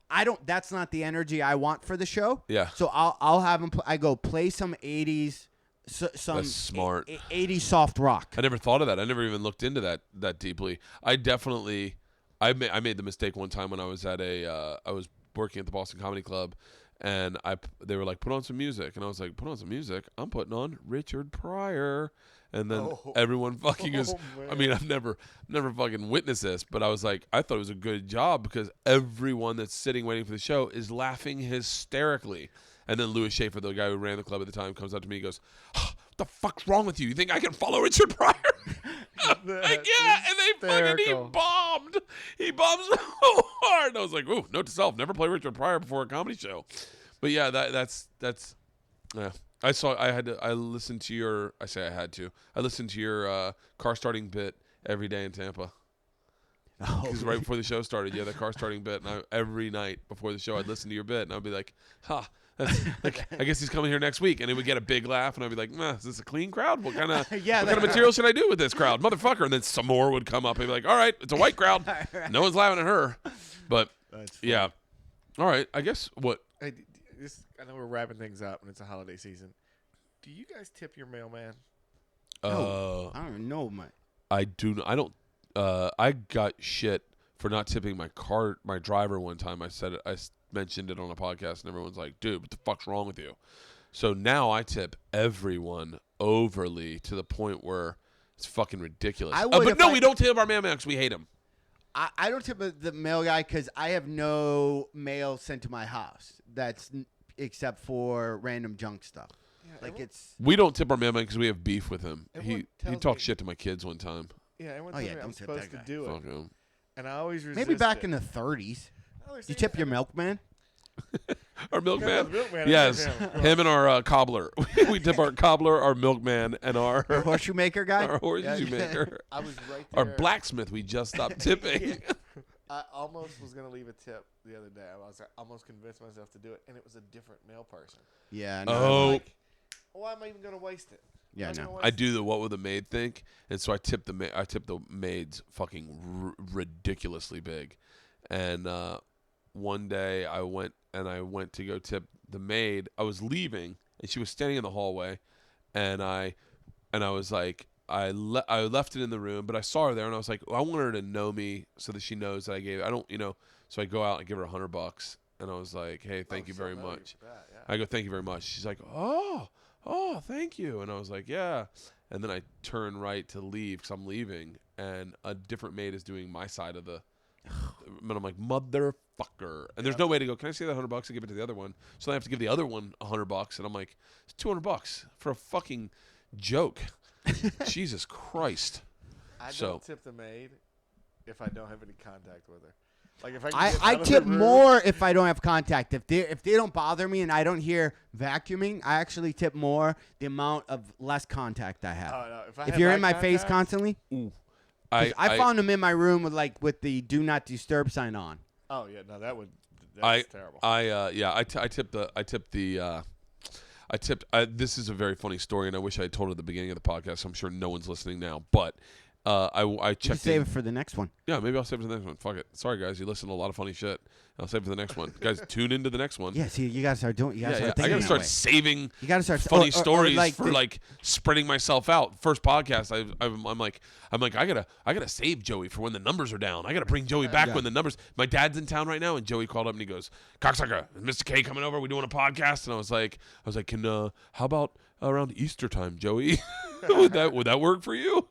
I don't. That's not the energy I want for the show. Yeah. So I'll have them. I go play some 80s. Some That's smart. 80s soft rock. I never thought of that. I never even looked into that deeply. I definitely, I made the mistake one time when I was at I was working at the Boston Comedy Club, and they were like, put on some music, and I was like, put on some music? I'm putting on Richard Pryor, and then everyone fucking is. I mean, I've never fucking witnessed this, but I was like, I thought it was a good job because everyone that's sitting waiting for the show is laughing hysterically. And then Louis Schaefer, the guy who ran the club at the time, comes up to me and goes, what the fuck's wrong with you? You think I can follow Richard Pryor? Like, yeah, and he bombed. He bombed so hard. And I was like, ooh, note to self, never play Richard Pryor before a comedy show. But yeah, that's yeah. I listened to your car starting bit every day in Tampa. Because right before the show started, the car starting bit, and every night before the show, I'd listen to your bit, and I'd be like, that's like, I guess he's coming here next week, and it would get a big laugh, and I'd be like, is this a clean crowd? What kind of material should I do with this crowd, motherfucker? And then some more would come up, and be like, all right, it's a white crowd, no one's laughing at her, but yeah, all right, I guess what? Hey, I know we're wrapping things up, and it's a holiday season. Do you guys tip your mailman? No, I don't know, man. I do. I don't. I got shit for not tipping my driver one time. I said it. I mentioned it on a podcast, and everyone's like, "Dude, what the fuck's wrong with you?" So now I tip everyone overly to the point where it's fucking ridiculous. But no, we don't tip our mailman because we hate him. I don't tip the mail guy because I have no mail sent to my house. That's except for random junk stuff. Yeah, we don't tip our mailman because we have beef with him. He talked me. shit to my kids one time. Yeah, everyone tells me I'm don't tip supposed that to do Fuck it. him. And I always resist maybe back it. in the 30s. Oh, You tip your milkman? Our milkman? Milkman, Yes. him And our cobbler. We tip our cobbler, our milkman, and our horseshoe maker guy? Our horseshoe maker. I was right there. Our blacksmith we just stopped tipping. I almost was going to leave a tip the other day. I was almost convinced myself to do it, and it was a different mail person. Yeah, no. Oh. Like, why am I even going to waste it? Yeah, no. I do the what would the maid think, and so I tip the maids fucking ridiculously big, and one day I went to go tip the maid. I was leaving, and she was standing in the hallway, and I was like, I left it in the room, but I saw her there, and I was like, I want her to know me so that she knows that I gave. So I go out and give her $100, and I was like, hey, thank you very much. I go, thank you very much. She's like, oh, thank you. And I was like, yeah. And then I turn right to leave because I'm leaving, and a different maid is doing my side of the. And I'm like, motherfucker. And there's no way to go, can I see that $100 and give it to the other one? So I have to give the other one $100, and I'm like, it's $200 for a fucking joke. Jesus Christ. I don't tip the maid if I don't have any contact with her. Like if I tip more if I don't have contact. If they don't bother me and I don't hear vacuuming, I actually tip more the amount of less contact I have. Oh, no. If you're in my face constantly, I found them in my room with the do not disturb sign on. Oh yeah, no, that's terrible. I tip the I tipped. This is a very funny story, and I wish I had told it at the beginning of the podcast. I'm sure no one's listening now, but I You can checked. save it for the next one. Yeah, maybe I'll save it for the next one. Fuck it. Sorry, guys. You listen to a lot of funny shit. I'll save it for the next one. Guys, tune into the next one. Yeah, see, you gotta start doing. You gotta I start gotta thinking start that way. saving You gotta start funny or stories like for like spreading myself out. First podcast, I'm like I gotta save Joey for when the numbers are down. I gotta bring Joey back when the numbers. My dad's in town right now, and Joey called up and he goes, "Cocksucker, is Mr. K coming over? We doing a podcast?" And I was like, can how about around Easter time, Joey? would that work for you?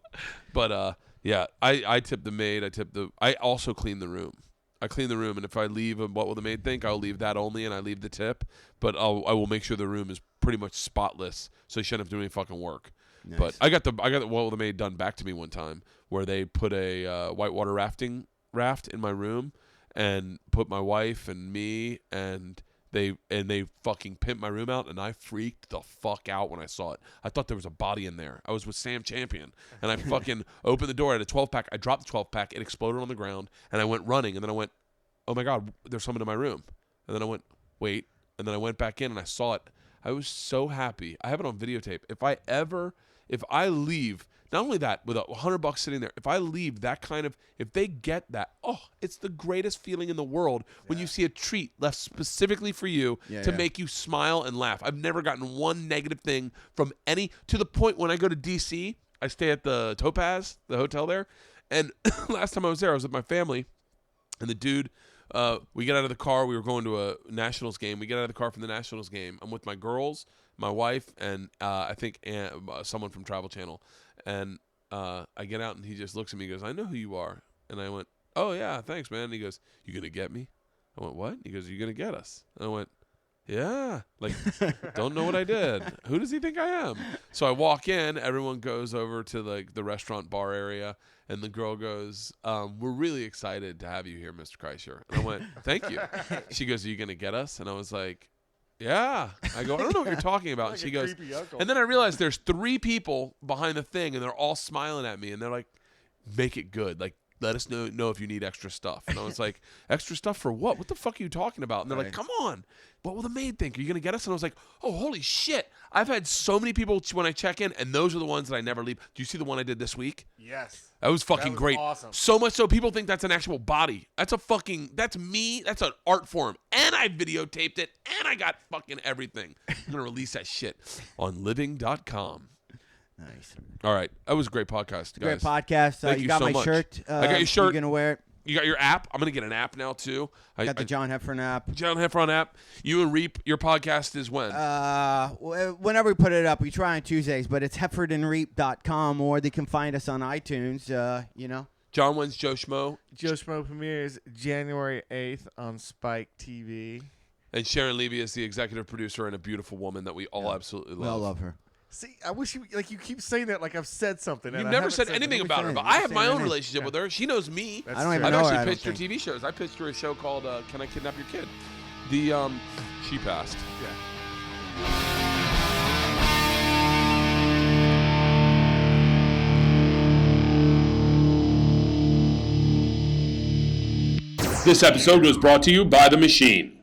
But yeah, I tipped the maid. I also clean the room. I clean the room, and if I leave what will the maid think, I'll leave that only, and I leave the tip. But I will make sure the room is pretty much spotless, so you shouldn't have to do any fucking work. Nice. But I got the what will the maid done back to me one time, where they put a whitewater raft in my room, and put my wife and me and they fucking pimped my room out, and I freaked the fuck out when I saw it. I thought there was a body in there. I was with Sam Champion, and I fucking opened the door. I had a 12-pack. I dropped the 12-pack. It exploded on the ground, and I went running. And then I went, oh, my God, there's someone in my room. And then I went, wait. And then I went back in, and I saw it. I was so happy. I have it on videotape. If I leave, not only that, with $100 sitting there, if I leave that kind of, if they get that, it's the greatest feeling in the world when you see a treat left specifically for you to make you smile and laugh. I've never gotten one negative thing from any, to the point when I go to D.C., I stay at the Topaz, the hotel there, and last time I was there, I was with my family, and the dude, we get out of the car, we were going to a Nationals game, we get out of the car from the Nationals game, I'm with my girls, my wife, and I think someone from Travel Channel. And I get out, and he just looks at me and goes, I know who you are. And I went, oh, yeah, thanks, man. And he goes, you going to get me? I went, what? He goes, you going to get us? And I went, yeah. Like, don't know what I did. Who does he think I am? So I walk in. Everyone goes over to like the restaurant bar area. And the girl goes, we're really excited to have you here, Mr. Kreischer. And I went, thank you. She goes, are you going to get us? And I was like, yeah. I go, I don't know what you're talking about. Like and she a goes, creepy uncle. and then I realized there's 3 people behind the thing, and they're all smiling at me, and they're like, make it good. Like, let us know if you need extra stuff. And I was like, extra stuff for what? What the fuck are you talking about? And they're like, come on. What will the maid think? Are you going to get us? And I was like, oh, holy shit. I've had so many people when I check in, and those are the ones that I never leave. Do you see the one I did this week? Yes. That was fucking was great. awesome. So much so people think that's an actual body. That's me. That's an art form. And I videotaped it, and I got fucking everything. I'm going to release that shit on living.com. Nice. All right. That was a great podcast, guys. Great podcast. Thank You you got so my much. shirt. I got your shirt. You gonna wear it? You got your app. I'm going to get an app now, too. Got the John Heffron app. John Heffron app. You and Reap, your podcast is when? Whenever we put it up, we try on Tuesdays, but it's heffordandreap.com, or they can find us on iTunes, John, when's Joe Schmo? Joe Schmo premieres January 8th on Spike TV. And Sharon Levy is the executive producer and a beautiful woman that we all absolutely love. We all love her. See, I wish you keep saying that like I've said something. You've and I never haven't said anything Let me about say her, it. but Let me I have say my her own name. relationship with her. She knows me. That's I don't true. even I've know her, actually I don't pitched her think. TV shows. I pitched her a show called Can I Kidnap Your Kid? She passed. Yeah. This episode was brought to you by The Machine.